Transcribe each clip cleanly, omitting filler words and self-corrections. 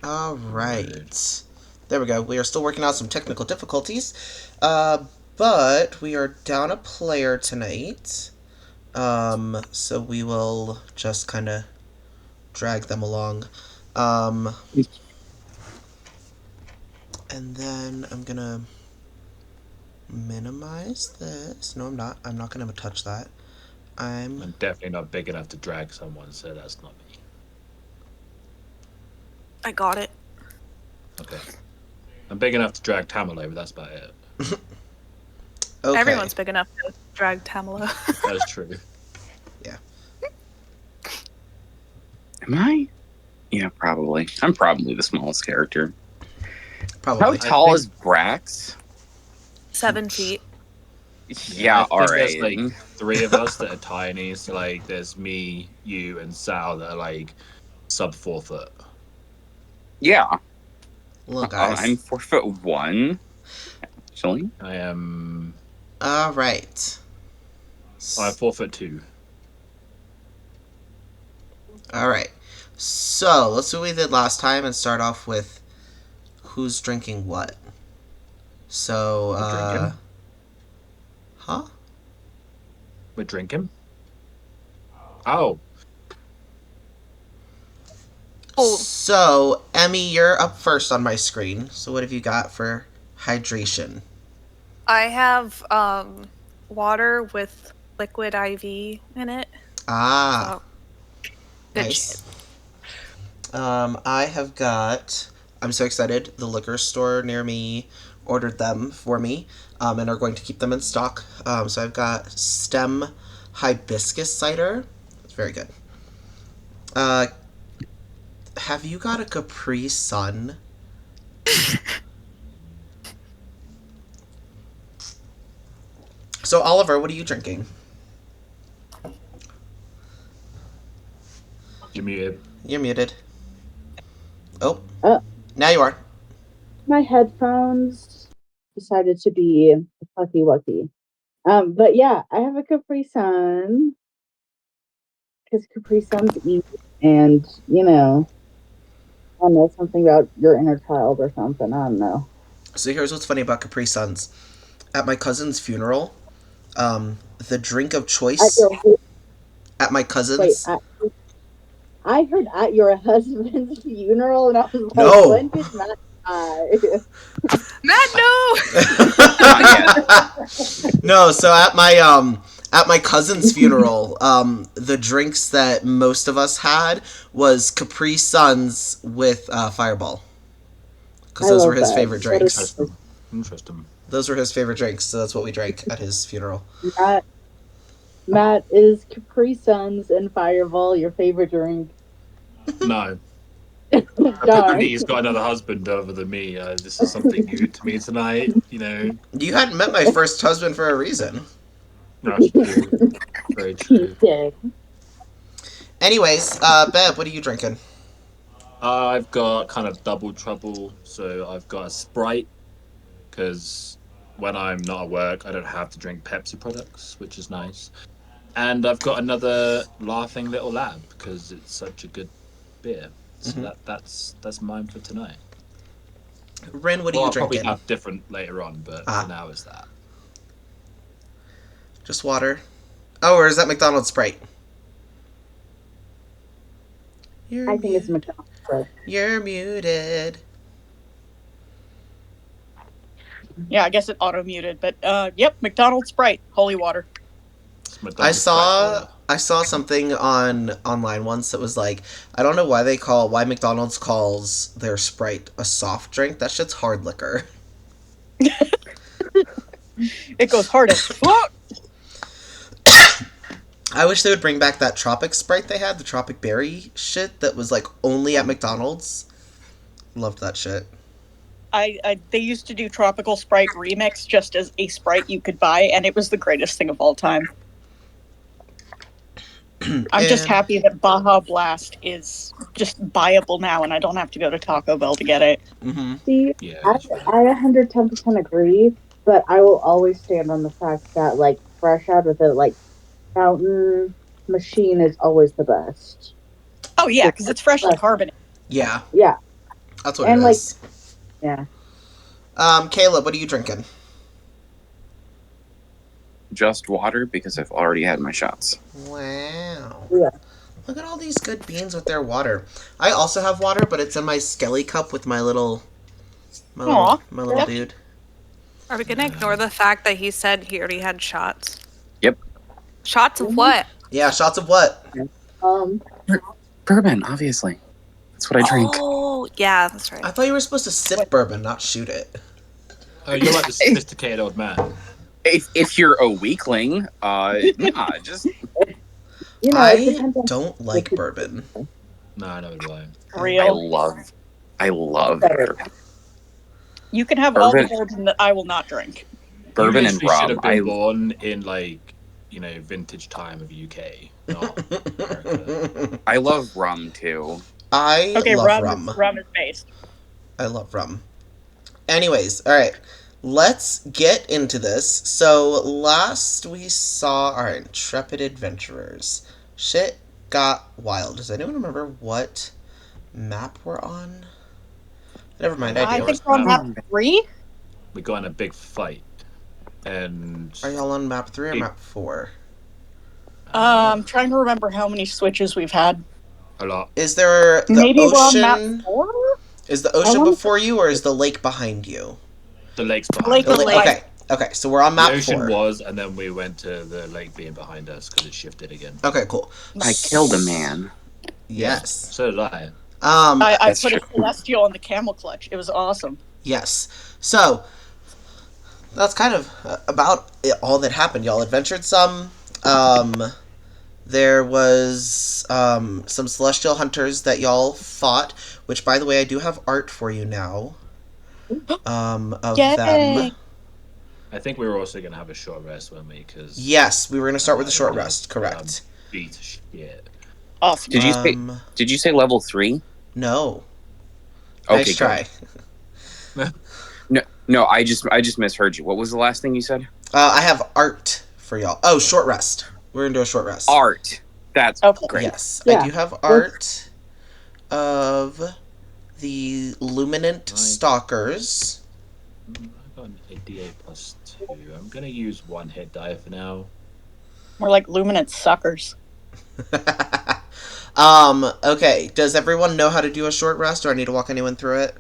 All Right. right. There we go. We are still working out some technical difficulties, but we are down a player tonight. So we will just kind of drag them along. Um, and then I'm gonna minimize this. No, I'm not. I'm not gonna touch that. I'm. I'm definitely not big enough to drag someone, so that's not me. I got it. Okay. I'm big enough to drag Tamalo, but that's about it. Okay. Everyone's big enough to drag Tamala. That is true. Yeah. Am I? Yeah, probably. I'm probably the smallest character. How Probably. I tall think is Brax? 7 feet. I Yeah, all think there's right. like three of us that are tiny. So like, there's me, you, and Sal that are like sub 4 foot. Yeah, Look, I'm guys. 4'1", actually. I am. All right. I'm 4'2". All right. So let's do what we did last time and start off with who's drinking what. So, We're drinking. huh? We're drinking. Oh, Oh, So, Emmy, you're up first on my screen. So, what have you got for hydration? I have water with liquid IV in it. Ah, So good shit. nice. I have got. I'm so excited. The liquor store near me ordered them for me, and are going to keep them in stock. So I've got Stem Hibiscus cider. It's very good. Uh, have you got a Capri Sun? So Oliver, what are you drinking? you're muted. You're muted. Oh, Uh, now you are. my headphones decided to be fucky wucky. But yeah, I have a Capri Sun because Capri Sun's easy, and I don't know something about your inner child or something. I don't know. So here's what's funny about Capri Suns. At my cousin's funeral, the drink of At choice your at my wait, cousin's. I heard at your husband's funeral, and I was like, No. when did Matt die? Matt, no. Not yet. No, so at my cousin's funeral, the drinks that most of us had was Capri Suns with Fireball, because I those were love his that. favorite That is drinks. Interesting. Interesting. Those were his favorite drinks, so that's what we drank at his funeral. Matt. Matt, is Capri Suns and Fireball your favorite drink? No. Darn. Apparently, he's got another husband other than me. This is something new to me tonight. You hadn't met my first husband for a reason. That's true. Very true. Yeah. Anyways, Bev, what are you drinking? I've got kind of double trouble. So I've got a Sprite because when I'm not at work, I don't have to drink Pepsi products, which is nice. And I've got another Laughing Little Lab because it's such a good beer. So Mm-hmm. that's mine for tonight. Ren, what are Well, you I'll probably drinking? have different later on, but for Ah, now it's that. just water. Oh, or is that McDonald's Sprite? You're I think it's muted. McDonald's. You're muted. Yeah, I guess it auto muted, but yep, McDonald's Sprite, holy water. It's I McDonald's Sprite saw water. I saw something on online once that was like, I don't know why McDonald's calls their Sprite a soft drink. That shit's hard liquor. It goes hard as fuck. I wish they would bring back that Tropic Sprite they had, the Tropic Berry shit that was like only at McDonald's. Loved that shit. They used to do Tropical Sprite Remix just as a Sprite you could buy, and it was the greatest thing of all time. I'm just And happy that Baja Blast is just buyable now, and I don't have to go to Taco Bell to get it. mm-hmm. See, Yeah, I, it's true. I 110% agree, but I will always stand on the fact that, like, fresh out of the, like, fountain machine is always the best. Oh yeah, because it's fresh and carbonated. Yeah. Yeah. That's what And, it like- is. Yeah. Caleb, what are you drinking? Just water because I've already had my shots. Wow. Yeah. Look at all these good beans with their water. I also have water, but it's in my Skelly cup with my little Aw. dude. Are we gonna ignore the fact that he said he already had shots? Yep. Shots of what? Yeah, shots of what? Bourbon, obviously. That's what I drink. Oh, yeah, that's right. I thought you were supposed to sip bourbon, not shoot it. Oh, you're like the sophisticated old man. If you're a weakling, nah, just You know, it I depends on don't like bourbon. No, I know why. Real. I love Better. bourbon. You can have all the Bourbon. bourbon that I will not drink. Bourbon you and literally should rum. have been born in vintage time of UK, not America. I love rum too. I Okay, love rum is based. I love rum. Anyways, all right. Let's get into this. So, last we saw our intrepid adventurers. Shit got wild. Does anyone remember what map we're on? Never mind, I I do. think we're on map 3. We got in a big fight, and Are y'all on map 3 or map 4? I'm trying to remember how many switches we've had. a lot. Is there the Maybe we're on ocean? map 4? Is the ocean wanna- before you, or is the lake behind you? The lake's behind Lake us. The lake. lake. Okay. So we're on The map ocean 4. was, and then we went to the lake being behind us because it shifted again. Okay, cool. I killed a man. Yes. So did I. I That's put a true. celestial on the camel clutch. It was awesome. Yes. So that's kind of about all that happened. Y'all adventured some. There was some celestial hunters that y'all fought, which, by the way, I do have art for you now. Of Yay. them. I think we were also going to have a short rest, weren't we? Because Yes, we were going to start with the short rest. Correct. beat shit. Awesome. Did you say level 3? No. Okay, Nice try. No, I just misheard you. What was the last thing you said? I have art for y'all. Oh, short rest. We're going to do a short rest. Art. That's Okay. great. Yes, Yeah. I do have art of the Luminant Nice. Stalkers. I got an ADA +2. I'm going to use one hit die for now. We're like luminant suckers. Okay, does everyone know how to do a short rest, or I need to walk anyone through it?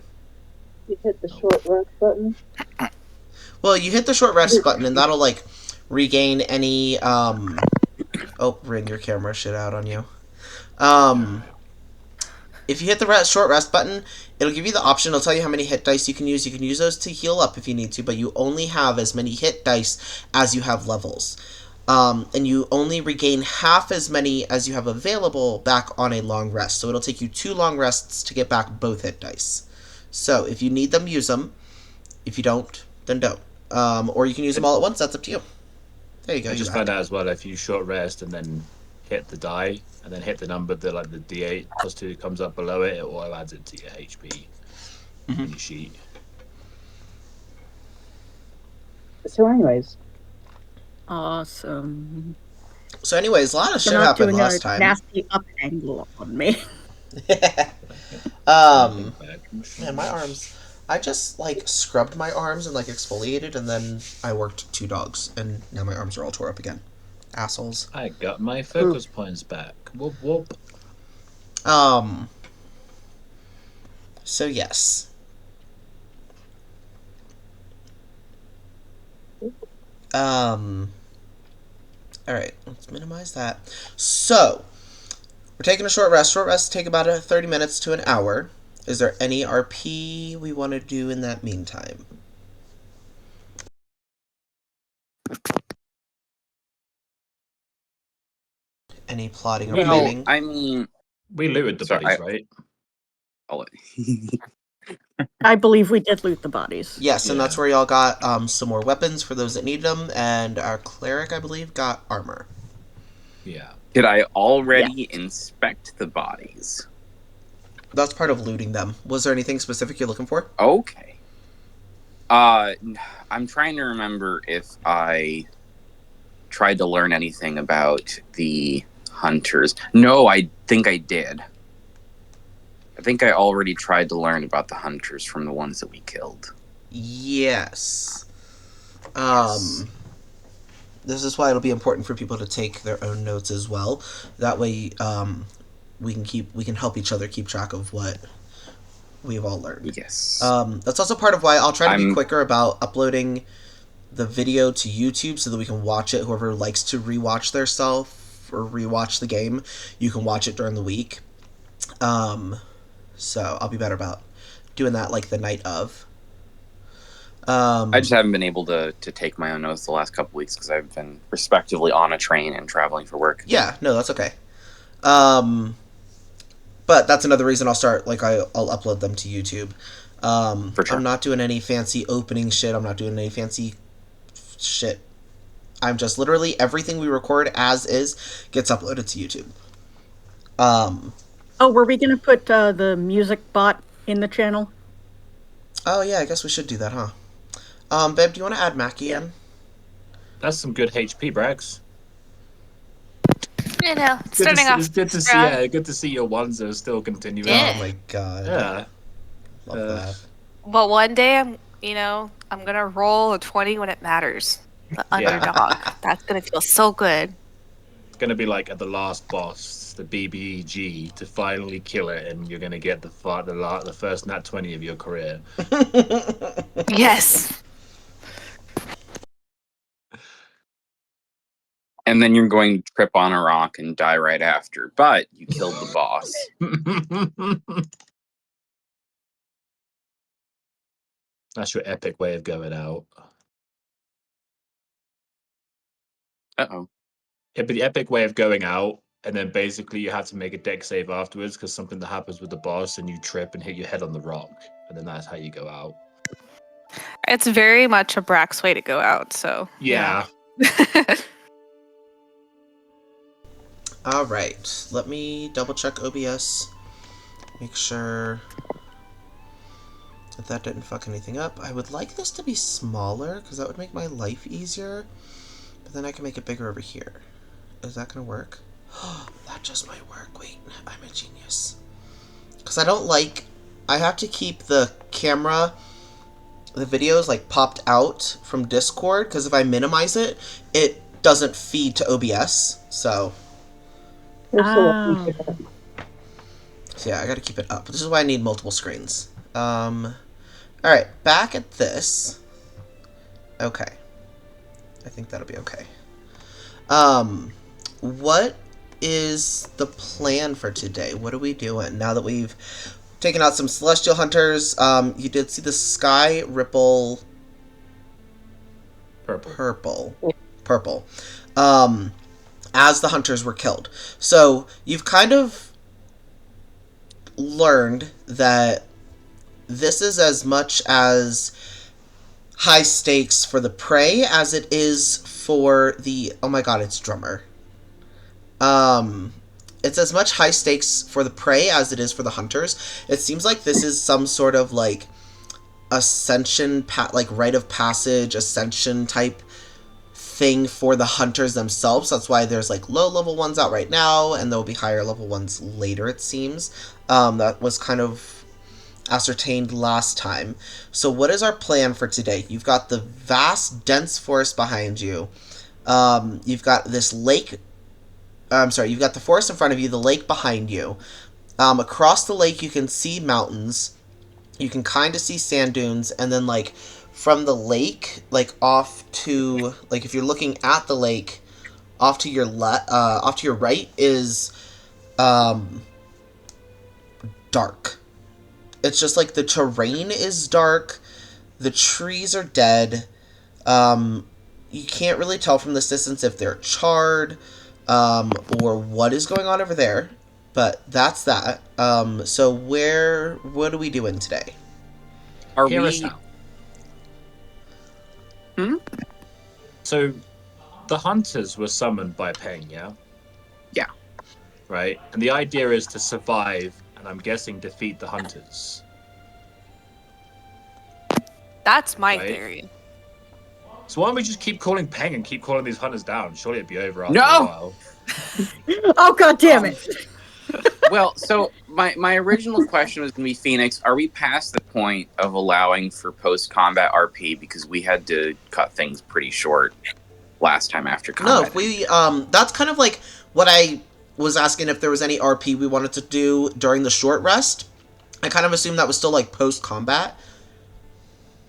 you hit the short rest button. Well, you hit the short rest button, and that'll, regain any, Oh, ring your camera shit out on you. If you hit the short rest button, it'll give you the option. It'll tell you how many hit dice you can use. You can use those to heal up if you need to, but you only have as many hit dice as you have levels. And you only regain half as many as you have available back on a long rest. So it'll take you 2 long rests to get back both hit dice. So if you need them, use them. If you don't, then don't. Or you can use them all at once. That's up to you. There you go. I you just got found it. out as well, if you short rest and then hit the die, and then hit the number, the D8 +2 comes up below it, it auto adds it to your HP in your sheet. So, anyways, Awesome. So anyways, a lot of shit You're not happened doing a last time. nasty up angle on me. Man, my arms. I just scrubbed my arms and exfoliated, and then I worked 2 dogs, and now my arms are all tore up again. Assholes. I got my focus points back. Whoop whoop. So yes. Alright, let's minimize that. So, we're taking a short rest. Short rests take about 30 minutes to an hour. Is there any RP we want to do in that meantime? Any plotting or Well, planning? I mean, We looted the Sorry, bodies, right? I'll- I believe we did loot the bodies. Yes, and Yeah. that's where y'all got some more weapons for those that need them, and our cleric, I believe, got armor. Yeah. did I already inspect the bodies? That's part of looting them. Was there anything specific you're looking for? Okay. I'm trying to remember if I tried to learn anything about the hunters. No, I think I did. I think I already tried to learn about the hunters from the ones that we killed. Yes. Yes. This is why it'll be important for people to take their own notes as well. That way, we can help each other keep track of what we've all learned. Yes. That's also part of why I'll try to be I'm- quicker about uploading the video to YouTube so that we can watch it. Whoever likes to rewatch their self or rewatch the game, you can watch it during the week. So I'll be better about doing that like the night of. I just haven't been able to take my own notes the last couple weeks because I've been respectively on a train and traveling for work. Yeah, no, that's okay. But that's another reason I'll start, like, I'll upload them to YouTube. For sure. I'm not doing any fancy opening shit. I'm not doing any fancy shit. I'm just literally everything we record as is gets uploaded to YouTube. Oh, were we going to put the music bot in the channel? Oh, yeah, I guess we should do that, huh? Babe, do you want to add Mackie in? That's some good HP, Brax. You know, Good starting to, off. it's good to see. strong. Yeah, good to see your ones are still continuing. Yeah. Oh, my God. Yeah. Love that. But one day I'm gonna roll a 20 when it matters. The Yeah. underdog. That's gonna feel so good. It's gonna be like at the last boss, the BBG, to finally kill it, and you're gonna get the first nat 20 of your career. Yes. And then you're going to trip on a rock and die right after. But you killed the boss. That's your epic way of going out. Uh-oh. It'd be the epic way of going out, and then basically you have to make a deck save afterwards because something that happens with the boss, and you trip and hit your head on the rock, and then that's how you go out. It's very much a Brax way to go out, so Yeah. All right. Let me double check OBS. Make sure that didn't fuck anything up. I would like this to be smaller because that would make my life easier. But then I can make it bigger over here. Is that going to work? That just might work. Wait, I'm a genius. Because I have to keep the videos like popped out from Discord because if I minimize it, it doesn't feed to OBS. So Oh. yeah, I gotta keep it up. This is why I need multiple screens. Alright, back at this. Okay. I think that'll be okay. What is the plan for today? What are we doing? Now that we've taken out some Celestial Hunters, you did see the Sky Ripple Purple. As the hunters were killed. So you've kind of learned that this is as much as high stakes for the prey as it is for the... Oh my god, it's Drummer. It's as much high stakes for the prey as it is for the hunters. It seems like this is some sort of like ascension, like rite of passage, ascension type thing for the hunters themselves. That's why there's like low level ones out right now, and there'll be higher level ones later, it seems. That was kind of ascertained last time. So what is our plan for today? You've got the vast, dense forest behind you. You've got this lake. You've got the forest in front of you, the lake behind you. Across the lake, you can see mountains. You can kind of see sand dunes, and then like from the lake, like off to, like if you're looking at the lake, off to your right is dark. It's just like the terrain is dark, the trees are dead. You can't really tell from this distance if they're charred, or what is going on over there. But that's that. So what are we doing today? Are Hear us we... out. So, the hunters were summoned by Peng, yeah? Yeah. Right? And the idea is to survive, and I'm guessing defeat the hunters. That's my Right. theory. So why don't we just keep calling Peng and keep calling these hunters down? Surely it'd be over after No! a while. Oh, god damn it! Well, so my original question was going to be, Phoenix, are we past the point of allowing for post-combat RP? Because we had to cut things pretty short last time after combat. No, if we, that's kind of like what I was asking, if there was any RP we wanted to do during the short rest. I kind of assumed that was still like post-combat.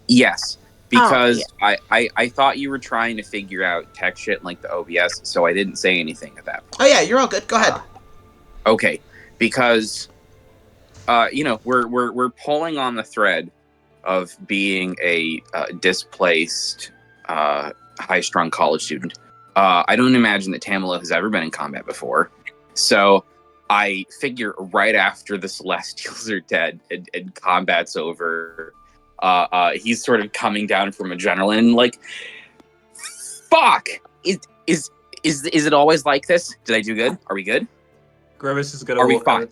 Yes, because I thought you were trying to figure out tech shit like the OBS, so I didn't say anything at that point. Oh yeah, you're all good. Go ahead. Okay, because we're pulling on the thread of being a displaced, high-strung college student. I don't imagine that Tamala has ever been in combat before, so I figure right after the Celestials are dead and combat's over, he's sort of coming down from adrenaline, like, fuck! Is it always like this? Did I do good? Are we good? Grimace is gonna Are we walk fine? out.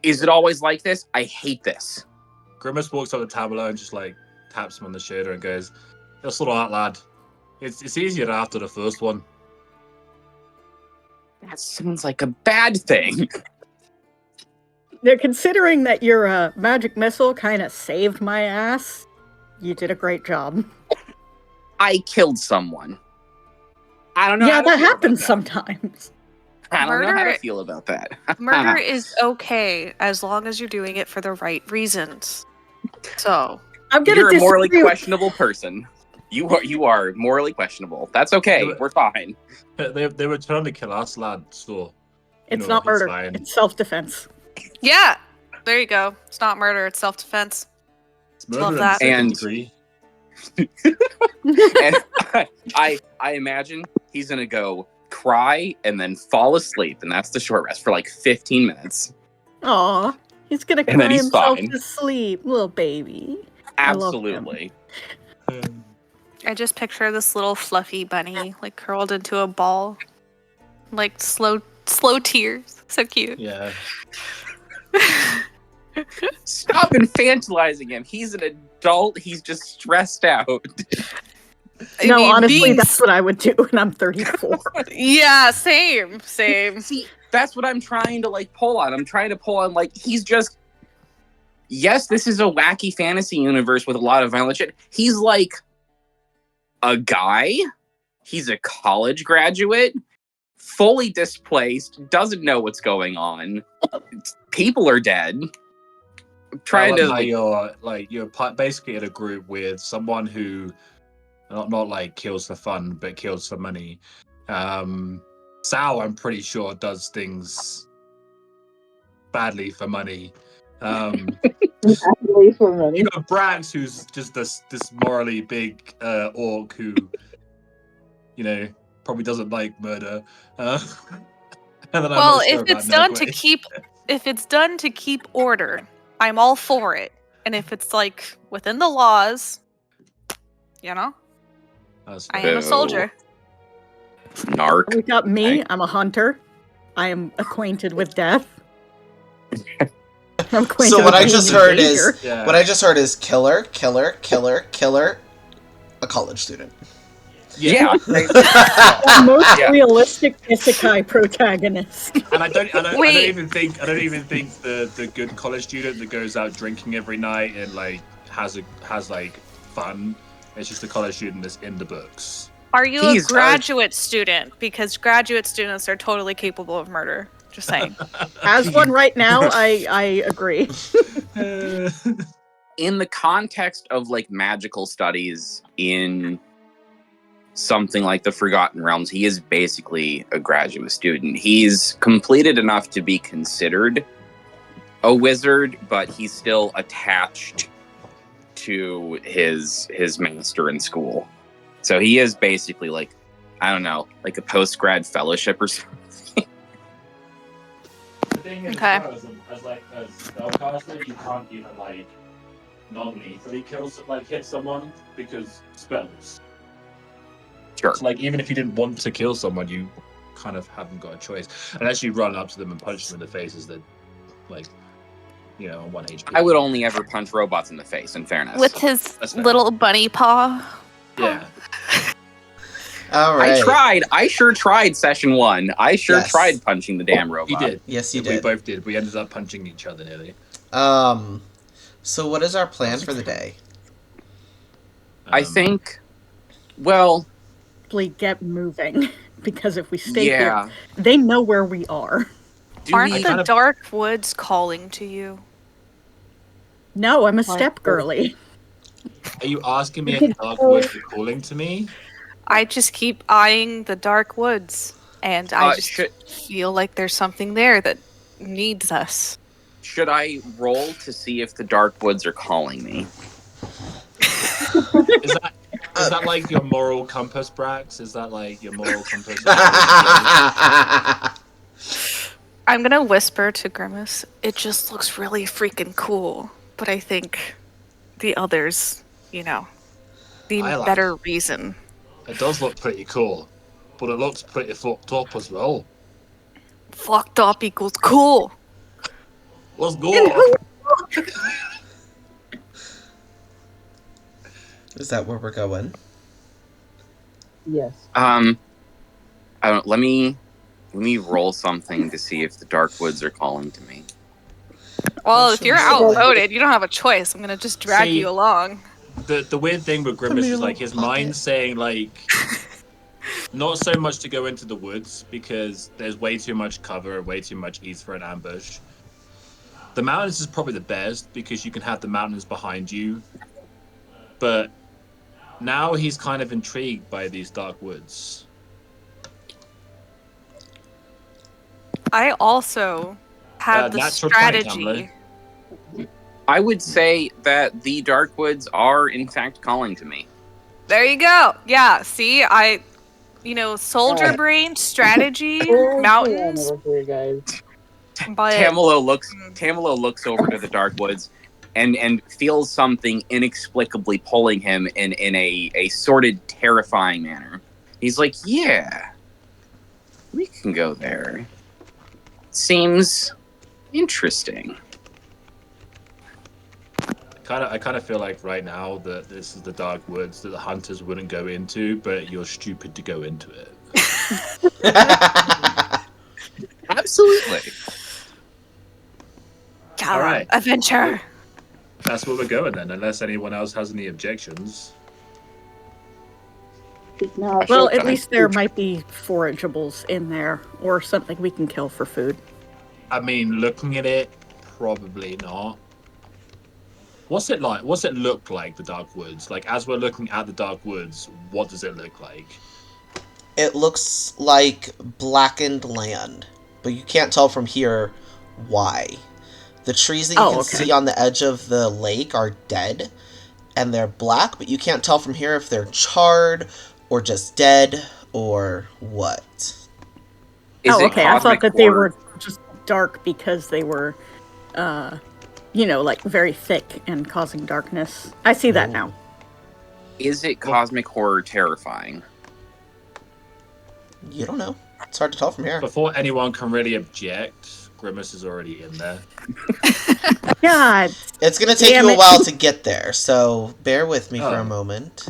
Is it always like this? I hate this. Grimace walks up to Tamala and just like taps him on the shoulder and goes, "Just sort of that, lad. It's easier after the first one." That sounds like a bad thing. Now, considering that your magic missile kind of saved my ass, you did a great job. I killed someone. I don't know. Yeah, how to that feel about happens that. sometimes. I don't know how to Murder- feel about that. Murder is okay as long as you're doing it for the right reasons. So, I'm gonna You're a morally disagree with- questionable person. You are morally questionable. That's okay. Yeah, but- We're fine. They were trying to kill us, lad. So It's know, not it's murder. fine. It's self-defense. yeah, there you go. It's not murder, it's self-defense. it's murder Love in that. second And- degree. And I imagine he's gonna go cry and then fall asleep, and that's the short rest for like 15 minutes. Aw, he's gonna And then cry he's himself fine. to sleep, little baby. I love him. Absolutely. I just picture this little fluffy bunny, like curled into a ball. Like slow tears. So cute. Yeah. Stop infantilizing him. He's an adult. He's just stressed out. I No, mean, honestly, being that's what I would do, and I'm 34. Yeah, same. See, that's what I'm trying to like pull on. I'm trying to pull on like he's just. Yes, this is a wacky fantasy universe with a lot of violent shit. He's like a guy. He's a college graduate, fully displaced, doesn't know what's going on. People are dead. I'm trying to. You're basically in a group with someone who not like kills for fun, but kills for money. Sal, I'm pretty sure, does things badly for money. Actually, for money. You got Brax, who's just this morally big orc who, probably doesn't like murder. And then Well, I'm not sure if it's about done to Negway. if it's done to keep order, I'm all for it. And if it's like within the laws, That's I fair. am a soldier. Narc. We got me. Okay. I'm a hunter. I am acquainted with death. I'm acquainted So what with I just human heard behavior. is Yeah. what I just heard is killer, a college student. Yeah. the most Yeah. realistic isekai protagonist. And I don't Wait. even think the good college student that goes out drinking every night and like has like fun. It's just a college student that's in the books. Are you He's, a graduate student? Because graduate students are totally capable of murder. Just saying. As one right now, I agree. In the context of like magical studies in something like the Forgotten Realms, he is basically a graduate student. He's completed enough to be considered a wizard, but he's still attached to his master in school. So he is basically like, I don't know, like a post-grad fellowship or something. The thing is, Okay. as spellcaster, you can't even like non-lethally hit someone because spells. Sure. So, like, even if you didn't want to kill someone, you kind of haven't got a choice unless you run up to them and punch them in the faces. That, like, on 1 HP. I would only ever punch robots in the face, in fairness. With his That's fair. little bunny paw. Yeah. All right. I tried. I sure tried session 1. I sure Yes. tried punching the damn You robot. did. Yes, you We did. both did. We ended up punching each other nearly. So what is our plan for the day? I think, well, Please get moving. Because if we stay yeah. here, they know where we are. Do Aren't we? the kind of- dark woods calling to you? No, I'm a What? step girly. Are you asking me You if could the dark go- woods are calling to me? I just keep eyeing the dark woods, and I just feel like there's something there that needs us. Should I roll to see if the dark woods are calling me? Is that like your moral compass, Brax? Is that like your moral compass? I'm gonna whisper to Grimace. It just looks really freaking cool, but I think the others, the I like better reason. It does look pretty cool, but it looks pretty fucked up as well. Fucked up equals cool. Let's go. Is that where we're going? Yes. I don't. Let me roll something to see if the dark woods are calling to me. Well, That if you're sounds good. outvoted, you don't have a choice. I'm gonna just drag See, you along. The weird thing with Grimace is like his mind's saying like not so much to go into the woods because there's way too much cover, way too much ease for an ambush. The mountains is probably the best because you can have the mountains behind you. But now he's kind of intrigued by these dark woods. I also had the natural 20, strategy. I would say that the dark woods are in fact calling to me. There you go. Yeah, see, soldier Alright. brain, strategy, Where's the mountains, animal here, guys? but Tamalo looks over to the dark woods and feels something inexplicably pulling him in a sordid, terrifying manner. He's like, yeah, we can go there. Seems interesting. I kind of feel like right now that this is the dark woods that the hunters wouldn't go into, but you're stupid to go into it. Absolutely. Callum, Alright. adventure. That's where we're going then, unless anyone else has any objections. No, Well, Okay. at least there might be forageables in there, or something we can kill for food. I mean, looking at it, probably not. What's it like? What's it look like, the dark woods? Like, as we're looking at the dark woods, what does it look like? It looks like blackened land, but you can't tell from here why. The trees that you can see on the edge of the lake are dead, and they're black, but you can't tell from here if they're charred, or just dead, or what. Is it okay. I thought cosmic that they horror? were just dark because they were, like very thick and causing darkness. I see that now. Is it cosmic horror terrifying? You don't know. It's hard to tell from here. Before anyone can really object, Grimace is already in there. God, It's gonna take Damn you a it. while to get there, so bear with me for a Oh. moment.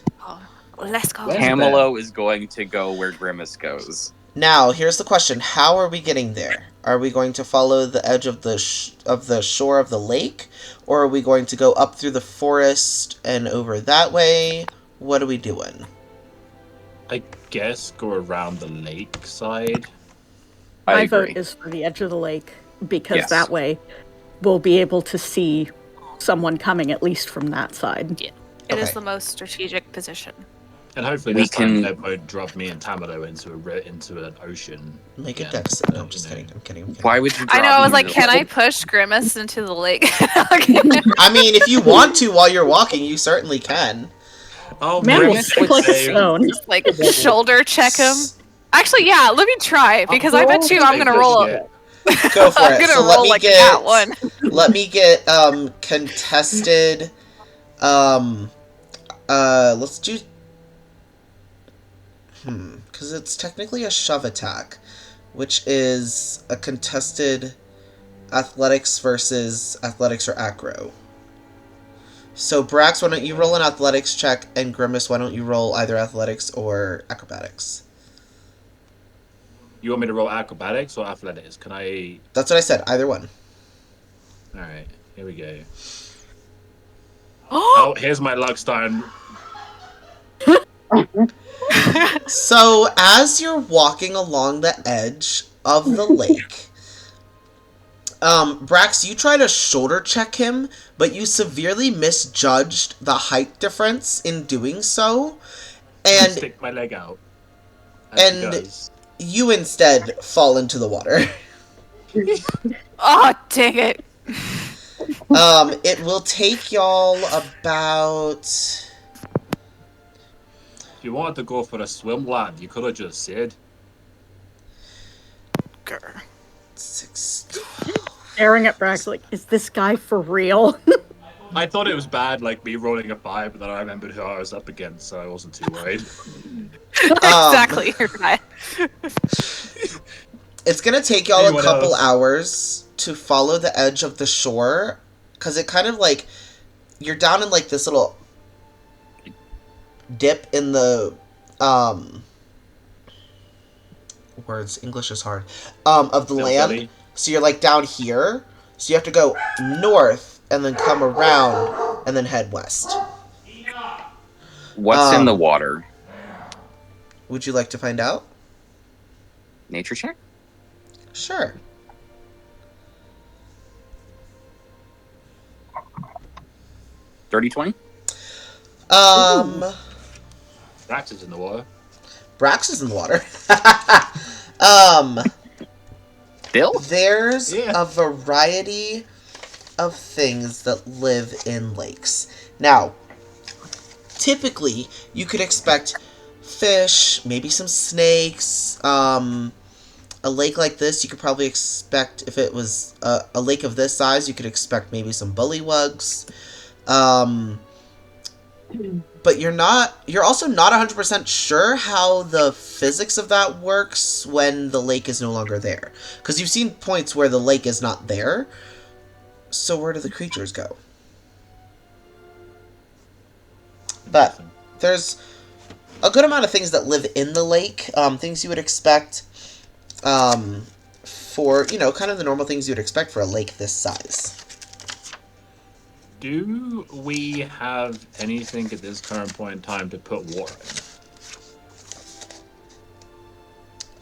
Let's go. Where's Tamalo is going to go where Grimace goes. Now, here's the question: how are we getting there? Are we going to follow the edge of the shore of the lake, or are we going to go up through the forest and over that way? What are we doing? I guess go around the lake side. I my agree. vote is for the edge of the lake because Yes. that way we'll be able to see someone coming at least from that side. It is Okay. the most strategic position. And hopefully We this time can- they won't drop me and Tamalo into an ocean. Make a again. dex. No, I'm just kidding. I'm kidding. Why would you? I know. drop I was me like, into can the I lake? push Grimace into the lake? I mean, if you want to while you're walking, you certainly can. Oh, Man will Grimace stick would like a say- stone. like shoulder check him. Actually, yeah. Let me try because I bet you I'm gonna roll. Yeah. Go for I'm it. gonna So let roll me like get that one. let me get contested. Let's do. Because it's technically a shove attack, which is a contested athletics versus athletics or acro. So Brax, why don't you roll an athletics check, and Grimace, why don't you roll either athletics or acrobatics? You want me to roll acrobatics or athletics? Can I? That's what I said. Either one. All right, here we go. Oh, here's my luck starting. So as you're walking along the edge of the lake, Brax, you try to shoulder check him, but you severely misjudged the height difference in doing so, and Stick my leg out. As he and does. you instead fall into the water. Oh, dang it. It will take y'all about... If you wanted to go for a swim, lad, you could have just said. Grr. 6... Staring at Brax like, is this guy for real? I thought it was bad, like me rolling a 5, but then I remembered who I was up against, so I wasn't too worried. Exactly, you're right. It's gonna take y'all Anyone a couple else? hours to follow the edge of the shore, because it kind of like... You're down in like this little dip in the... Words, English is hard. Of the land. Hillbilly. So you're like down here. So you have to go north and then come around and then head west. What's in the Um, water? Would you like to find out? Nature check? Sure. Dirty 20? Brax is in the water. Brax is in the water. Bill? There's Yeah. a variety of things that live in lakes. Now, typically, you could expect fish, maybe some snakes. A lake like this, you could probably expect, if it was a lake of this size, you could expect maybe some bullywugs. But you're also not 100% sure how the physics of that works when the lake is no longer there. Because you've seen points where the lake is not there. So where do the creatures go? But there's a good amount of things that live in the lake. Things you would expect for, kind of the normal things you would expect for a lake this size. Do we have anything at this current point in time to put water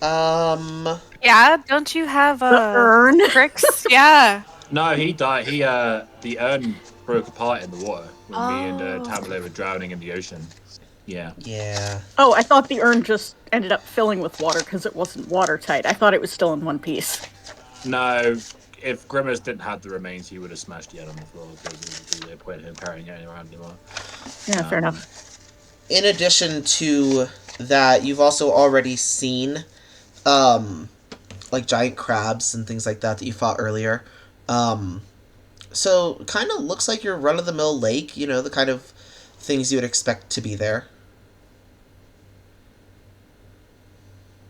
in? Yeah, don't you have The urn? tricks? Yeah. No, he died. The urn broke apart in the water when me and Oh. Tamale were drowning in the ocean. Yeah. Yeah. Oh, I thought the urn just ended up filling with water because it wasn't watertight. I thought it was still in one piece. No, if Grimace didn't have the remains, he would have smashed it on the floor because there's no point in him carrying it around anymore. Yeah, fair enough. In addition to that, you've also already seen, like giant crabs and things like that you fought earlier. So kind of looks like your run-of-the-mill lake, the kind of things you would expect to be there.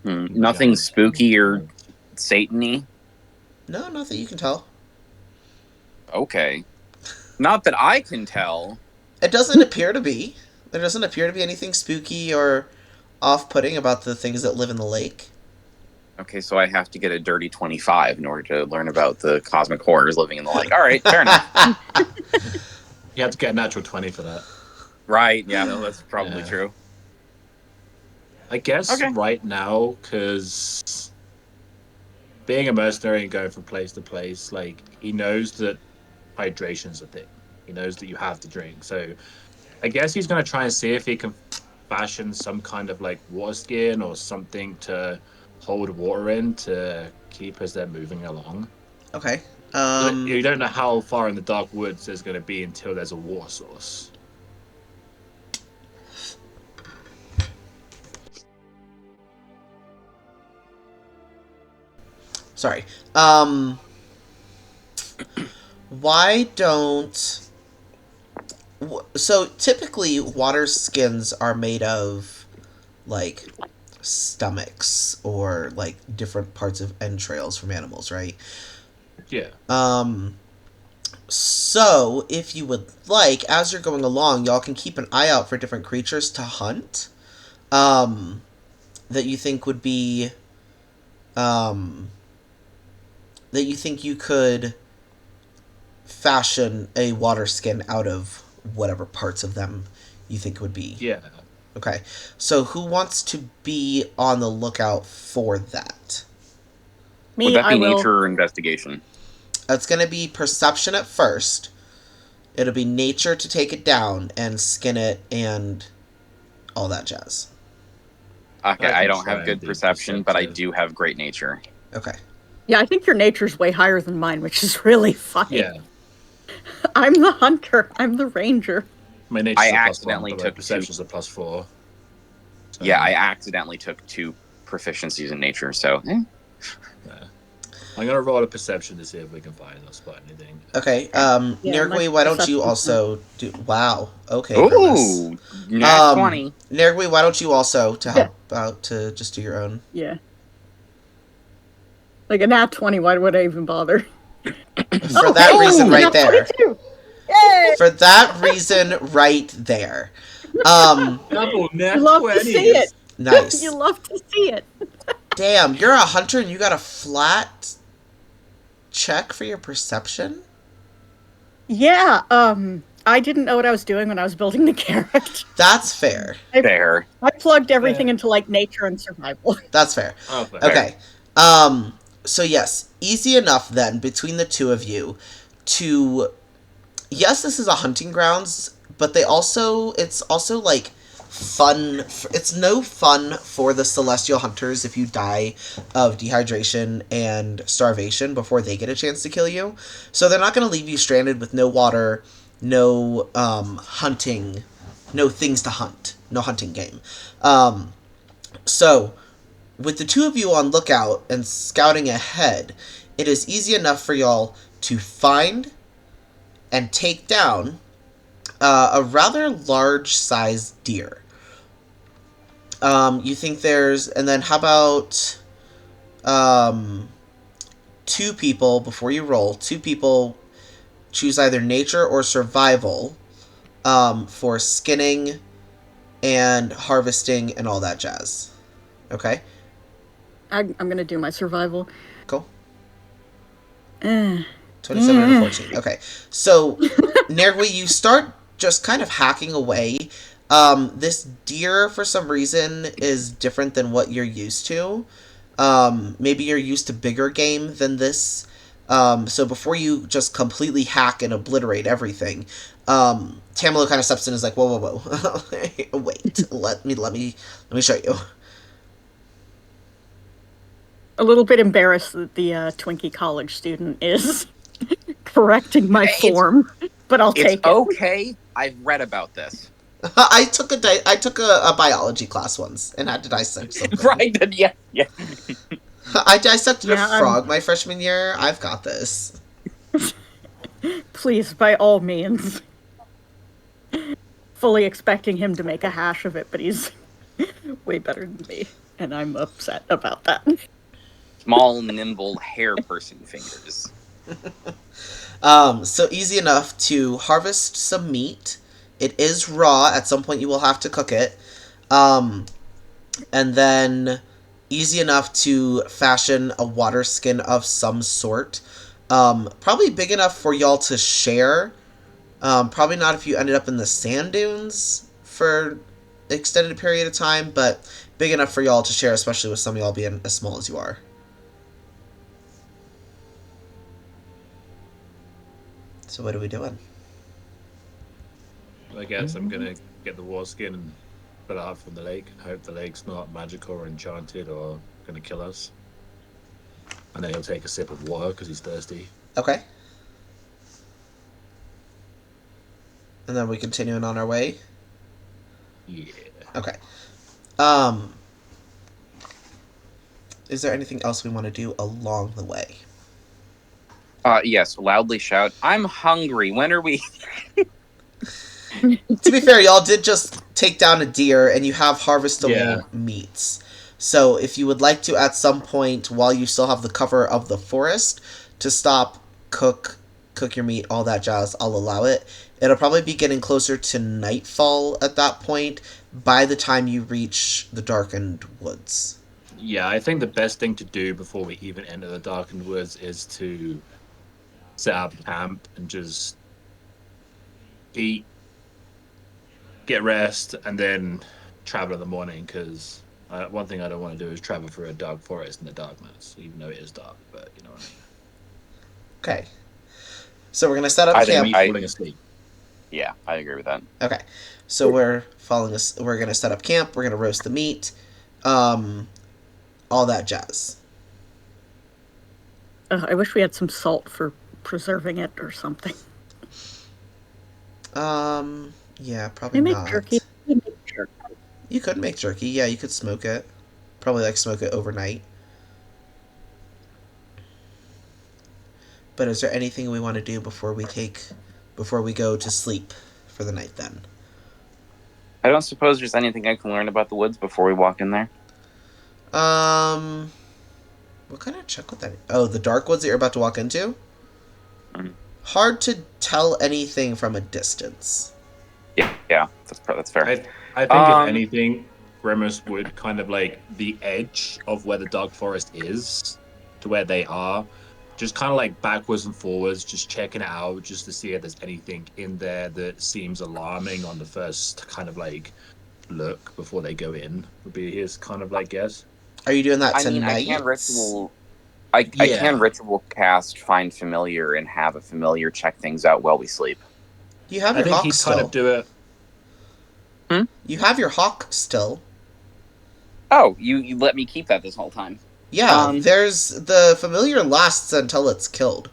Nothing spooky or Satan-y? No, not that you can tell. Okay. Not that I can tell. It doesn't appear to be. There doesn't appear to be anything spooky or off-putting about the things that live in the lake. Okay, so I have to get a dirty 25 in order to learn about the cosmic horrors living in the lake. All right, fair enough. You have to get a natural 20 for that. Right, yeah, no, that's probably Yeah. true. I guess Okay. right now, because being a mercenary and going from place to place, like, he knows that hydration's a thing. He knows that you have to drink. So I guess he's going to try and see if he can fashion some kind of, like, water skin or something to hold water in to keep as they're moving along. Okay. You don't know how far in the dark woods there's going to be until there's a water source. Sorry. Why don't... So, typically, water skins are made of, like, stomachs or, like, different parts of entrails from animals, right? Yeah. So, if you would like, as you're going along, y'all can keep an eye out for different creatures to hunt that you think would be that you think you could fashion a water skin out of whatever parts of them you think would be. Yeah. Okay. So who wants to be on the lookout for that? Me, Would that I be will. nature or investigation? It's going to be perception at first. It'll be nature to take it down and skin it and all that jazz. Okay, I I can don't try have good and be perception, but I perceptive. do have great nature. Okay. Yeah, I think your nature's way higher than mine, which is really funny. Yeah. I'm the hunter. I'm the ranger. My nature's I a +1, accidentally but my took perception's a +4. So, Yeah, I accidentally took 2 proficiencies in nature, so yeah. I'm gonna roll a perception to see if we can find or spot anything. Okay. Yeah, Nergui, my why don't you perception's also do... Wow. Okay, Hermes. Ooh, nat Um, 20. Nergui, why don't you also, to help out, to just do your own? Yeah. Like a nat 20, why would I even bother? For that reason right nat there. 22! Yay! For that reason right there. Double net You love to see it. Nice. You love to see it. Damn, you're a hunter and you got a flat check for your perception? Yeah, I didn't know what I was doing when I was building the character. That's fair. Fair. I plugged everything into like nature and survival. That's fair. Oh, fair. Okay. So yes, easy enough then between the two of you to... Yes, this is a hunting grounds, but it's also like fun. It's no fun for the celestial hunters if you die of dehydration and starvation before they get a chance to kill you. So they're not going to leave you stranded with no water, no hunting, no things to hunt, no hunting game. So with the two of you on lookout and scouting ahead, it is easy enough for y'all to find and take down a rather large-sized deer. You think there's... And then how about 2 people, before you roll, 2 people choose either nature or survival for skinning and harvesting and all that jazz. Okay? I'm gonna do my survival. Cool. Eh. 27 and a 14. Okay. So, Nergui, you start just kind of hacking away. This deer, for some reason, is different than what you're used to. Maybe you're used to bigger game than this. So before you just completely hack and obliterate everything, Tamalo kind of steps in and is like, whoa, whoa, whoa. Wait, let me show you. A little bit embarrassed that the Twinkie college student is correcting my form, but I'll take It's it. okay. I've read about this. I took a biology class once and had to dissect something. Right, then, yeah. I dissected a Yeah, frog my freshman year. I've got this. Please, by all means. Fully expecting him to make a hash of it, but he's way better than me, and I'm upset about that. Small, nimble, hair person fingers. So easy enough to harvest some meat. It is raw. At some point you will have to cook it. And then easy enough to fashion a water skin of some sort. Probably big enough for y'all to share. Probably not if you ended up in the sand dunes for extended period of time, but big enough for y'all to share, especially with some of y'all being as small as you are. So what are we doing? I guess I'm gonna get the war skin and put it out from the lake. Hope the lake's not magical or enchanted or gonna kill us. And then he'll take a sip of water because he's thirsty. Okay. And then we continuing on our way? Yeah. Okay. Is there anything else we want to do along the way? Yes, loudly shout, I'm hungry. When are we? To be fair, y'all did just take down a deer and you have harvestable Yeah. meats. So if you would like to, at some point, while you still have the cover of the forest, to stop, cook, cook your meat, all that jazz, I'll allow it. It'll probably be getting closer to nightfall at that point by the time you reach the darkened woods. Yeah, I think the best thing to do before we even enter the darkened woods is to set up camp and just eat, get rest, and then travel in the morning. Because one thing I don't want to do is travel through a dark forest in the darkness, even though it is dark. But you know what I mean. Okay. So we're gonna set up I camp. think Me falling asleep. Yeah, I agree with that. Okay. So we're gonna set up camp. We're gonna roast the meat, all that jazz. I wish we had some salt for preserving it or something. Yeah, probably We make not. jerky. We make jerky. You could make jerky. Yeah, you could smoke it. Probably like smoke it overnight. But is there anything we want to do before we go to sleep for the night then? I don't suppose there's anything I can learn about the woods before we walk in there. What kind of check would that? Oh, the dark woods that you're about to walk into? Mhm. Hard to tell anything from a distance. Yeah, that's fair. I think if anything, Grimace would kind of like the edge of where the dark forest is to where they are. Just kind of like backwards and forwards, just checking it out, just to see if there's anything in there that seems alarming on the first kind of like look before they go in. Would be his kind of like guess. Are you doing that I tonight? mean, I can ritual cast find familiar and have a familiar check things out while we sleep. You have I your think hawk he'd still. kind of do it. You have your hawk still. Oh, you let me keep that this whole time. Yeah, there's the familiar lasts until it's killed.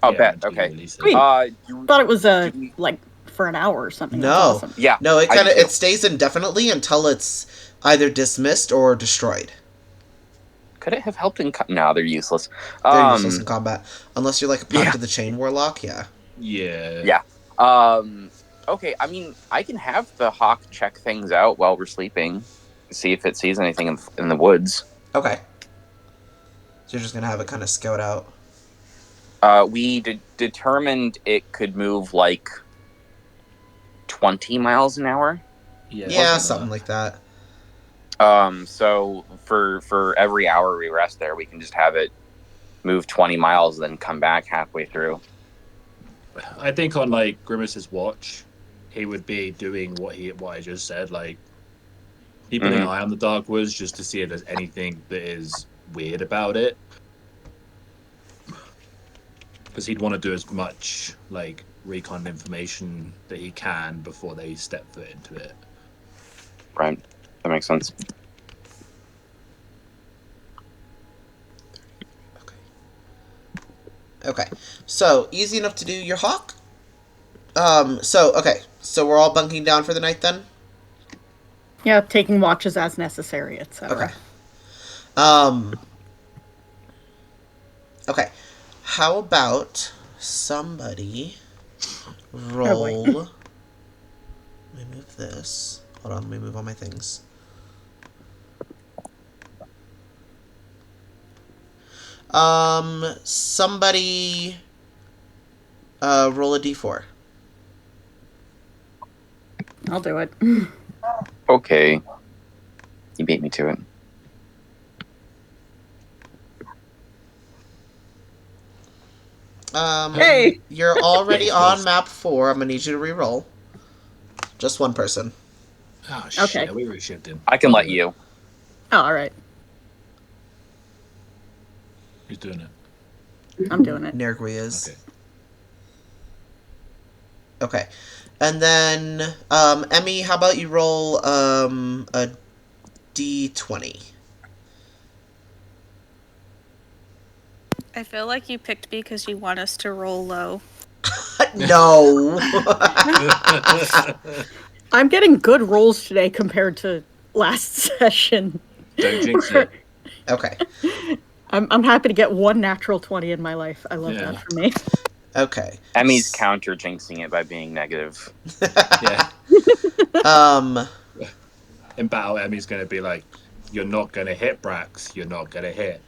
Oh, Yeah, bet. until you Okay. release it. Wait. You- Thought it was Did we- like for an hour or something. No. That's awesome. yeah. No, it I kind of do too. it stays indefinitely until it's either dismissed or destroyed. Could it have helped in? No, they're useless. They're useless in combat unless you're like a Pact yeah. of the Chain Warlock. Yeah. Yeah. Yeah. Okay. I mean, I can have the hawk check things out while we're sleeping, see if it sees anything in the woods. Okay. So you're just gonna have it kind of scout out. We determined it could move like 20 miles an hour. Yeah, something like that. So for every hour we rest there, we can just have it move 20 miles, then come back halfway through. I think on like Grimace's watch, he would be doing what I just said, like keeping an eye on the dark woods just to see if there's anything that is weird about it. Because he'd want to do as much like recon information that he can before they step foot into it. Right. That makes sense. Okay. So easy enough to do your hawk. So we're all bunking down for the night then. Yeah, taking watches as necessary, etc. Okay. Okay. How about somebody roll? Let me move this. Hold on, let me move all my things. Somebody roll a d4. I'll do it. Okay. You beat me to it. Hey! You're already on map 4. I'm gonna need you to re-roll. Just one person. Oh shit! Okay. We reshifted. I can let you. Oh, all right. Who's doing it? I'm doing it. Nergui is. Okay. Okay. And then, Emmy, how about you roll a d20? I feel like you picked me because you want us to roll low. No. I'm getting good rolls today compared to last session. Don't jinx it. Okay. I'm happy to get one natural 20 in my life. I love Yeah. that for me. Okay. Emmy's counter jinxing it by being negative. Yeah. Um. In battle, Emmy's gonna be like, "You're not gonna hit, Brax. You're not gonna hit."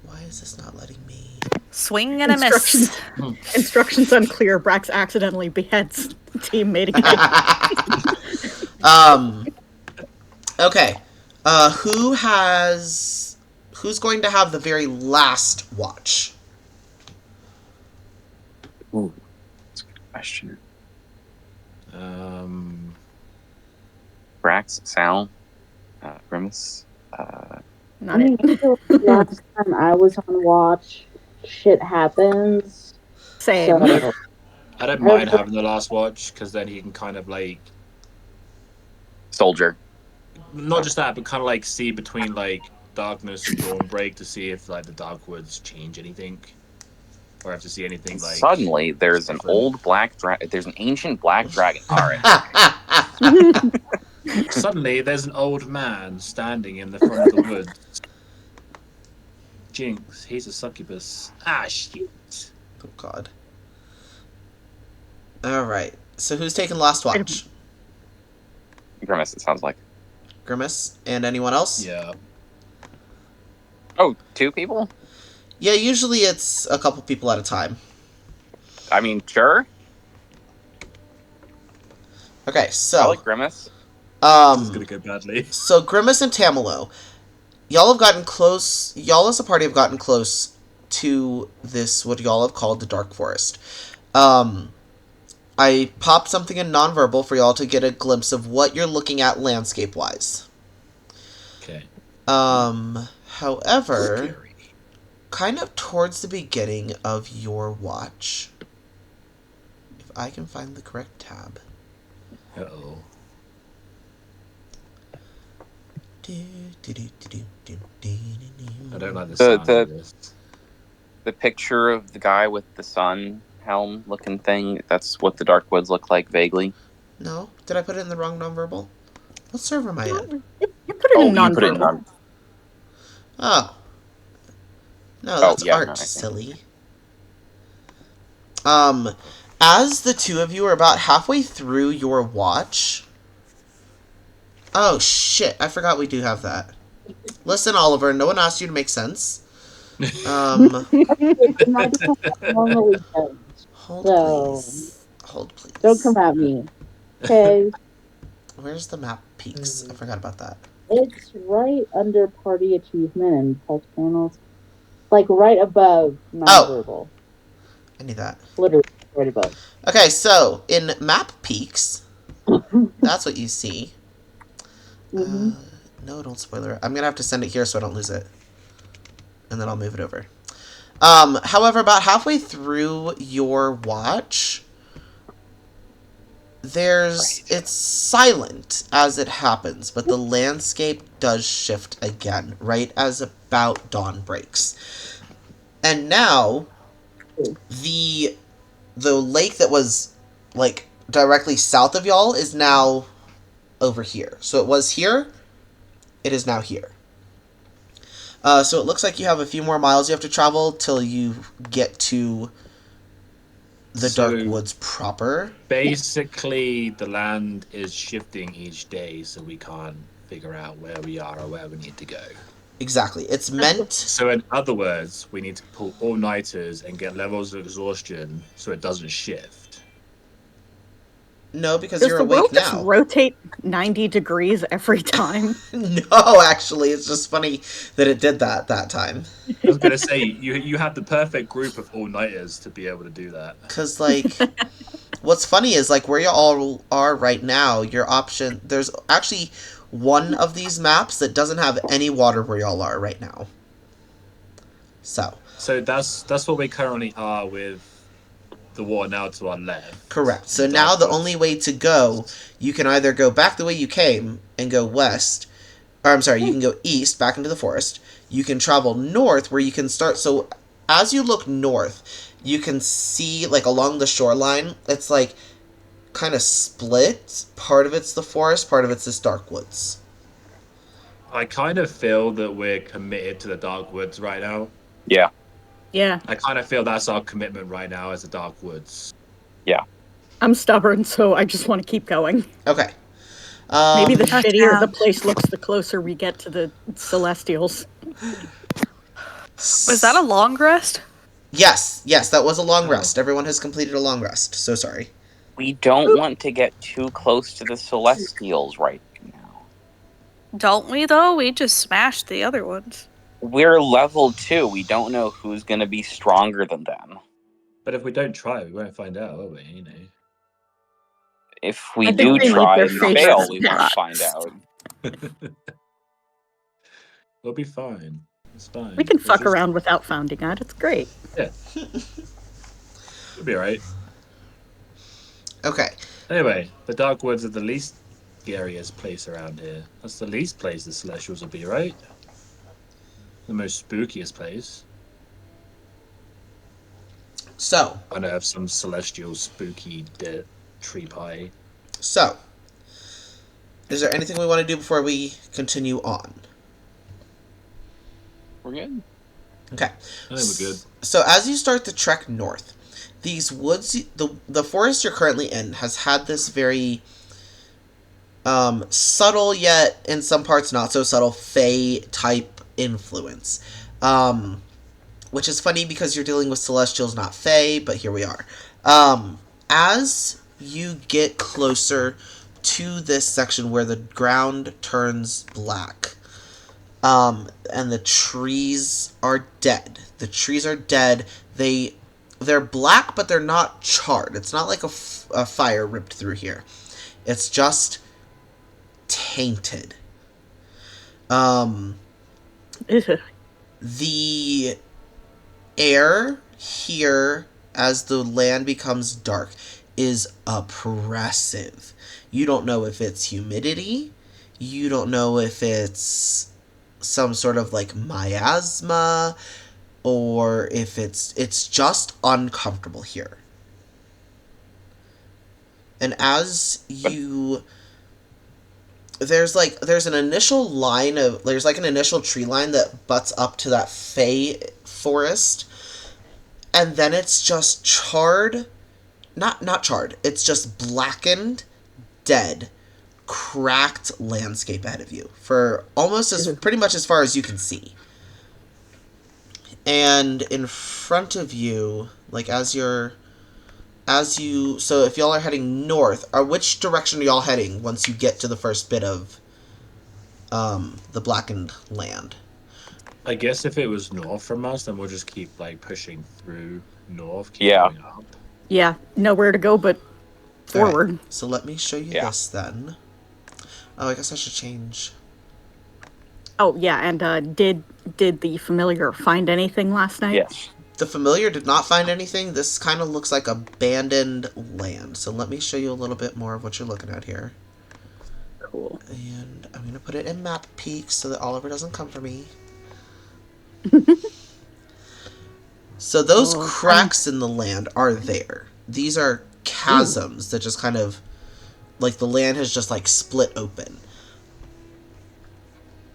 Why is this not letting me? Swing and a miss. Instructions unclear. Brax accidentally beheads teammate again. Okay. Who's going to have the very last watch? Ooh, that's a good question. Brax, Sal, Grimace. Not I mean, it. the last time I was on watch, shit happens. Same. So, I don't mind having the last watch because then he can kind of like Soldier. not just that, but kind of like see between like darkness and dawnbreak to see if like the dark woods change anything, or have to see anything like. Suddenly, there's an old black there's an ancient black dragon. All right. Suddenly, there's an old man standing in the front of the woods. Jinx, he's a succubus. Ah, shit. Oh God. All right. So who's taking last watch? Grimace, it sounds like. Grimace and anyone else? Yeah. Oh, 2 people? Yeah. Usually it's a couple people at a time. I mean, sure. Okay. I So like Grimace. This is gonna go badly. So Grimace and Tamalo, y'all have gotten close. Y'all as a party have gotten close to this, what y'all have called the Dark Forest. I popped something in nonverbal for y'all to get a glimpse of what you're looking at landscape-wise. Okay. However, kind of towards the beginning of your watch, if I can find the correct tab. Uh-oh. I don't like the sound of this. The picture of the guy with the sun helm looking thing, that's what the Dark Woods look like vaguely. No? Did I put it in the wrong nonverbal? What server am I in? You put it in you put it in non-verbal. Oh. No, that's yeah, art, no, I see. silly. As the two of you are about halfway through your watch... Oh, shit. I forgot we do have that. Listen, Oliver, no one asked you to make sense. it's not because I normally don't. Hold, So- please. Hold, please. Don't come at me. Okay, Where's the map peaks? I forgot about that. it's right under party achievement and touch panels. Like right above nonverbal. I need that. Literally right above. Okay, so in map peaks, that's what you see. Mhm. No, don't spoiler it. I'm gonna have to send it here so I don't lose it. And then I'll move it over. However, about halfway through your watch, it's silent as it happens, but the landscape does shift again, right as about dawn breaks. And now, the lake that was, like, directly south of y'all is now over here. So it was here, it is now here. So it looks like you have a few more miles you have to travel till you get to the Dark So- Woods proper. Basically, the land is shifting each day, so we can't figure out where we are or where we need to go. Exactly. It's meant... So, in other words, we need to pull all-nighters and get levels of exhaustion so it doesn't shift. No, because Does you're the awake world just now. rotate 90 degrees every time? No, actually, it's just funny that it did that time. I was going to say, you had the perfect group of all-nighters to be able to do that. Because, like, what's funny is, like, where you all are right now, your option... There's actually one of these maps that doesn't have any water where y'all are right now. So, that's what we currently are with the water now to our left. correct. So now the only way to go, you can either go back the way you came and go west, or I'm sorry, you can go east back into the forest. You can travel north where you can start. So as you look north, you can see, like, along the shoreline, it's like kind of split. Part of it's the forest, part of it's this Dark Woods. I kind of feel that we're committed to the Dark Woods right now. Yeah. Yeah, I kind of feel that's our commitment right now as the Dark Woods. I'm stubborn, so I just want to keep going. Okay. Maybe the Touch shittier the down. place looks, the closer we get to the Celestials. Was that a long rest? Yes, that was a long Oh. rest. Everyone has completed a long rest. So sorry. We don't want to get too close to the Celestials right now. Don't we though? We just smashed the other ones. We're level 2. We don't know who's going to be stronger than them. But if we don't try, we won't find out, will we? You know. If we I think do they make try their and favorite fail, we won't stats. find out. We'll be fine. It's fine. We can It's fuck just- around without finding out. It's great. We'll be alright. Okay. Anyway, the Dark Woods are the least scariest place around here. That's the least place the Celestials will be, right? The most spookiest place. So, I know of some celestial spooky tree pie. So, is there anything we want to do before we continue on? We're good. Okay. I think we're good. So, as you start the trek north, these woods, the forest you're currently in has had this very subtle, yet in some parts not so subtle, fae type influence. Which is funny because you're dealing with celestials, not fae, but here we are. As you get closer to this section where the ground turns black, and the trees are dead. The trees are dead. They're black, but they're not charred. It's not like a fire ripped through here. It's just tainted. Ugh. The air here, as the land becomes dark, is oppressive. You don't know if it's humidity. You don't know if it's some sort of like miasma, or if it's just uncomfortable here. And as you there's an initial tree line that butts up to that fae forest, and then it's just charred, not charred, it's just blackened, dead, cracked landscape ahead of you for almost pretty much as far as you can see. And in front of you, like so if y'all are heading north, which direction are y'all heading once you get to the first bit of the blackened land? I guess if it was north from us, then we'll just keep like pushing through north. Yeah. Going up. Yeah, nowhere to go but forward. Alright, so let me show you Yeah. this then. Oh, I guess I should change. Oh yeah, and did the familiar find anything last night? Yes. The familiar did not find anything. This kind of looks like abandoned land. So let me show you a little bit more of what you're looking at here. Cool. And I'm going to put it in map peak so that Oliver doesn't come for me. So those Oh, cracks in the land are there. These are chasms that just kind of, like the land has just like split open.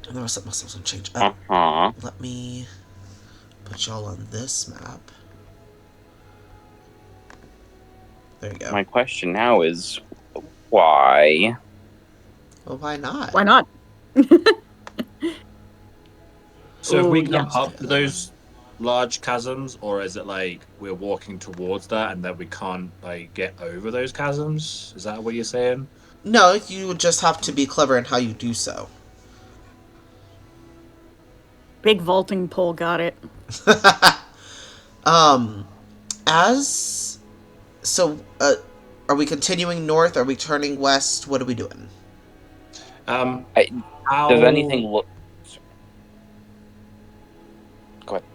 And there was something else I was going to change. Uh-huh. Let me put y'all on this map. There you go. My question now is, why? Well, why not? Why not? So if we Oh, come yeah. up to those large chasms, or is it like we're walking towards that and that we can't like get over those chasms? Is that what you're saying? No, you would just have to be clever in how you do so. Big vaulting pole got it. Are we continuing north? Are we turning west? What are we doing? How, Does anything look... Go ahead.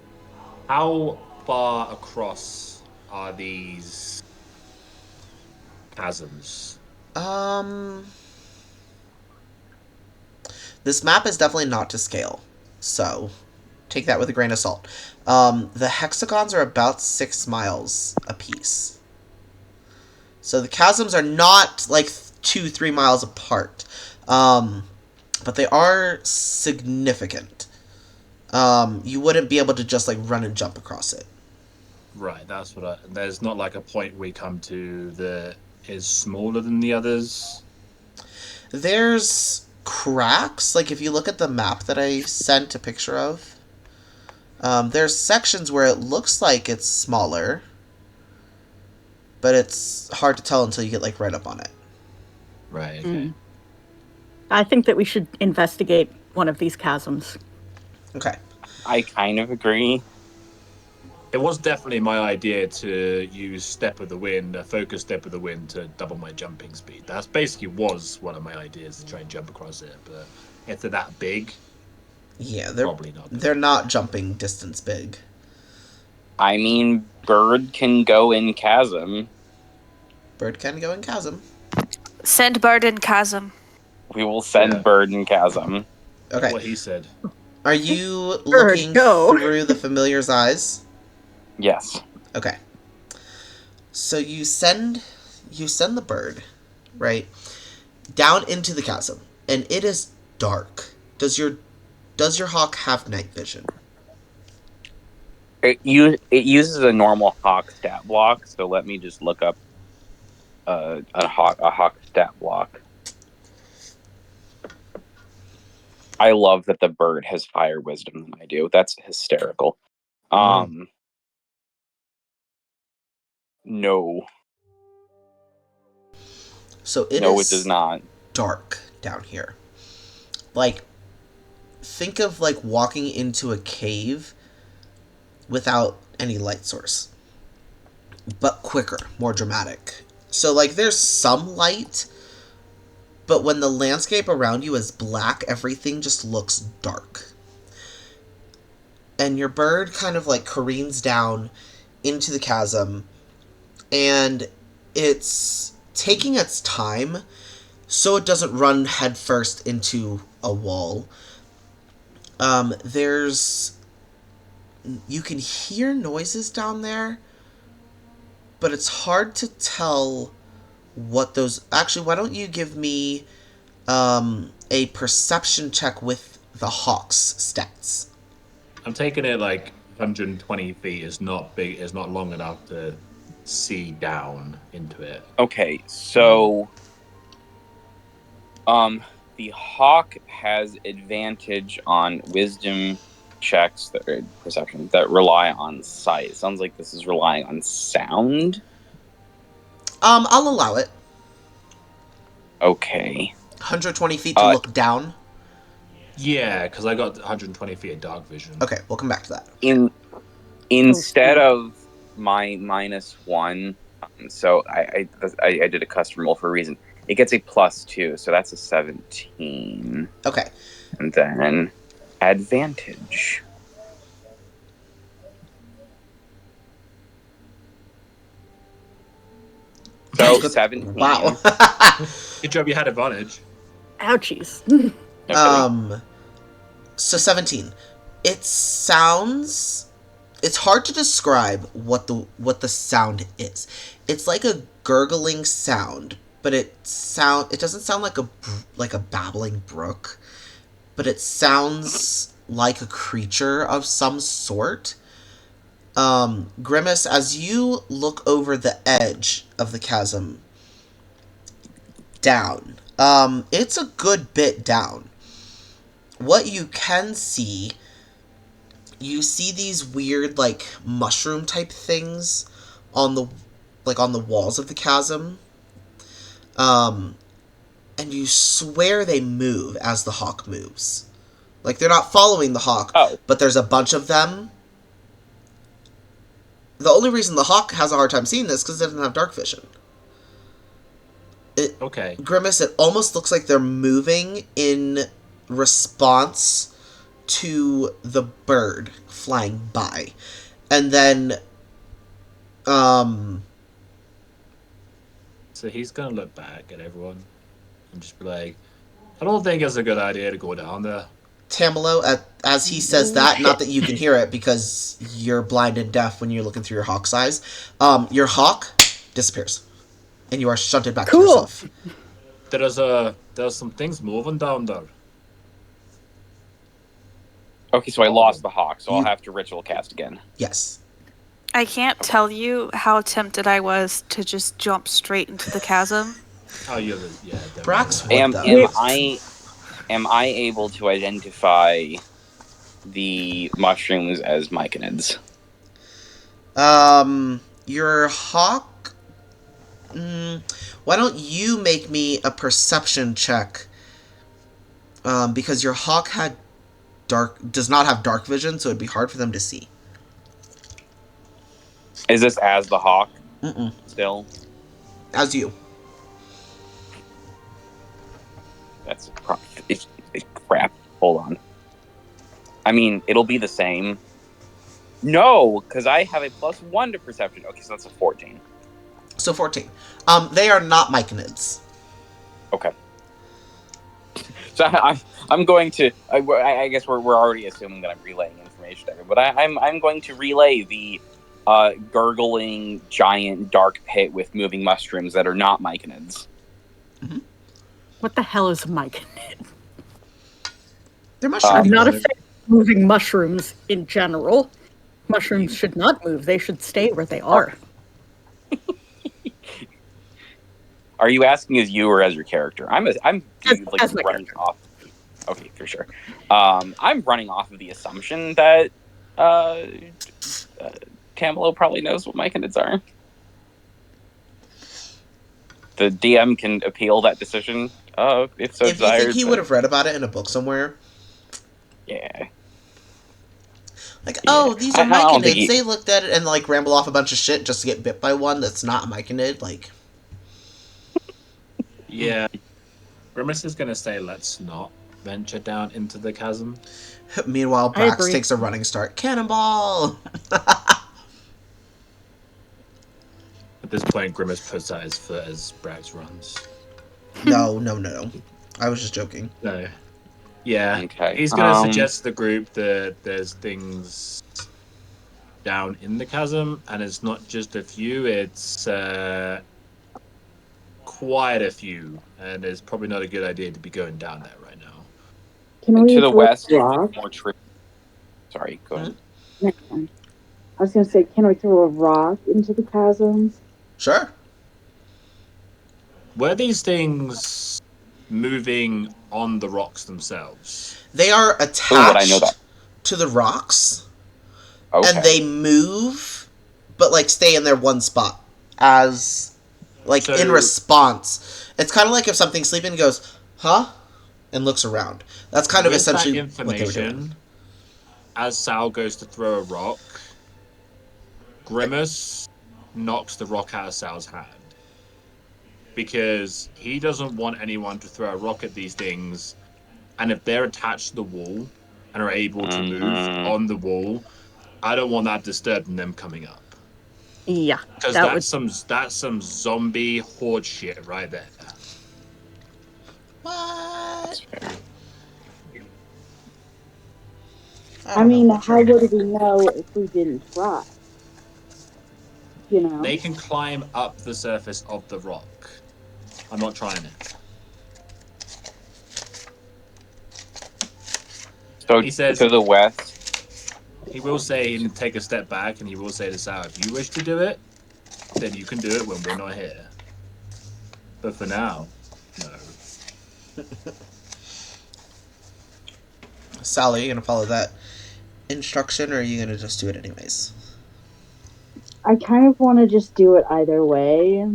How far across are these chasms? This map is definitely not to scale, so take that with a grain of salt. The hexagons are about 6 miles apiece. So the chasms are not like 2-3 miles apart, but they are significant. You wouldn't be able to just like run and jump across it. Right, that's what there's not like a point we come to that is smaller than the others. There's cracks, like if you look at the map that I sent a picture of, There's sections where it looks like it's smaller, but it's hard to tell until you get like right up on it. Right. Okay. I think that we should investigate one of these chasms. Okay. I kind of agree. It was definitely my idea to use Step of the Wind, a focus Step of the Wind, to double my jumping speed. That's basically was one of my ideas to try and jump across it. But if they're that big, Yeah, they're probably not. they're not jumping distance big. I mean, bird can go in chasm. Bird can go in chasm. Send bird in chasm. We will send Yeah. bird in chasm. Okay. What he said. Are you Bird, looking go. through the familiar's eyes? Yes. Okay. So you send the bird, right, down into the chasm, and it is dark. Does your hawk have night vision? It uses a normal hawk stat block, so let me just look up a hawk stat block. I love that the bird has higher wisdom than I do. That's hysterical. No. So it does not. dark down here. Like, think of like walking into a cave without any light source, but quicker, more dramatic. So like there's some light, but when the landscape around you is black, everything just looks dark. And your bird kind of like careens down into the chasm, and it's taking its time so it doesn't run headfirst into a wall. You can hear noises down there, but it's hard to tell what those... Actually, why don't you give me a perception check with the hawk's stats? I'm taking it like 120 feet is not big, is not long enough to see down into it. Okay, so the hawk has advantage on wisdom checks that are perception that rely on sight. It sounds like this is relying on sound. I'll allow it. Okay. 120 feet to look down? Yeah, because I got 120 feet of dark vision. Okay, we'll come back to that. Instead of my -1, so I did a custom roll for a reason. It gets a +2, so that's a 17. Okay. And then advantage. So 17. Wow. Good job you had advantage. Ouchies. So 17. It sounds... It's hard to describe what the sound is. It's like a gurgling sound, but it doesn't sound like a babbling brook, but it sounds like a creature of some sort. Grimace, as you look over the edge of the chasm down, it's a good bit down. What you can see, you see these weird, like, mushroom type things on the walls of the chasm. And you swear they move as the hawk moves. Like, they're not following the hawk, but there's a bunch of them. The only reason the hawk has a hard time seeing this is because it doesn't have dark vision. Okay. Grimace, it almost looks like they're moving in response to the bird flying by. And then, So he's gonna look back at everyone and just be like, I don't think it's a good idea to go down there. Tamalo, as he says that, not that you can hear it because you're blind and deaf when you're looking through your hawk's eyes, your hawk disappears. And you are shunted back to yourself. There's some things moving down there. Okay, so I lost the hawk, so I'll have to ritual cast again. Yes. I can't tell you how tempted I was to just jump straight into the chasm. Oh, yeah, definitely. Brax, Am I able to identify the mushrooms as myconids. Your hawk. Why don't you make me a perception check? Because your hawk does not have dark vision, so it'd be hard for them to see. Is this as the hawk Mm-mm. still? As you. That's crap. Hold on. I mean, it'll be the same. No, because I have a +1 to perception. Okay, so that's a 14. So 14. They are not myconids. Okay. So I'm going to. I guess we're already assuming that I'm relaying information to everyone, but I'm going to relay the gurgling giant dark pit with moving mushrooms that are not myconids. Mm-hmm. What the hell is a myconid? They're mushrooms. I'm not a fan of moving mushrooms in general. Mushrooms should not move. They should stay where they are. Are you asking as you or as your character? I'm as running character. off. Okay, for sure. I'm running off of the assumption that Camelo probably knows what myconids are. The DM can appeal that decision if so If you desires. think he would have read about it in a book somewhere. Yeah. Like, oh, these are I don't think myconids. They looked at it and, like, ramble off a bunch of shit just to get bit by one that's not a myconid. Like, Yeah. Grimace is going to say, let's not venture down into the chasm. meanwhile, I Brax agree. takes a running start. Cannonball! At this point, Grimace puts out his foot as Brax runs. No. I was just joking. No. Yeah. Okay. He's going to suggest to the group that there's things down in the chasm, and it's not just a few, it's quite a few, and it's probably not a good idea to be going down there right now. Can we To the throw west, a rock? more tree. Sorry, go ahead. Next one. I was going to say, can we throw a rock into the chasms? Sure. Were these things moving on the rocks themselves? They are Ooh, would I attached know that? to the rocks, Okay. and they move, but, like, stay in their one spot as, like, So- in response. It's kind of like if something's sleeping and goes, huh? And looks around. That's kind of With that essentially what they were doing. information, as Sal goes to throw a rock, Grimace knocks the rock out of Sal's hand. Because he doesn't want anyone to throw a rock at these things, and if they're attached to the wall and are able to move on the wall, I don't want that disturbing them coming up. Yeah, Because that that's some zombie horde shit right there. What? I mean, how would we know if we didn't try? You know? They can climb up the surface of the rock. I'm not trying it. So He says- to the west. He will say and take a step back, and he will say to Sal, if you wish to do it, then you can do it when we're not here. But for now, no. Sally, you gonna follow that instruction, or are you gonna just do it anyways? I kind of want to just do it either way.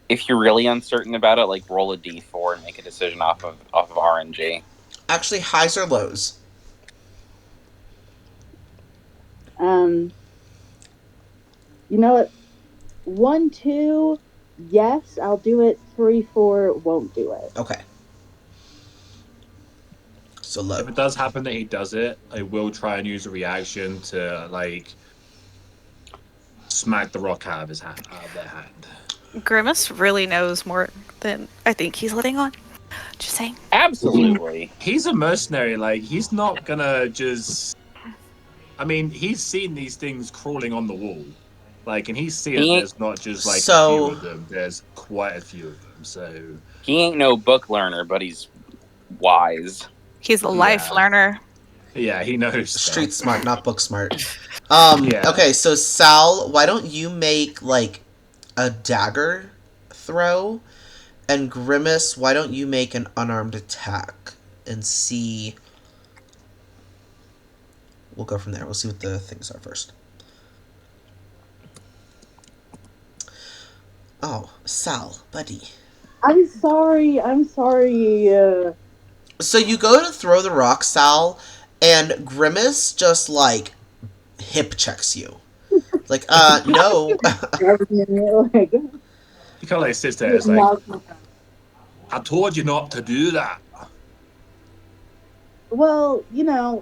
If you're really uncertain about it, like roll a d4 and make a decision off of RNG. Actually, highs or lows? You know what? 1, 2, yes, I'll do it. 3, 4, won't do it. Okay. So low. If it does happen that he does it, I will try and use a reaction to, like, smack the rock out of their hand. Grimace really knows more than I think he's letting on. Just saying. Absolutely. He's a mercenary, like, he's not gonna just... I mean, he's seen these things crawling on the wall. Like, and he's seen that there's not just, like, a few of them. There's quite a few of them, so... He ain't no book learner, but he's wise. He's a life learner. Yeah, he knows stuff. Street smart, not book smart. Yeah. Okay, so Sal, why don't you make, like, a dagger throw? And Grimace, why don't you make an unarmed attack? And see we'll go from there. We'll see what the things are first. Oh, Sal, buddy. I'm sorry. So you go to throw the rock, Sal, and Grimace just, like, hip checks you. Like, no. Like, He kind of like sits there. It's like, I told you not to do that. well,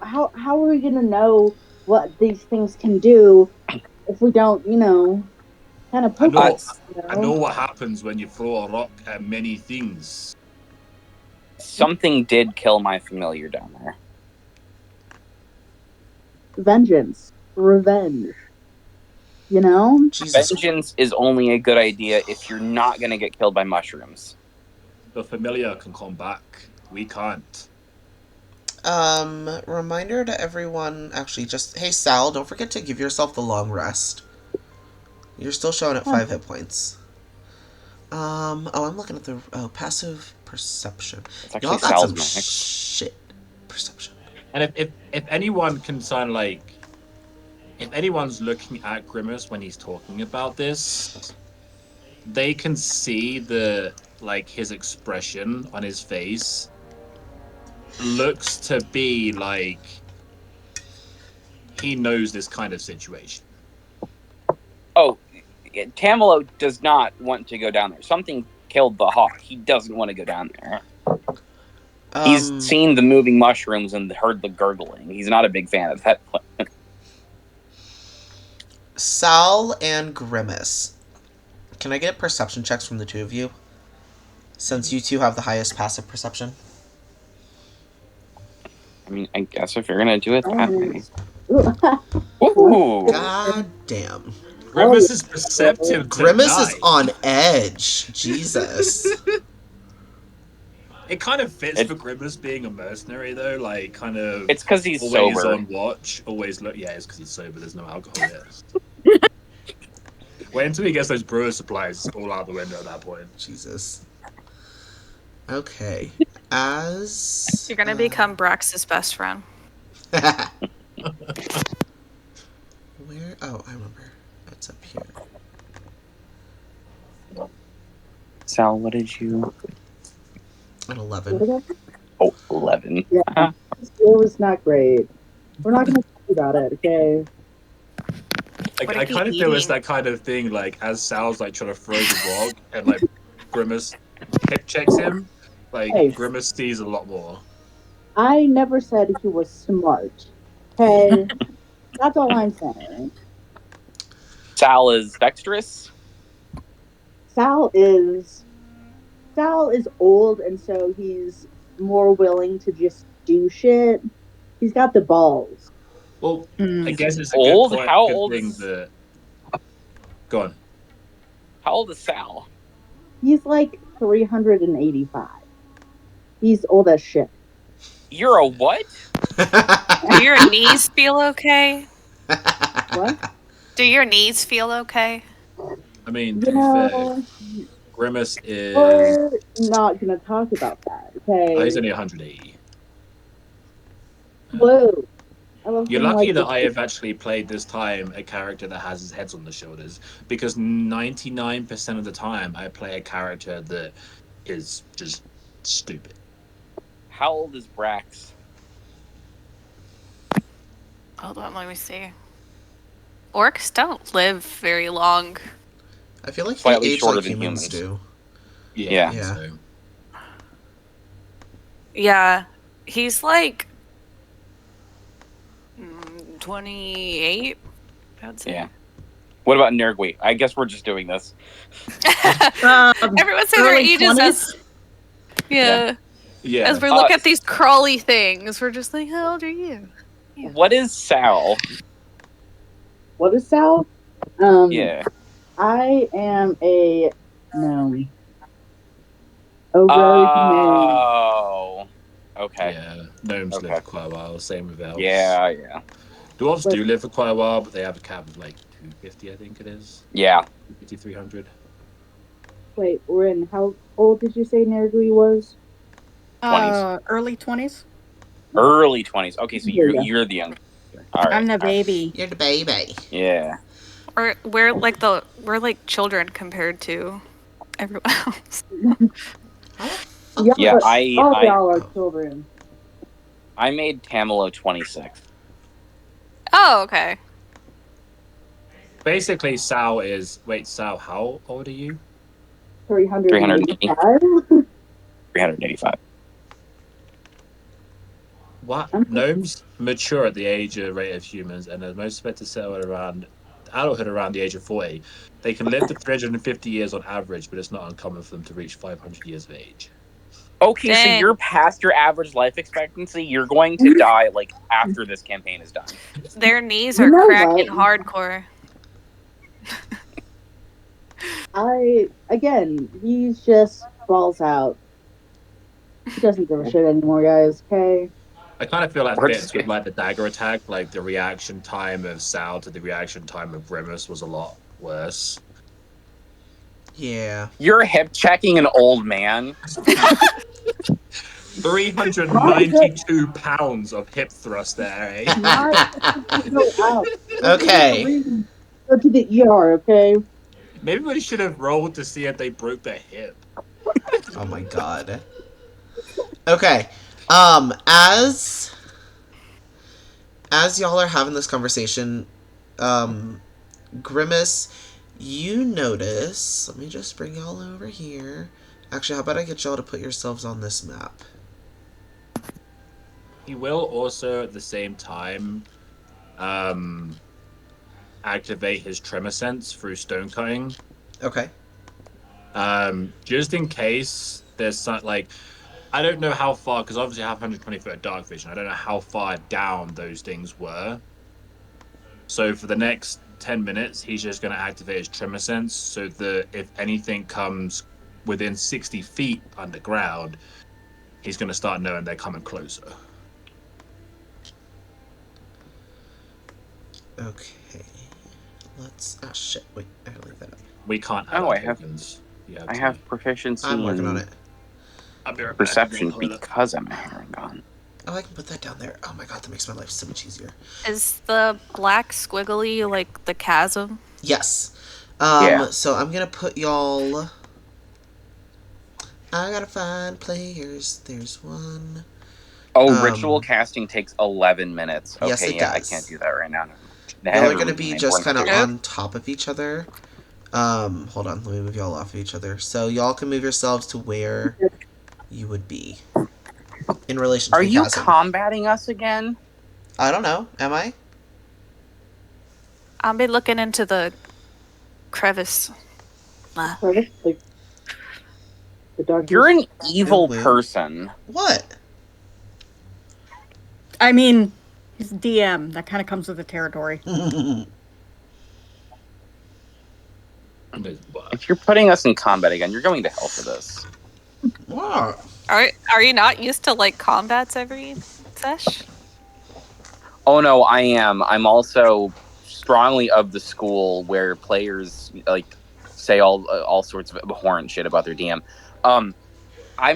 how are we gonna know what these things can do if we don't, kind of I poke know. it, I know what happens when you throw a rock at many things. Something did kill my familiar down there. Vengeance, revenge. Jesus. Vengeance is only a good idea if you're not going to get killed by mushrooms. The familiar can come back. We can't. Reminder to everyone, actually, just, hey, Sal, don't forget to give yourself the long rest. You're still showing at 5 hit points. I'm looking at the, passive perception. It's actually Y'all got Sal's some max. shit perception. And if anyone can sound like, if anyone's looking at Grimace when he's talking about this, they can see his expression on his face looks to be like he knows this kind of situation. Oh, Tamalo does not want to go down there. Something killed the hawk. He doesn't want to go down there. He's seen the moving mushrooms and heard the gurgling. He's not a big fan of that. Sal and Grimace. Can I get perception checks from the two of you? Since you two have the highest passive perception. I mean, I guess if you're going to do it that way. Ooh. Ooh. God damn. Grimace is perceptive. Grimace is tonight. on edge. Jesus. It kind of fits for Grimace being a mercenary, though. Like, kind of. It's because he's always sober. on watch. Always look. Yeah, it's because he's sober. There's no alcohol yet. Wait until he gets those brewer supplies all out the window at that point. Jesus. Okay. As You're gonna become Brax's best friend. Where? Oh, I remember. It's up here. Sal, what did you... An 11. Oh, 11. Yeah. It was not great. We're not going to talk about it, okay? What I if he kind of feel it's eating? that kind of thing, like, as Sal's, like, trying to throw the rock, and, like, Grimace hip checks him, like, Hey. Grimace sees a lot more. I never said he was smart. Okay? That's all I'm saying. Sal is dexterous? Sal is old, and so he's more willing to just do shit. He's got the balls. Well, I guess it's a Old? good point. How good old thing is- that... Go on. How old is Sal? He's like 385. He's old as shit. You're a what? Do your knees feel okay? What? Do your knees feel okay? I mean, You to be know, fair, Grimace is... we're not gonna talk about that, okay? he's only 180. Whoa. I love You're being lucky like that this. I have actually played this time a character that has his heads on the shoulders, because 99% of the time I play a character that is just stupid. How old is Brax? Hold on, let me see. Orcs don't live very long. I feel like they Slightly age shorter like than humans humans. do. Yeah. Yeah. So. Yeah, he's like 28, I would say. Yeah. What about Nergui? I guess we're just doing this. Everyone say their Early ages 20s? as... Yeah. Yeah. As we look at these crawly things, we're just like, how old are you? Yeah. What is Sal? What is Sal? Yeah. I am a gnome. Ogre gnome. Oh. Okay. Yeah, gnomes Okay. live for quite a while. Same with elves. Yeah. Dwarves do live for quite a while, but they have a cap of like 250, I think it is. Yeah. 250, 300. Wait, Rin, how old did you say Nergui was? 20s. Early 20s? Early 20s. Okay, so There you go. you're the young. sister. All right. I'm the baby. You're the baby. Yeah. We're like children compared to everyone else. Yeah, all y'all are children. I made Tamalo 26. Oh, okay. Basically, Sal is. Wait, Sal, how old are you? 385. 385. What? Okay. Gnomes mature at the age of rate of humans, and are most expected to settle around adulthood around the age of 40. They can live to 350 years on average, but it's not uncommon for them to reach 500 years of age. Okay, so Dang. you're past your average life expectancy. You're going to die like after this campaign is done. Their knees You are know cracking what? hardcore. He's just balls out. He doesn't give a shit anymore, guys. Okay. I kind of feel that We're fits just with getting- like the dagger attack. Like the reaction time of Sal to the reaction time of Grimace was a lot worse. Yeah. You're hip checking an old man. 392 pounds of hip thrust there, eh? Go out. Okay. Go to the ER, okay? Maybe we should have rolled to see if they broke their hip. Oh my god. Okay. As y'all are having this conversation, Grimace, you notice. Let me just bring y'all over here. Actually, how about I get y'all to put yourselves on this map? He will also at the same time activate his tremor sense through stone cutting. Okay. Just in case there's some like I don't know how far, because obviously I have 120 foot of dark vision. I don't know how far down those things were. So for the next 10 minutes, he's just going to activate his tremor sense so that if anything comes within 60 feet underground, he's going to start knowing they're coming closer. Okay. Let's. Ah, shit. Wait, I gotta leave that up. We can't add Oh, our I have- tokens. I have proficiency I'm working on in it. I'll be right back. perception Hold up. because I'm a Herringon. Oh, I can put that down there. Oh my god, that makes my life so much easier. Is the black squiggly like the chasm? Yes. Yeah. So I'm gonna put y'all. I gotta find players. There's one. Oh, ritual casting takes 11 minutes. Okay, Yes, it yeah, does. I can't do that right now. Y'all are gonna be just kind of Nope. on top of each other. Hold on, let me move y'all off of each other. So y'all can move yourselves to where you would be in relation to Are the you chasm. combating us again? I don't know. Am I? I'll be looking into the crevice. Like, the dark. You're an evil Wait. person. What? I mean, he's DM. That kind of comes with the territory. If you're putting us in combat again, you're going to hell for this. What? Are you not used to like combats every sesh? Oh no, I am. I'm also strongly of the school where players like say all sorts of abhorrent shit about their DM. I'm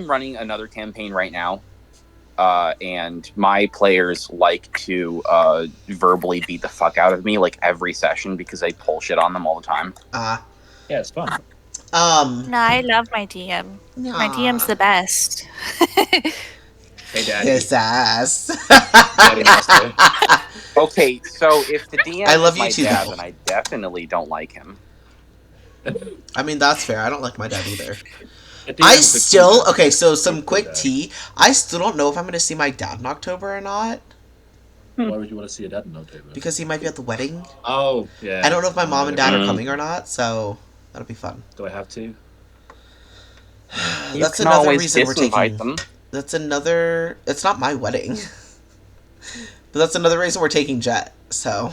running another campaign right now, and my players like to verbally beat the fuck out of me like every session because I pull shit on them all the time. Ah. Yeah, it's fun. No, I love my DM. My DM's the best. Hey, Daddy. His ass. Daddy Master. Okay, so if the DM I love is you my too, dad, though. then I definitely don't like him. I mean, that's fair. I don't like my dad either. The I DM's the still cool okay. So dad. some Cool quick dad. tea. I still don't know if I'm going to see my dad in October or not Why would you want to see your dad in October? because he might be at the wedding. Oh, yeah. I don't know if my mom and dad are Mm. coming or not, so that'll be fun. Do I have to? You That's can another always reason we're disinvite taking. them. That's another. It's not my wedding, but that's another reason we're taking Jet. So,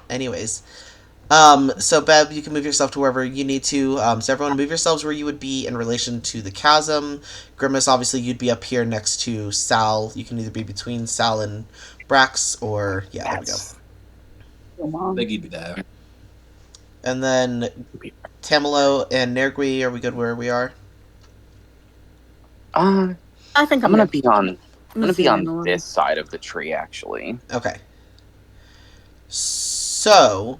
anyways, so Beb, you can move yourself to wherever you need to. So everyone, move yourselves where you would be in relation to the chasm. Grimace, obviously, you'd be up here next to Sal. You can either be between Sal and Brax, or yeah, there we go. I think he'd be there. And then Tamalo and Nergui, are we good where we are? I I think I'm I'm gonna gonna be on I'm gonna be on this side of the tree, actually. Okay. So,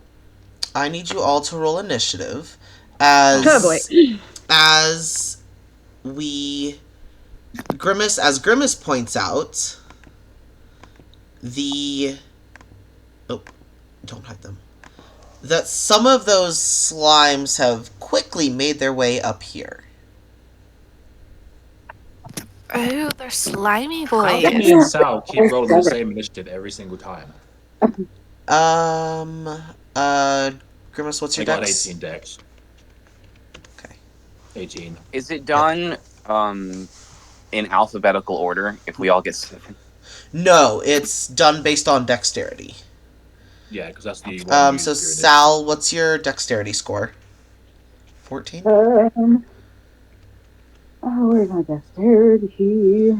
I need you all to roll initiative Oh boy. as Grimace points out, don't hide them. That some of those slimes have quickly made their way up here. Oh, they're slimy How boys. can me and Sal keep rolling the same initiative every single time? Grimace, what's I your got dex? 18 dex. Okay. 18. Is it done in alphabetical order if we all get 7? No, it's done based on dexterity. Yeah, because that's the one. So Sal, what's your dexterity score? 14? Where's my dexterity?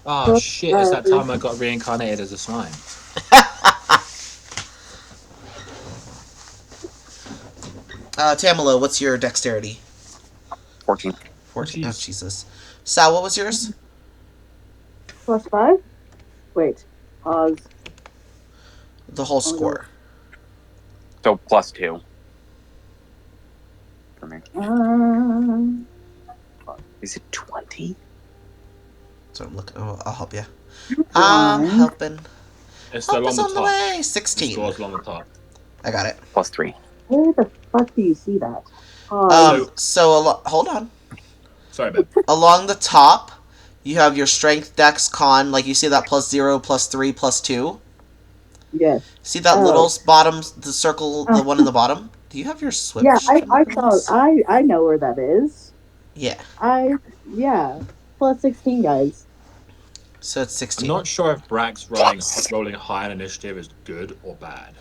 Oh shit! It's that time I got reincarnated as a slime. Tamalo, what's your dexterity? 14. 14. Oh, jeez. Jesus. Sal, what was yours? +5? Wait. Pause. The whole score. So +2 for me. Is it 20? So I'm looking. Oh, I'll help you. I'm helping. It's Help still us on on the the top. way. The 16. score's on the top. I got it. +3. Where the fuck do you see that? Hold on. Sorry, babe. Along the top, you have your strength, dex, con. Like you see that +0, +3, +2. Yes. See that little bottom, the circle, the one in the bottom? Do you have your Swift? Yeah, I saw. I know where that is. Yeah. +16, guys. So it's I'm 16. not sure if Brax rolling high on initiative is good or bad.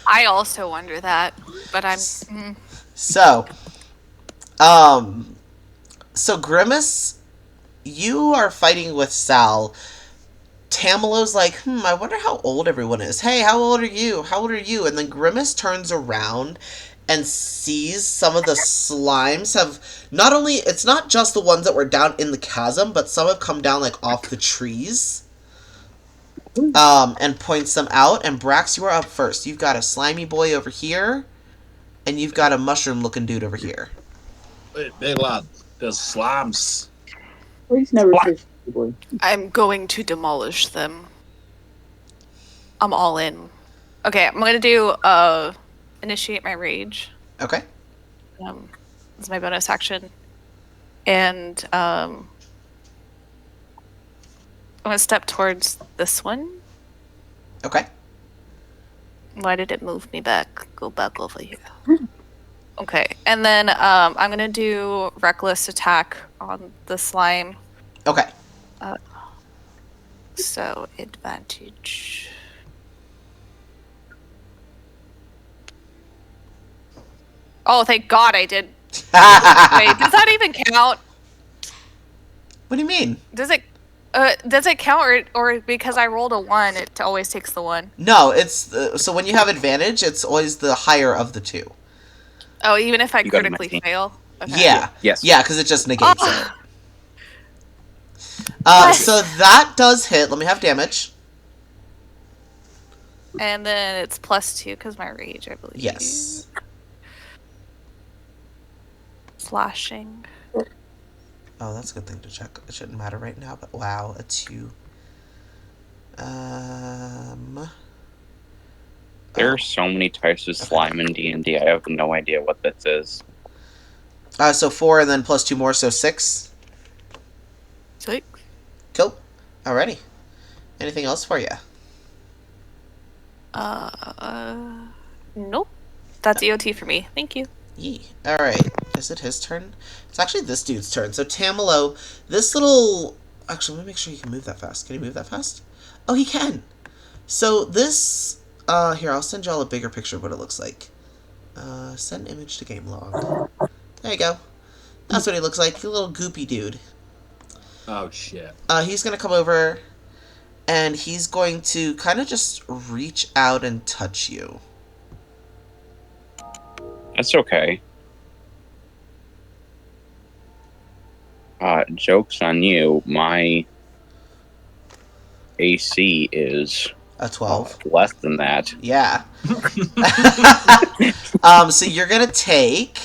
I also wonder that, but I'm. So Grimace, you are fighting with Sal. Tamalo's like, I wonder how old everyone is. Hey, how old are you? How old are you? And then Grimace turns around and sees some of the slimes have not only, it's not just the ones that were down in the chasm, but some have come down like off the trees. And points them out. And Brax, you are up first. You've got a slimy boy over here, and you've got a mushroom-looking dude over here. Wait, big lad, there's slimes. Please never say boy. I'm going to demolish them. I'm all in. Okay, I'm gonna do initiate my rage. Okay. It's my bonus action, and I'm gonna step towards this one. Okay. Why did it move me back? Go back over here. Okay, and then I'm gonna do reckless attack on the slime. Okay. So advantage. Oh, thank God I did. Wait, does that even count? What do you mean? Does it count, or because I rolled a 1, it always takes the 1? No, it's so when you have advantage, it's always the higher of the two. Oh, even if I You got a critically 19. fail? Okay. Yeah. Yes. Yeah, because it just negates Oh. it. Yes. So that does hit. Let me have damage. And then it's +2 because my rage, I believe. Yes. Slashing. Oh, that's a good thing to check. It shouldn't matter right now, but wow, a 2. There are so many types of slime in D&D. I have no idea what this is. So 4 and then +2 more, so 6. 6. Cool. Alrighty. Anything else for you? Nope. That's EOT for me. Thank you. Yee. Alright. Is it his turn? It's actually this dude's turn. So Tamalo, this little... Actually, let me make sure he can move that fast. Can he move that fast? Oh, he can! So this... Here, I'll send y'all a bigger picture of what it looks like. Send image to game log. There you go. That's what he looks like. A little goopy dude. Oh shit. He's gonna come over, and he's going to kind of just reach out and touch you. That's okay. joke's on you. My AC is A 12. less than that. Yeah. So you're gonna take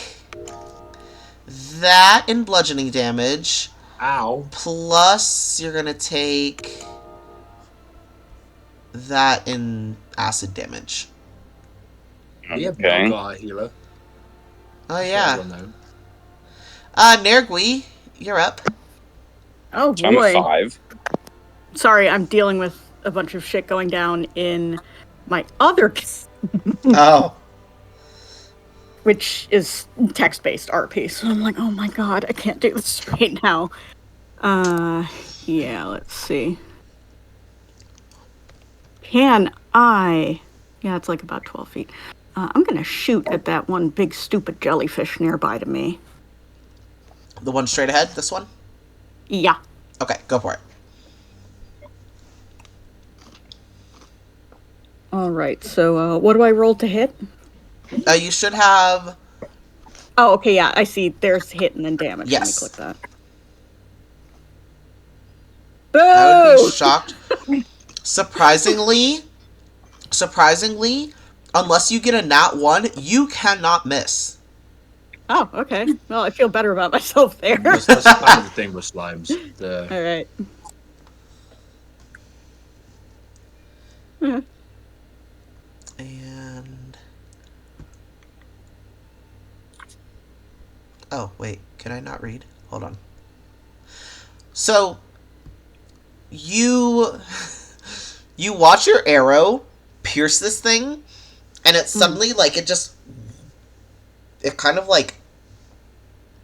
that in bludgeoning damage, Ow. plus you're gonna take that in acid damage. We have Okay. not got a healer. Oh yeah. Well, no. Nergui, you're up. Oh So I'm at boy. 5. Sorry, I'm dealing with a bunch of shit going down in my other, Oh. which is text-based RP. So I'm like, oh my god, I can't do this right now. Yeah, let's see. Can I? Yeah, it's like about 12 feet. I'm gonna shoot at that one big stupid jellyfish nearby to me. The one straight ahead, this one? Yeah. Okay, go for it. All right. So, what do I roll to hit? You should have... Oh, okay. Yeah, I see. There's hit and then damage. Yes. Let me click that. I would Boo! be shocked. Surprisingly, unless you get a nat 1, you cannot miss. Oh, okay. Well, I feel better about myself there. That's kind of the thing with slimes. All right. Mhm. And... Oh, wait. Can I not read? Hold on. So, you watch your arrow pierce this thing, and it suddenly, like, it kind of, like,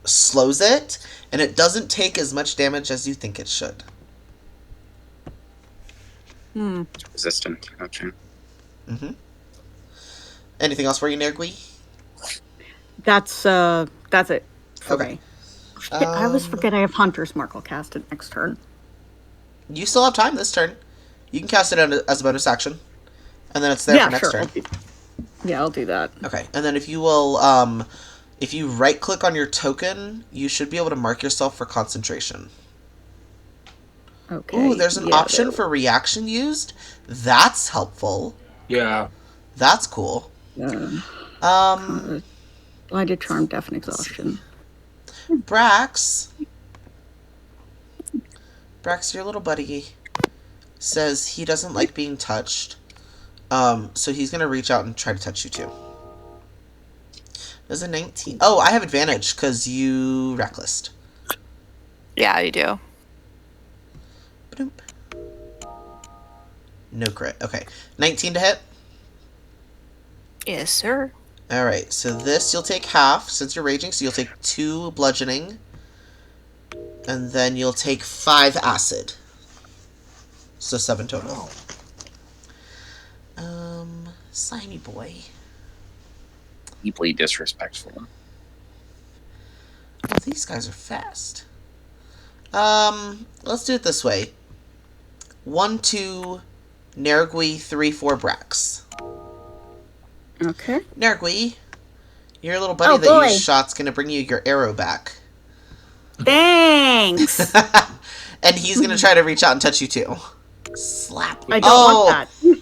slows it, and it doesn't take as much damage as you think it should. Resistant. Okay. Mm-hmm. Anything else for you, Nergui? That's it for Okay. me. Shit, I always forget I have Hunter's Mark. I'll cast it next turn. You still have time this turn. You can cast it as a bonus action, and then it's there for next turn. I'll do that. Okay, and then if you will, if you right-click on your token, you should be able to mark yourself for concentration. Okay. Ooh, there's an option for reaction used. That's helpful. Yeah. That's cool. Blinded, Charm, Deaf, and Exhaustion. Brax, your little buddy, says he doesn't like being touched. So he's gonna reach out and try to touch you too. There's a 19. Oh, I have advantage because you reckless. Yeah, you do. Ba-doom. No crit. Okay. 19 to hit. Yes, sir. Alright, so this you'll take half since you're raging, so you'll take 2 bludgeoning. And then you'll take 5 acid. So 7 total. Slimy boy. Deeply disrespectful. Oh, these guys are fast. Let's do it this way. 1, 2, Nergui, 3, 4, Brax. Okay. Nergui, your little buddy that boy. you shot's gonna bring you your arrow back. Thanks. And he's gonna try to reach out and touch you too. Slap. I don't want that.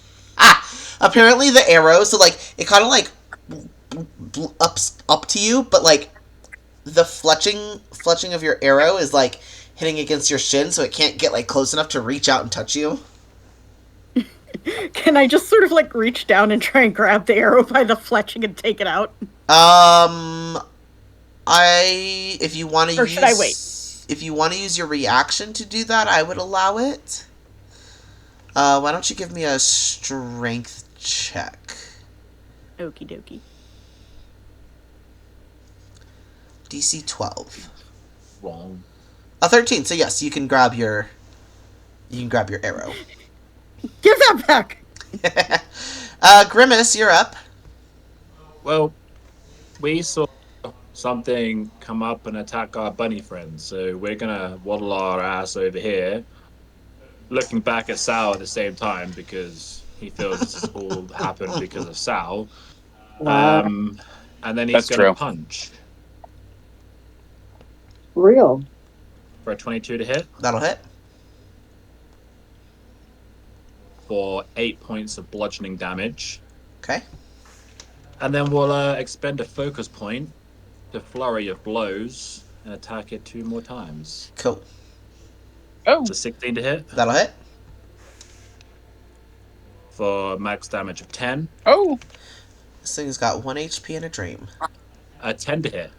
Apparently the arrow, so like, it kind of like up to you, but like, the fletching of your arrow is like hitting against your shin, so it can't get like close enough to reach out and touch you. Can I just sort of like reach down and try and grab the arrow by the fletching and take it out? If you want to use... Or should I wait? If you want to use your reaction to do that, I would allow it. Why don't you give me a strength check? Okie dokie. DC 12. Wrong. A 13, so yes, you can grab your arrow. Give that back! Grimace, you're up. Well, we saw something come up and attack our bunny friends, so we're gonna waddle our ass over here, looking back at Sal at the same time because he feels this all happened because of Sal. And then he's That's gonna true. punch. Real. for a 22 to hit That'll hit. for 8 points of bludgeoning damage. Okay. And then we'll expend a focus point to flurry of blows and attack it 2 more times. Cool. Oh, So 16 to hit That'll hit. for max damage of 10. oh, This thing's got 1 HP and a dream. A 10 to hit.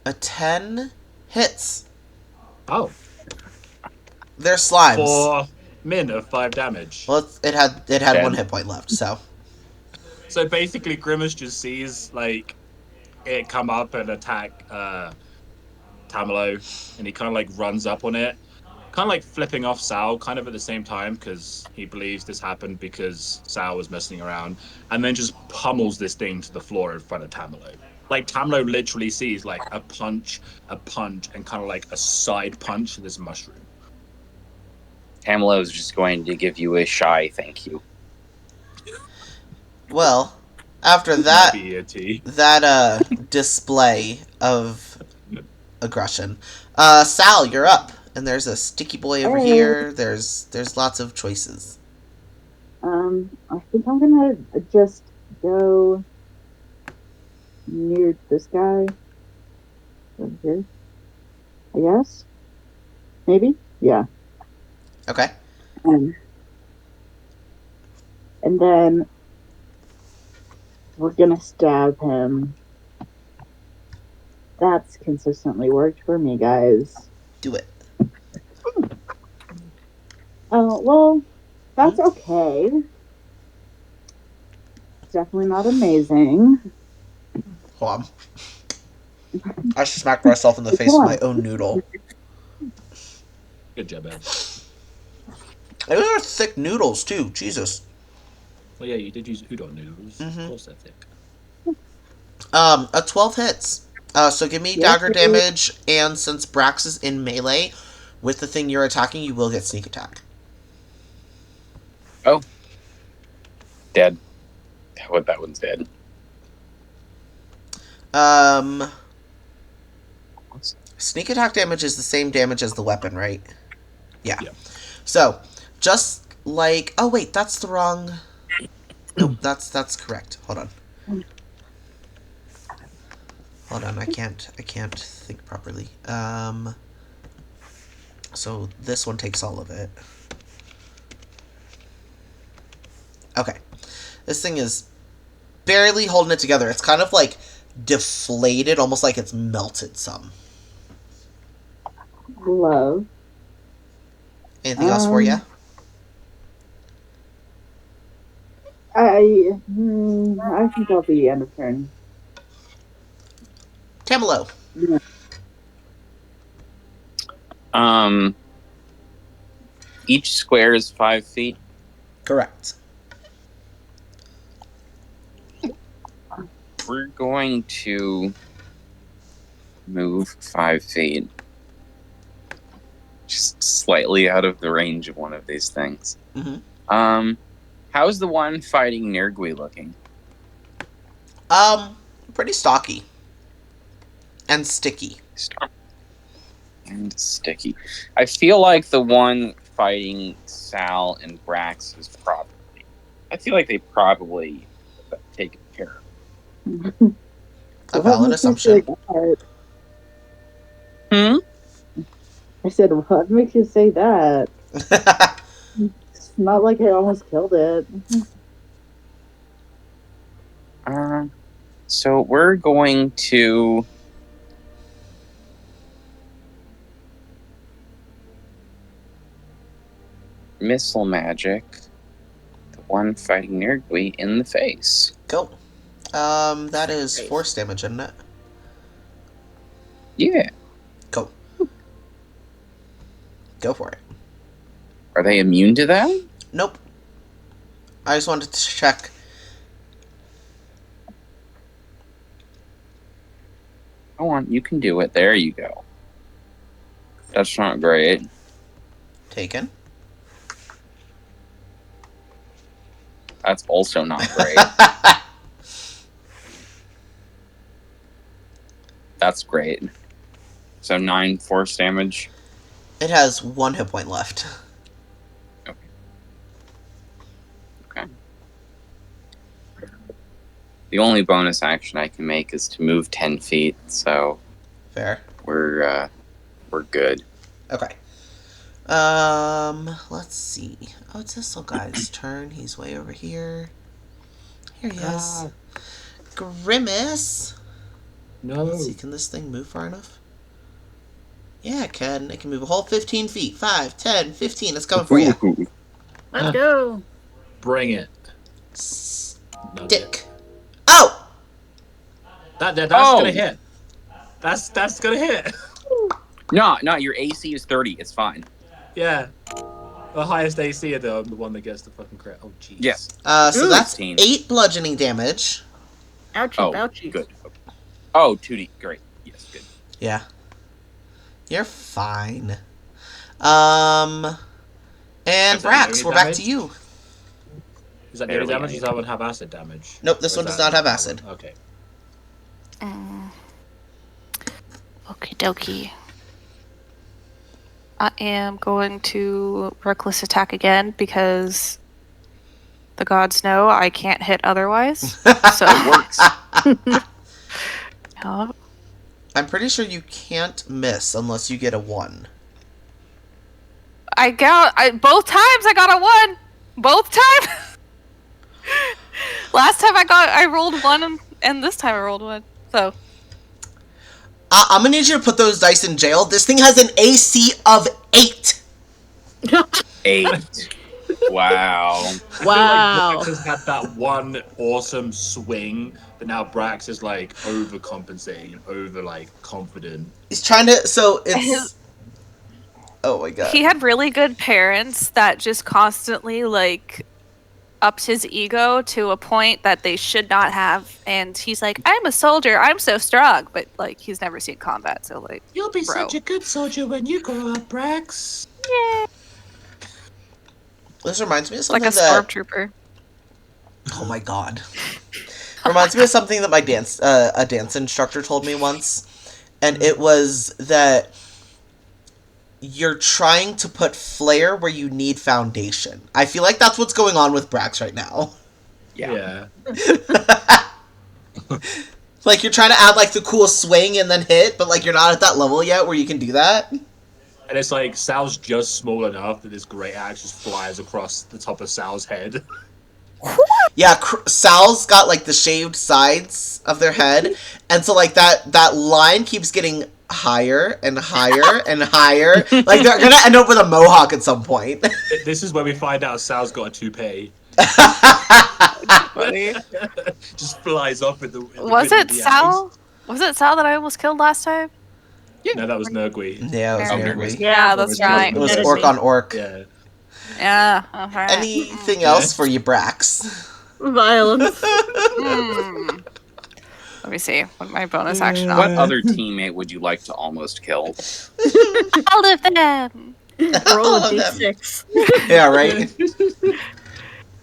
A 10 hits. Oh, They're slimes. for min of 5 damage. Well, it had 10. 1 hit point left, so. So basically, Grimace just sees like it come up and attack Tamalo, and he kind of like runs up on it, kind of like flipping off Sal, kind of at the same time because he believes this happened because Sal was messing around, and then just pummels this thing to the floor in front of Tamalo. Like Tamalo literally sees like a punch, and kind of like a side punch to this mushroom. Tamalo is just going to give you a shy thank you. Well, after Might that be EOT. display of aggression, Sal, you're up. And there's a sticky boy over Hey. here. There's lots of choices. I think I'm gonna just go near this guy over here. I guess. Maybe. Yeah. Okay. And then we're gonna stab him. That's consistently worked for me, guys. Do it. Oh, well, that's okay. It's definitely not amazing. Hold on. I smacked myself in the face with my own noodle. Good job, Ed. Those are thick noodles too. Jesus. Well, yeah, you did use udon noodles. Mhm. Of course, they're thick. A 12 hits. So give me Yes, dagger it damage, and since Brax is in melee, with the thing you're attacking, you will get sneak attack. Dead. What, that one's dead. Sneak attack damage is the same damage as the weapon, right? Yeah. Yeah. So, just like, oh wait, that's the wrong. Nope, that's correct. Hold on. Hold on, I can't think properly. So this one takes all of it. Okay. This thing is barely holding it together. It's kind of like deflated, almost like it's melted some. Love. Anything else for you? I think I'll be end of turn. Tamalo. Each square is 5 feet. Correct. We're going to move 5 feet. Just slightly out of the range of one of these things. Mm-hmm. How's the one fighting Nergui looking? Pretty stocky. And sticky. And sticky. I feel like the one fighting Sal and Brax is probably... I feel like they probably taken care of. A valid assumption. Hmm? I said, what makes you say that? It's not like I almost killed it. So we're going to... Missile magic the one fighting Nergui in the face. Cool. That is force damage, isn't it? Yeah. Cool. Go for it. Are they immune to that? Nope. I just wanted to check. Go on, you can do it. There you go. That's not great. Taken. That's also not great. That's great. So 9 force damage. It has 1 hit point left. Okay. The only bonus action I can make is to move 10 feet, so Fair. we're good. Okay. Let's see. Oh, it's this little guy's turn. He's way over here. Here he is. Grimace. No. Let's see, can this thing move far enough? Yeah, it can. It can move a whole 15 feet. 5, 10, 15. It's coming for you. Ooh. Let's go. Bring it. No, Dick. Oh! That's Oh! gonna hit. That's gonna hit. No, your AC is 30. It's fine. Yeah. The highest AC of the one that gets the fucking crit. Oh, jeez. Yes. So Ooh. that's 16. 8 bludgeoning damage. Ouchie, Oh, ouchie. good. Oh, 2D. Great. Yes, good. Yeah. You're fine. And Is that Brax, melee we're back damage? to you. Is that Barely melee damage? any. Does that one have acid damage? Nope, this Or one is does that not have that acid. one? Okay. Okie dokie. I am going to reckless attack again because the gods know I can't hit otherwise. So It works. Oh, I'm pretty sure you can't miss unless you get a 1. both times I got a 1. Both times. Last time I rolled 1, and this time I rolled 1. So I'm gonna need you to put those dice in jail. This thing has an AC of 8. 8. Wow. I feel Wow. like Brax has had that one awesome swing, but now Brax is like overcompensating and over like confident. He's trying to. So it's. Oh my god. he had really good parents that just constantly like upped his ego to a point that they should not have, and he's like, I'm a soldier, I'm so strong, but like he's never seen combat, so like You'll be Bro. such a good soldier when you grow up, Brax. yeah, This reminds me of like something a that. stormtrooper. Oh my god. Reminds me of something that my a dance instructor told me once, and it was that you're trying to put flair where you need foundation. I feel like that's what's going on with Brax right now. Yeah. Like you're trying to add like the cool swing and then hit, but like you're not at that level yet where you can do that. And it's like Sal's just small enough that this great axe just flies across the top of Sal's head. Yeah, Sal's got like the shaved sides of their head, and so like that line keeps getting higher and higher and higher. Like they're gonna end up with a mohawk at some point. This is where we find out Sal's got a toupee. Just flies off in the. In the Was wind it of the Sal? Was it Sal that I almost killed last time? axe. No, that was Nurgui. Yeah, it was Oh, Nurgui. Yeah, that's right. It was That is orc me. on orc. Yeah. Yeah. Okay. Anything else for you, Brax? Violence. Hmm. Let me see. What my bonus action What on? other teammate would you like to almost kill? All of them. Roll All a of them. d6. Yeah, right.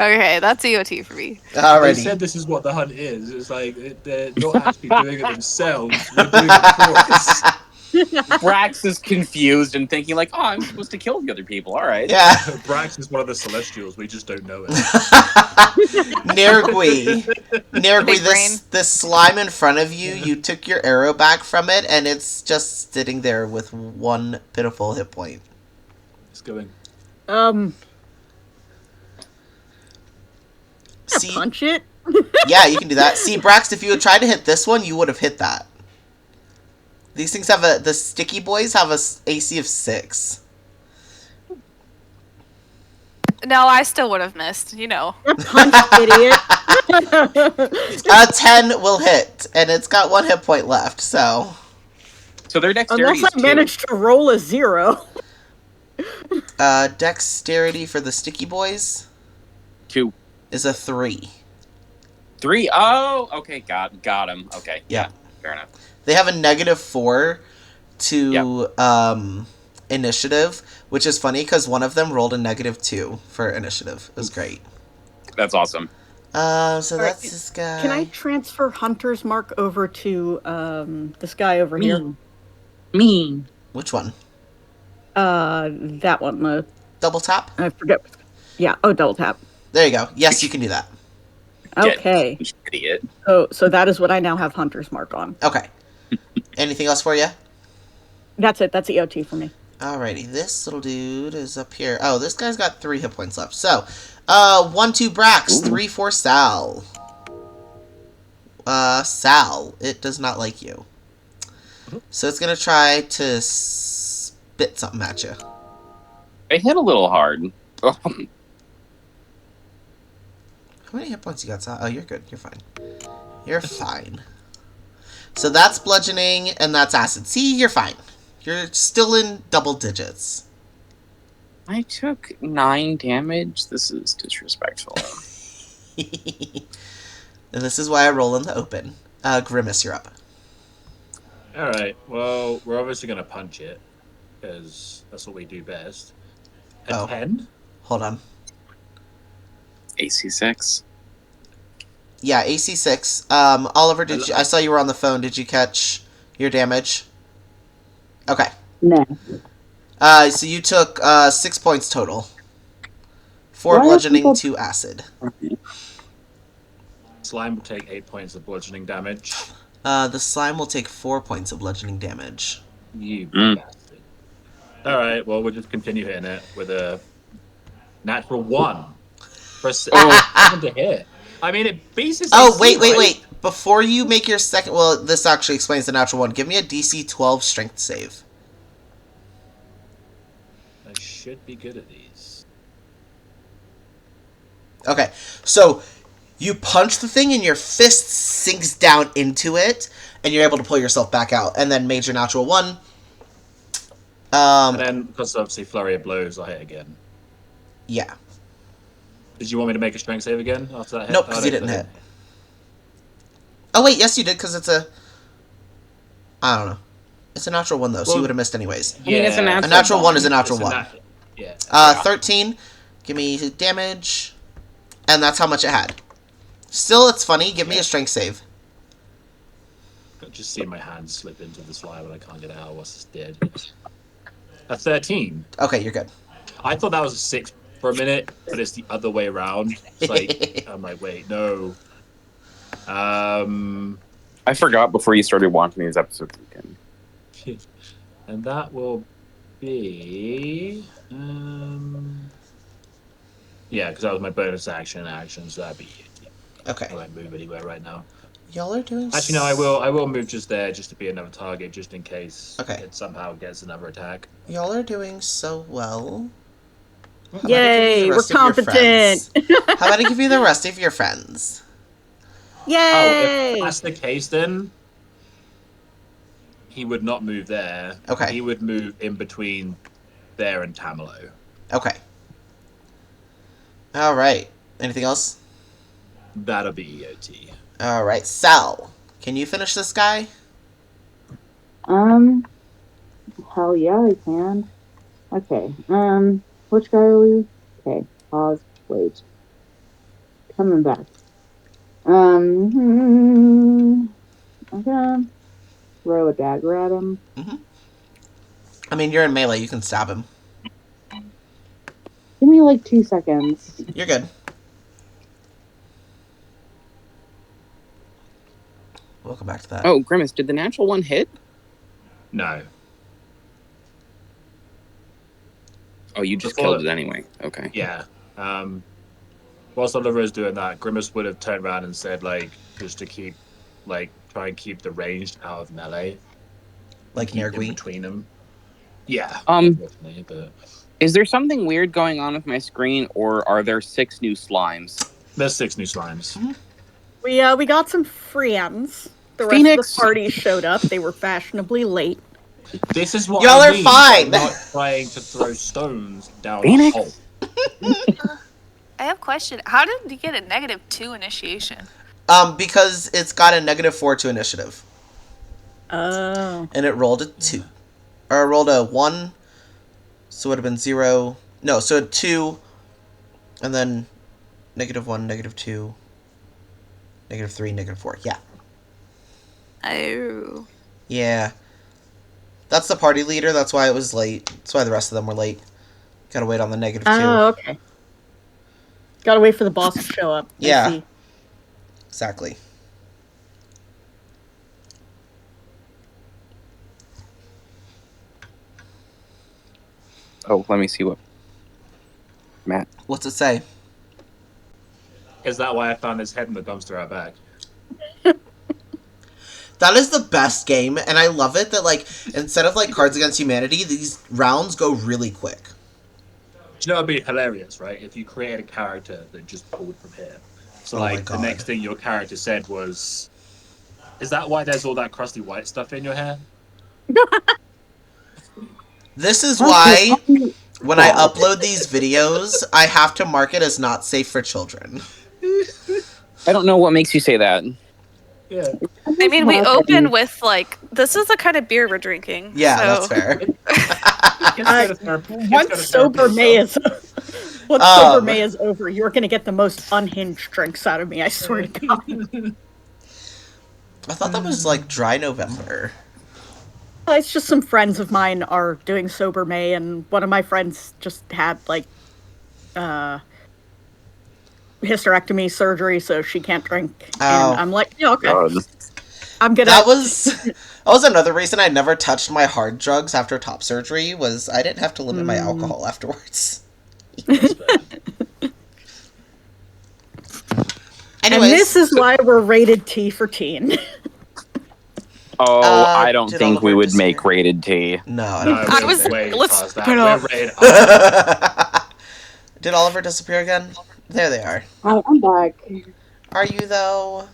Okay, that's EOT for me. They Alrighty. said this is what the hunt is. It's like they're not actually doing it themselves. We're doing it for us. Brax is confused and thinking like, oh, I'm supposed to kill the other people. All right. Yeah. Brax is one of the Celestials. We just don't know it. Nergui. Nergui, Big brain. this slime in front of you, you took your arrow back from it, and it's just sitting there with 1 pitiful hit point. It's going. See, Punch it. yeah, you can do that. See, Brax, if you had tried to hit this one, you would have hit that. These things have the sticky boys have a AC of 6. No, I still would have missed. You know. Punch, idiot. 10 will hit, and it's got 1 hit point left, so. So their dexterity Unless I is 2. manage to roll a 0. Dexterity for the sticky boys 2. is a 3. 3. Oh, okay. Got him. Okay. Yeah. Fair enough. They have a -4 to initiative, which is funny because one of them rolled a -2 for initiative. It was great. That's awesome. So Alright, that's this guy. Can I transfer Hunter's Mark over to this guy over here? Me. Which one? That one. Double tap. I forget. Yeah. Oh, double tap. There you go. Yes, you can do that. Okay. Idiot. So that is what I now have Hunter's Mark on. Okay. Anything else for you? That's it. That's EOT for me. Alrighty, this little dude is up here. Oh, this guy's got 3 hit points left. So, 1-2 Brax, 3-4 Sal. Sal, it does not like you. So it's gonna try to spit something at you. I hit a little hard. How many hit points you got, Sal? Oh, you're good. You're fine. You're fine. So that's bludgeoning, and that's acid. See, you're fine. You're still in double digits. I took 9 damage. This is disrespectful. And this is why I roll in the open. Grimace, you're up. Alright, well, we're obviously going to punch it, because that's what we do best. A 10? Hold on. AC 6. Yeah, AC 6. Oliver, I saw you were on the phone. Did you catch your damage? Okay. No. So you took 6 points total. 4 Why are bludgeoning, people- 2 acid. Slime will take 8 points of bludgeoning damage. The slime will take 4 points of bludgeoning damage. You bastard. Alright, well, we'll just continue hitting it with a natural 1. For 7 to hit. I mean, it beats his Oh, AC, wait. right? Before you make your second... Well, this actually explains the natural 1. Give me a DC 12 strength save. I should be good at these. Okay, so you punch the thing and your fist sinks down into it, and you're able to pull yourself back out. And then major natural 1. And then, because obviously flurry of blows, I hit again. Yeah. Did you want me to make a strength save again after that hit? Nope, because you didn't hit. Oh, wait, yes, you did, because it's a... I don't know. It's a natural 1, though, so you would have missed anyways. I mean, it's a natural A natural 1 is a It's natural 1. Yeah. 13. Give me damage. And that's how much it had. Still, it's funny. Give me a strength save. I just see my hand slip into the slime and I can't get it out. What's this dead? A 13. Okay, you're good. I thought that was a 6 for a minute, but it's the other way around. It's like, I'm like, wait, no. I forgot before you started watching these episodes again. And that will be... yeah, because that was my bonus action, so that'd be... Okay. I won't move anywhere right now. Y'all are doing... Actually, no, I will move just there, just to be another target, just in case Okay. it somehow gets another attack. Y'all are doing so well. How about I give you Yay, the we're rest of your competent. friends? How about I give you the rest of your friends? Oh, Yay! if that's the case, then he would not move there. Okay. He would move in between there and Tamalo. Okay. All right. Anything else? That'll be EOT. All right. Sal, can you finish this guy? Hell yeah, I can. Okay. Which guy are we? Okay. Pause. Wait. Coming back. I'm gonna throw a dagger at him. I mean, you're in melee. You can stab him. Give me like 2 seconds. You're good. We'll come back to that. Oh, Grimace, did the natural 1 hit? No. Oh, you just Before- killed it anyway. Okay. Yeah. Whilst Oliver is doing that, Grimace would have turned around and said, like, just to keep, like, try and keep the ranged out of melee. Like Keep in Nergui. between them. Yeah. Um, But Is there something weird going on with my screen, or are there 6 new slimes? there's 6 new slimes. We got some friends. The rest Phoenix. of the party showed up. They were fashionably late. This is what Y'all I are mean fine. by not trying to throw stones down Phoenix. a hole. I have a question. How did you get a -2 initiation? Because it's got a -4 to initiative. Oh. And it rolled a 2. Or it rolled a 1, so it would have been 0. No, so a 2, and then -1, -2, -3, -4. Yeah. Oh. Yeah. That's the party leader. That's why it was late. That's why the rest of them were late. Gotta wait on the -2. Oh, okay. Gotta wait for the boss to show up. Yeah. I see. Exactly. Oh, let me see what. Matt. What's it say? Is that why I found his head in the dumpster out back? That is the best game, and I love it that, like, instead of, like, Cards Against Humanity, these rounds go really quick. Do you know it'd be hilarious, right? If you create a character that just pulled from here. So, Oh my like, the God. next thing your character said was, "Is that why there's all that crusty white stuff in your hair?" This is why, when I upload these videos, I have to mark it as not safe for children. I don't know what makes you say that. Yeah. I mean, we open with like, this is the kind of beer we're drinking. Yeah, so. that's fair. Once sober May is sober May is over, you're gonna get the most unhinged drinks out of me. I swear to God. I thought that was, like, dry November. It's just some friends of mine are doing sober May, and one of my friends just had like hysterectomy surgery, so she can't drink. Oh. And I'm like, yeah, okay. God. I'm gonna. That was another reason I never touched my hard drugs after top surgery, was I didn't have to limit my alcohol afterwards. And Anyways, this is why we're rated T for teen. Oh, I don't did think we Oliver would make disappear? rated T. No, I No, don't I think was- so. way let's past that. put We're off- rated R. Did Oliver disappear again? There they are. Hi, I'm back. Are you, though?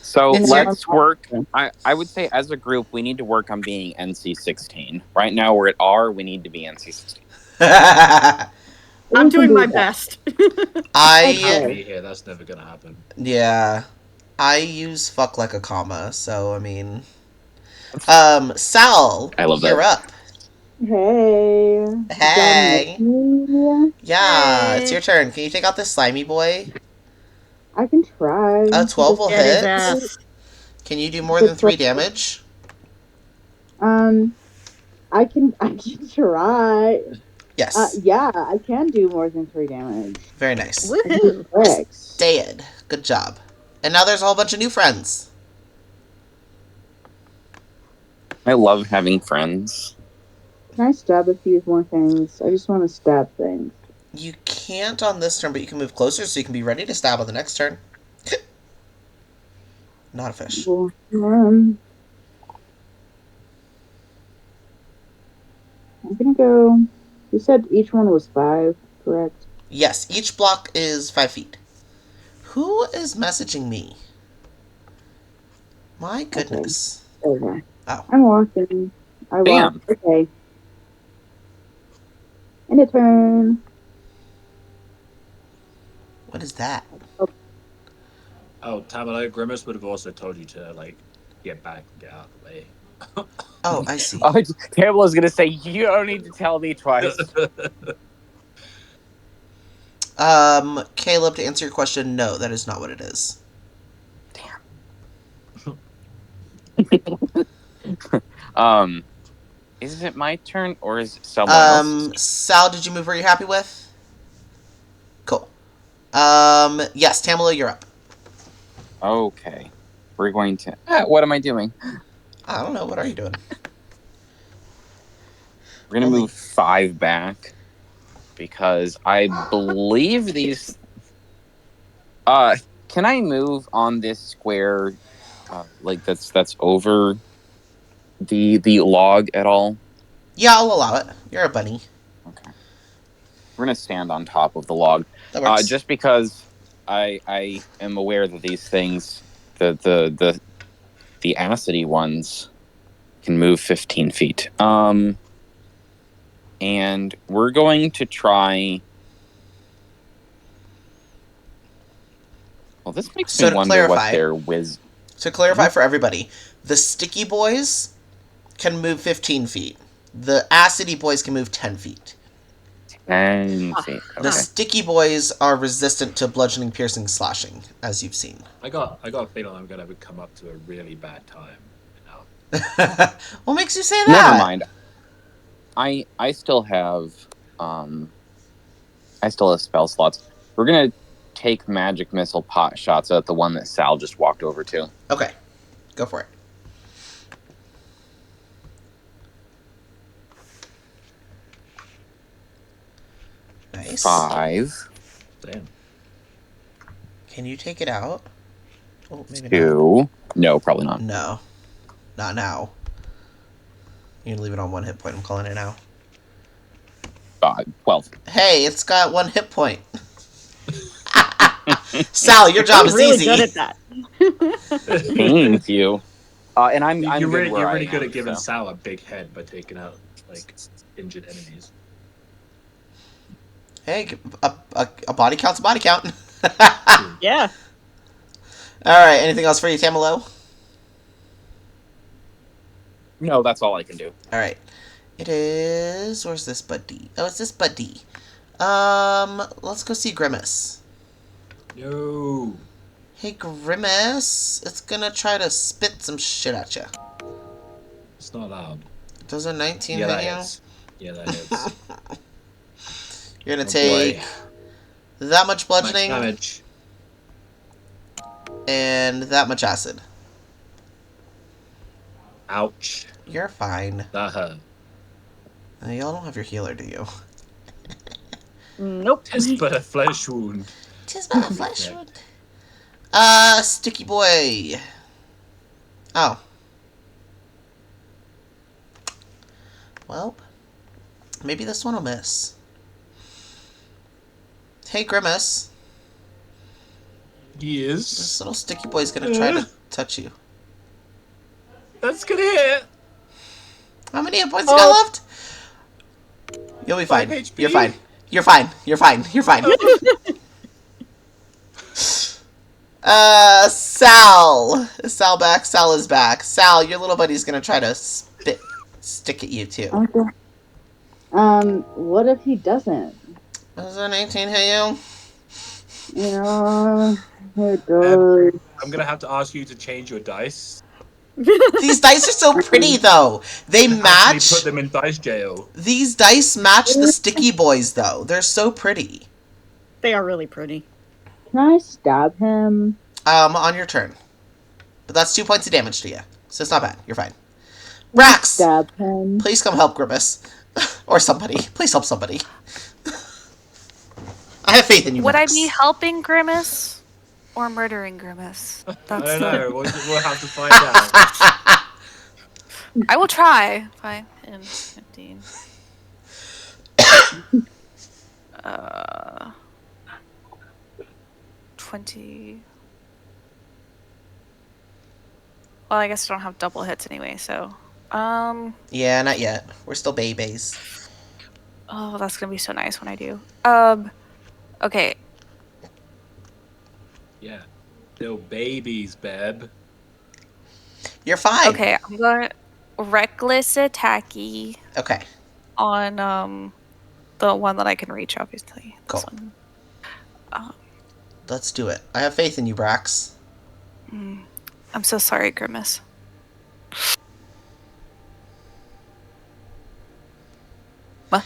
So It's let's work. I would say as a group, we need to work on being NC-16. Right now we're at R, we need to be NC-16. I'm doing my best. I Me here, that's never gonna happen. yeah, I use fuck like a comma, so I mean, Sal, I love that. you're up. Hey. Hey. Me? Yeah, Hey. it's your turn. Can you take out this slimy boy? I can try. A 12 will Get his hit. ass. Can you do more than 3 damage? I can try. Yes. Yeah, I can do more than 3 damage. Very nice. I can do Woohoo! 6. Dead. Good job. And now there's a whole bunch of new friends. I love having friends. Can I stab a few more things? I just want to stab things. You can't on this turn, but you can move closer so you can be ready to stab on the next turn. Not a fish. Well, I'm gonna go. You said each one was 5, correct? Yes, each block is 5 feet. Who is messaging me? My goodness. Okay. Oh. I'm walking. I walk. Bam. Okay. And a turn. What is that? Oh, Tamalo, Grimace would have also told you to, like, get back and get out of the way. Oh, I see. Oh, Pamela's gonna say, you don't need to tell me twice. Caleb, to answer your question, no, that is not what it is. Is it my turn or is it someone else's? Sal, did you move where you're happy with? Cool. Yes, Tamala, you're up. Okay. We're going to... what am I doing? I don't know, what are you doing? We're going to move 5 back because I believe these... can I move on this square, like that's over the log at all? Yeah, I'll allow it. You're a bunny. Okay. We're going to stand on top of the log. That works. Just because I am aware that these things, the acidy ones, can move 15 feet. And we're going to try. Well, this makes So me to wonder clarify- what their whiz. To clarify for everybody, the sticky boys can move 15 feet. The acidy boys can move 10 feet. 10 feet. The Okay. sticky boys are resistant to bludgeoning, piercing, slashing, as you've seen. I got a feeling I'm gonna come up to a really bad time now. What makes you say that? Never mind. I still have spell slots. We're gonna take magic missile pot shots at the one that Sal just walked over to. Okay, go for it. Nice. 5, Damn. Can you take it out? Oh, maybe 2. No, probably not. No, not now. You can leave it on 1 hit point. I'm calling it now. 12. Hey, it's got 1 hit point. Sal, your job is really easy. good at that. Thank you. And I'm you're good really, where you're I really good am, at giving so. Sal a big head by taking out like injured enemies. Hey, a body count's a body count. Yeah. All right. Anything else for you, Tamalo? No, that's all I can do. All right. It is. Where's this buddy? Oh, it's this buddy. Let's go see Grimace. No. Hey, Grimace. It's gonna try to spit some shit at you. It's not allowed. Does a 19 Yeah, hit that you? is. Yeah, that is. You're gonna Oh, take boy. that much Much bludgeoning damage. and that much acid. Ouch. You're fine. That hurt. Y'all don't have your healer, do you? Nope. It's but a flesh wound. Tis but a flesh Yeah. wound. Sticky boy. Oh. Well, maybe this one will miss. Hey, Grimace. Yes. This little sticky boy's gonna try to touch you. That's gonna hit. How many hit points you got left? You'll be fine. 5 HP. You're fine. You're fine. You're fine. You're fine. Sal. Is Sal back? Sal is back. Sal, your little buddy's gonna try to stick at you too. Okay. What if he doesn't? Does an 18 hit you? Yeah, it does. I'm gonna have to ask you to change your dice. These dice are so pretty, though. They Actually match. put them in dice jail. These dice match the sticky boys, though. They're so pretty. They are really pretty. Can I stab him? On your turn. But that's 2 points of damage to you, so it's not bad. You're fine. Brax, Stab him. please come help Grimace. Or somebody. Please help somebody. I have faith in you, Would I Brax. be helping Grimace or murdering Grimace? I That's don't the... know. We'll have to find out. I will try. 5 and 15. 20. Well, I guess I don't have double hits anyway, so. Yeah, not yet. We're still babies. Oh, that's gonna be so nice when I do. Okay. Yeah. Little babies, Beb. You're fine. Okay, I'm going reckless attacky Okay. on the one that I can reach, obviously. This Cool. one. Let's do it. I have faith in you, Brax. I'm so sorry, Grimace. What?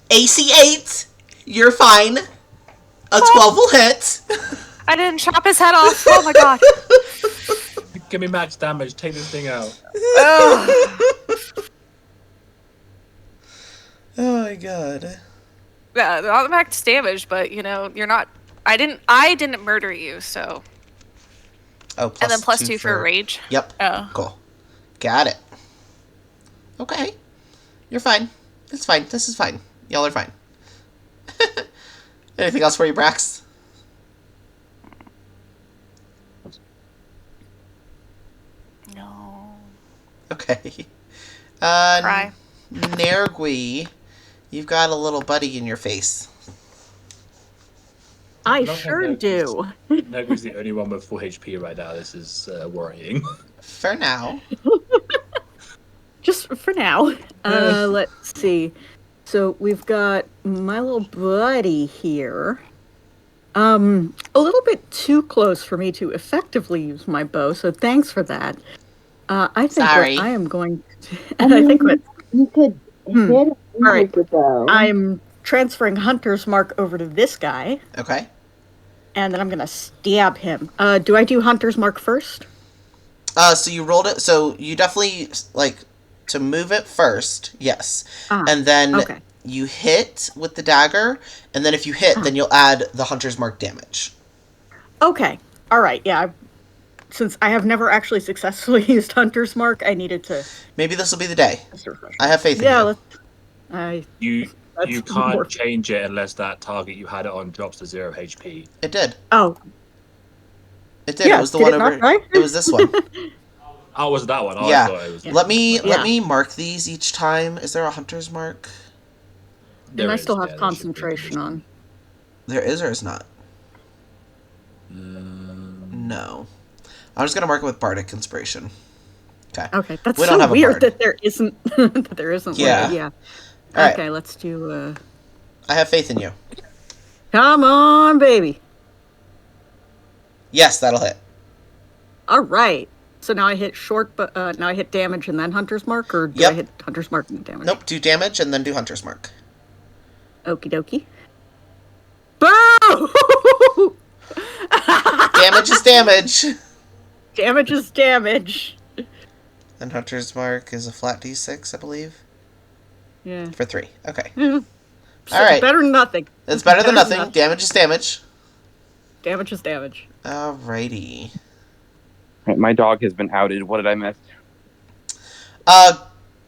AC 8. You're fine. A 12 will hit. I didn't chop his head off. Oh my god. Give me max damage. Take this thing out. Oh my god. Yeah, not max damage, but you know, you're not. I didn't murder you, so. Oh, plus And then plus 2 two for rage. Yep. Oh. Cool. Got it. Okay. You're fine. It's fine. This is fine. Y'all are fine. Anything else for you, Brax? No. Okay. Cry. Nergui, you've got a little buddy in your face. I Not sure like do. Negu's the only one with full HP right now. This is worrying. For now. Just for now. Let's see. So we've got my little buddy here. A little bit too close for me to effectively use my bow, so thanks for that. I think Sorry. what I am going to... I I mean, think what you could hit him Alright. with it though. I'm transferring Hunter's Mark over to this guy, Okay. and then I'm going to stab him. Do I do Hunter's Mark first? So you rolled it. So you definitely like to move it first. Yes. Ah, And then okay. you hit with the dagger, and then if you hit, then you'll add the hunter's mark damage. Okay. All right. Yeah. Since I have never actually successfully used Hunter's Mark, I needed to. Maybe this will be the day. I have faith in Yeah. you. Let's. I. You That's can't more- change it unless that target you had it on drops to 0 HP. It did. Oh. It did. Yeah, It was the did one it not, over. right? It was this one. Oh, was it that one? Oh, Yeah. I thought it was. Let Yeah. me mark these each time. Is there a hunter's mark? There And I is, still yeah, have there should be. concentration on. There is or is not? No. I'm just gonna mark it with bardic inspiration. Okay. Okay, that's We don't so have a weird bard. that there isn't. That there isn't. Yeah. One. Yeah. All right. Okay, let's do. I have faith in you. Come on, baby. Yes, that'll hit. All right. So now I hit short, but now I hit damage and then Hunter's Mark, or do Yep. I hit Hunter's Mark and then damage? Nope. Do damage and then do hunter's mark. Okie dokie. Boo! Damage is damage. Damage is damage. And hunter's mark is a flat d6, I believe, Yeah. for 3. Okay. So All right. Better than nothing. It's better than nothing. Damage is damage. Damage is damage. Alrighty. Right, my dog has been outed. What did I miss?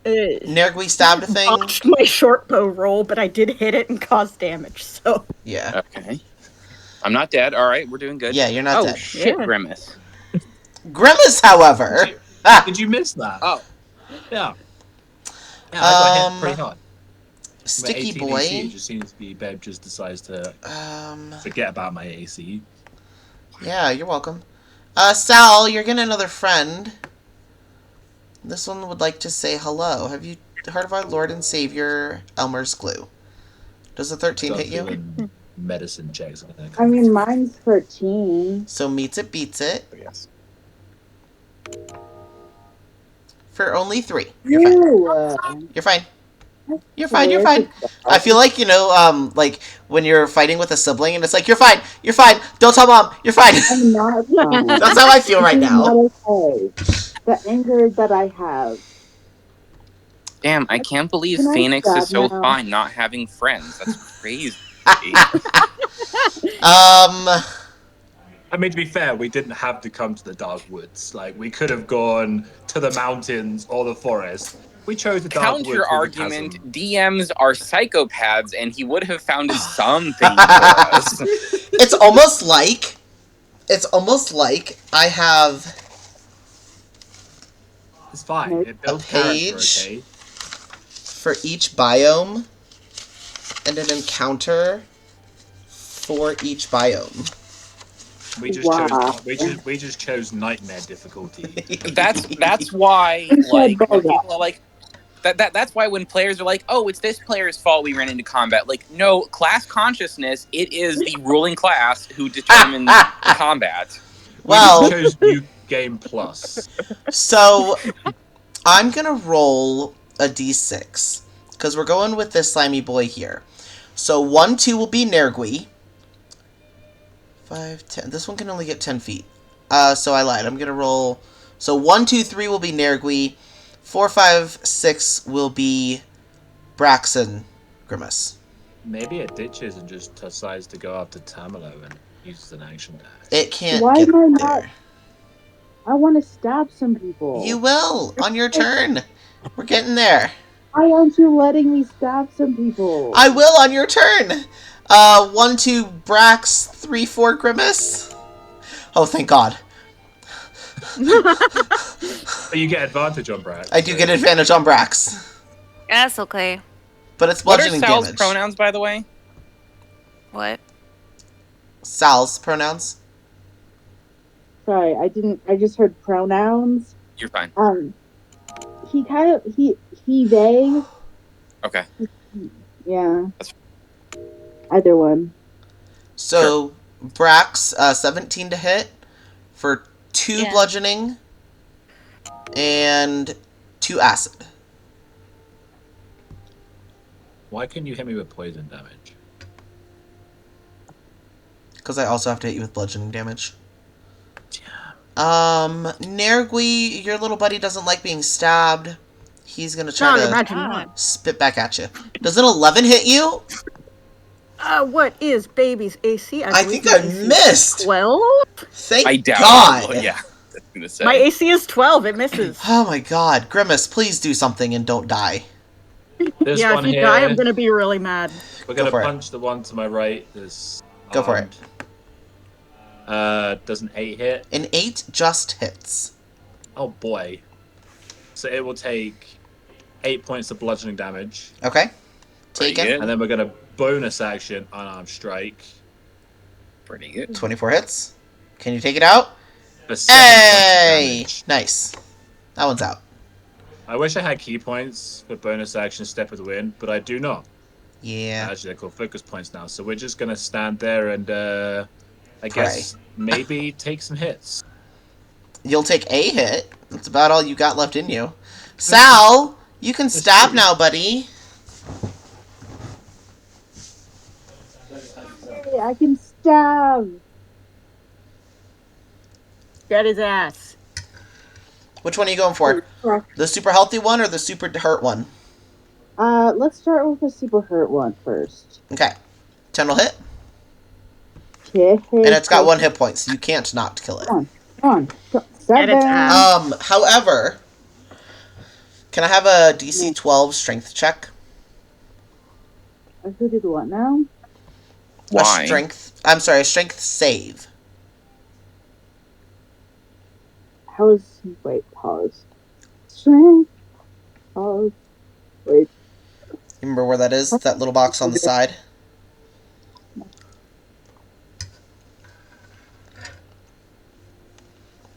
Nergui stabbed a thing. Botched my short bow roll, but I did hit it and cause damage. So Yeah. Okay. I'm not dead. All right, we're doing good. Yeah, you're not Oh dead. shit, Yeah. Grimace. Grimace, however. Did you miss that? Oh, Yeah. Yeah, I got hit Um, pretty hard. Sticky 18 boy. AC, it just seems to be Bev just decides to forget about my AC. Yeah, you're welcome. Sal, you're getting another friend. This one would like to say hello. Have you heard of our Lord and Savior, Elmer's Glue? Does the 13 hit you? Doing medicine checks. I think. I mean, mine's 13. So meets it, beats it. Yes. For only 3. You're fine. Ew. You're fine. You're fine, you're fine. I feel like, you know, like when you're fighting with a sibling and it's like, you're fine, don't tell mom, you're fine. I'm not fine. That's how I feel right This is now. not okay. The anger that I have. damn! I can't believe Can I Phoenix is so stop now? fine not having friends. That's crazy. I mean, to be fair, we didn't have to come to the dark woods. Like, we could have gone to the mountains or the forest. We chose the dark woods. Counter with the argument: chasm. DMs are psychopaths, and he would have found something for us. It's almost like I have It's fine. It builds page. character, okay? for each biome and an encounter for each biome. We just Wow. chose. We just chose nightmare difficulty. That's why like when people are like that's why when players are like, oh, it's this player's fault we ran into combat. Like, no, class consciousness, it is the ruling class who determines combat. Well, We just chose New Game Plus. so I'm gonna roll a d6 because we're going with this slimy boy here. So 1, 2 will be Nergui. 5, 10. This one can only get 10 feet. So I lied. I'm gonna roll. So 1, 2, 3 will be Nergui. 4, 5, 6 will be Braxton Grimace. Maybe it ditches and just decides to go after Tamalo and uses an action dash. It can't Why get am I not- there. I want to stab some people. You will on your turn. We're getting there. Why aren't you letting me stab some people? I will on your turn. 1, 2 Brax, 3, 4 Grimace. Oh, thank God. But you get advantage on Brad. I do get advantage on Brax, That's okay. but it's What are bludgeoning Sal's damage. pronouns, by the way? What? Sal's pronouns. Sorry, I just heard pronouns. You're fine. He, they. Okay. Yeah. Either one. So Brax, 17 to hit for 2 Yeah. bludgeoning. and 2 acid. Why couldn't you hit me with poison damage? Because I also have to hit you with bludgeoning damage. Nergui, your little buddy doesn't like being stabbed. He's gonna try God, to imagine not. spit back at you. Does an 11 hit you? What is baby's AC? I believe think my I AC is missed. 12? Thank I doubt God. it. Yeah, I was gonna say. My AC is 12. It misses. Oh my God, Grimace, please do something and don't die. This Yeah, one if you here, die, I'm gonna be really mad. we're Go gonna for it. punch the one to my right. This Go for it. Does an 8 hit? An 8 just hits. Oh boy. So it will take 8 points of bludgeoning damage. Okay. Pretty Taken. good. And then we're gonna bonus action unarmed strike Pretty good. 24 hits. Can you take it out? for 7 points of Hey! damage. Nice. That one's out. I wish I had key points for bonus action step of the wind, but I do not. Yeah. Actually, they're called focus points now. So we're just gonna stand there and I guess maybe take some hits. You'll take a hit. That's about all you got left in you. Sal, you can stab true. now, buddy. Hey, I can stab. Get his ass. Which one are you going for? The super healthy one or the super hurt one? Let's start with the super hurt one first. Okay. 10 will hit. Okay. And it's got 1 hit point, so you can't not kill it. Come on. Get Seven. its ass. However, can I have a DC 12 strength check? Who did what now? Why? A strength save. How is... Wait, pause. Strength. Pause. Wait. You remember where that is? That little box on the side?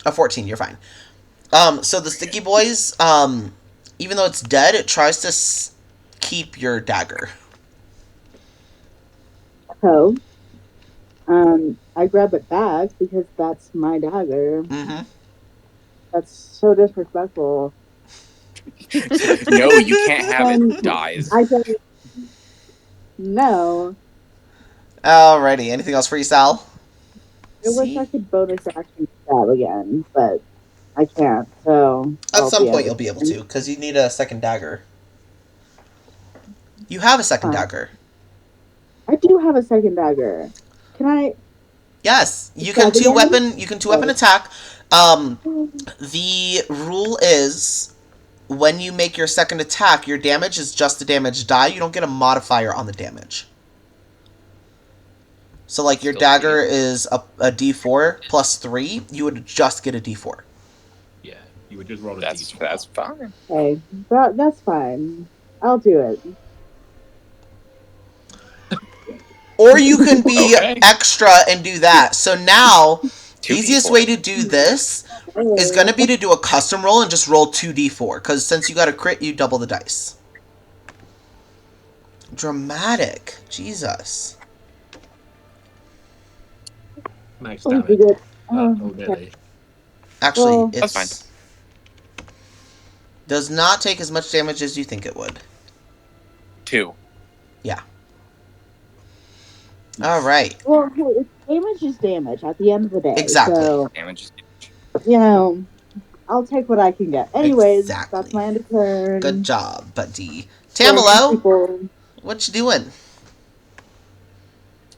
A 14, you're fine. So the sticky boys, even though it's dead, it tries to keep your dagger. So, I grab it back because that's my dagger. Mm-hmm. That's so disrespectful. No, you can't have it. Dies. I don't... No. Alrighty, anything else for you, Sal? I wish I could bonus action stab again, but I can't, so... At some point you'll be able to, because you need a second dagger. You have a second dagger. I do have a second dagger. Can I... Yes, you Attack can again? two weapon attack. The rule is when you make your second attack, your damage is just the damage die. You don't get a modifier on the damage. So like your Still dagger is a D4 plus 3, you would just get a D4. Yeah, you would just roll a That's d4. that's fine. Okay, that's fine. I'll do it. Or you can be Okay. extra and do that. So now, Two easiest D4. way to do this is going to be to do a custom roll and just roll 2d4. Because since you got a crit, you double the dice. Dramatic. Jesus. Max Oh, damage. you did. Oh, Oh, nearly. Actually, Well, it's... That's Does not take as much damage as you think it would. 2. Alright. Well, hey, it's damage is damage at the end of the day. Exactly. So, Damage. I'll take what I can get. Anyways, Exactly. that's my end of turn. Good job, buddy. So, Tamalo, people- what you doing?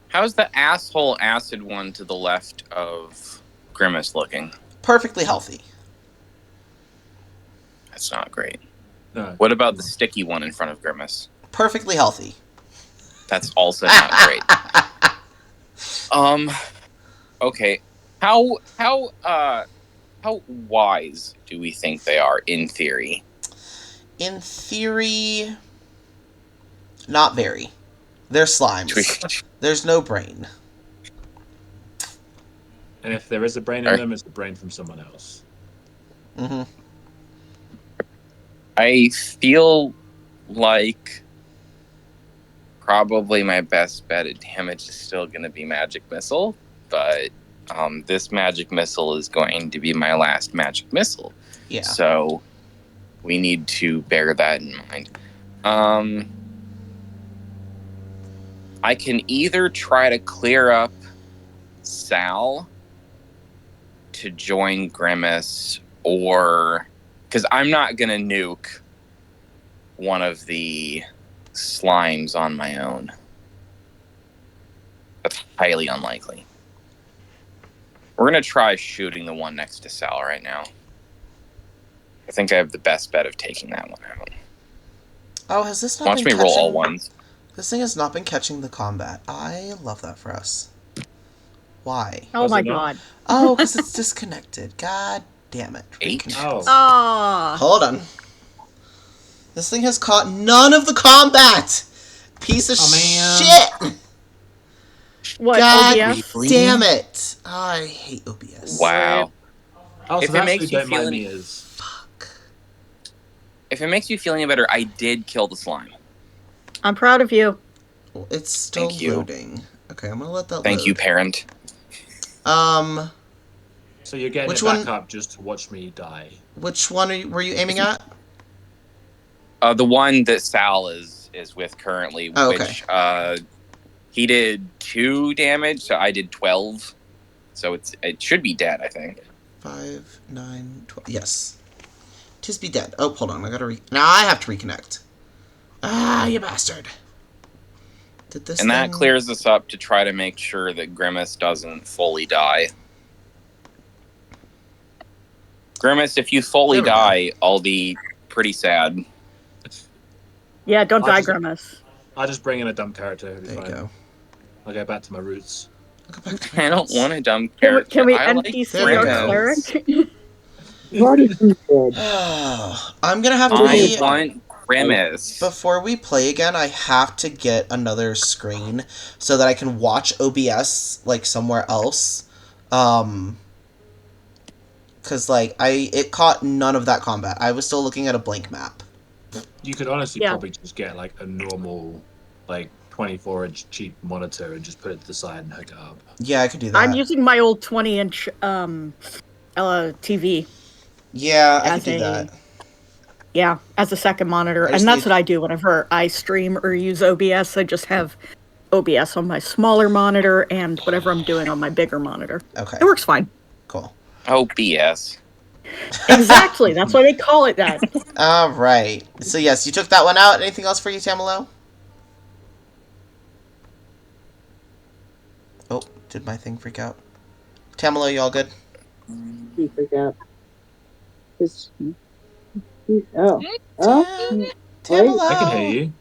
How's the asshole acid one to the left of Grimace looking? Perfectly healthy. That's not great. No. What about the sticky one in front of Grimace? Perfectly healthy. That's also not great. Okay. How wise do we think they are in theory? In theory, not very. They're slimes. There's no brain. And if there is a brain in them, it's a brain from someone else. Mm-hmm. I feel like probably my best bet at damage is still going to be Magic Missile, but this magic missile is going to be my last magic missile. Yeah. So we need to bear that in mind. I can either try to clear up Sal to join Grimace, or because I'm not gonna nuke one of the slimes on my own. That's highly unlikely. We're gonna try shooting the one next to Sal right now. I think I have the best bet of taking that one out. Oh, has this not Watch been me roll catching... all ones. This thing has not been catching the combat. I love that for us. Why? Oh Was my it not? god. Oh, because it's disconnected. God damn it. 8? Reconnect. Oh. Ah. Hold on. This thing has caught none of the combat! Piece of Oh, man. shit! What, God OBS? damn it! I hate OBS. Wow. Oh, If so it that's makes who you Don't Mind feel Me any- is. Fuck. If it makes you feel any better, I did kill the slime. I'm proud of you. Well, it's still Thank you. loading. Okay, I'm gonna let that Thank load. you, parent. So you're getting Which it back one- up just to watch me die. Which one were you aiming at? The one that Sal is with currently, Oh, okay. which he did 2 damage, so I did 12. So it should be dead, I think. 5, 9, 12. Yes. Tis be dead. Oh, hold on. I gotta now I have to reconnect. Ah, you bastard. Did this And that thing... clears us up to try to make sure that Grimace doesn't fully die. Grimace, if you fully There we go. die, I'll be pretty sad. Yeah, don't I die, just- Grimace. I'll just bring in a dumb character. It'll be There you fine. go. I'll go back to my roots. I'll go back to my I don't roots. want a dumb Can we, character. can we I like NPC There our we go. cleric? You've already completed. I'm gonna have to I want Grimace. Before we play again, I have to get another screen so that I can watch OBS like somewhere else. Cause like it caught none of that combat. I was still looking at a blank map. You could honestly Yeah. probably just get like a normal, like 24-inch cheap monitor and just put it to the side and hook it up. Yeah, I could do that. I'm using my old 20-inch TV. Yeah, I as could do a- that. Yeah, as a second monitor. I just And that's need- what I do whenever I stream or use OBS. I just have OBS on my smaller monitor and whatever I'm doing on my bigger monitor. Okay, It works fine. cool. Oh, BS. Exactly. That's why they call it that. All right. So yes, you took that one out. Anything else for you, Tamalo? Oh, did my thing freak out? Tamalo, you all good? He freaked out. Just, oh. Oh. Tamalo. I can hear you.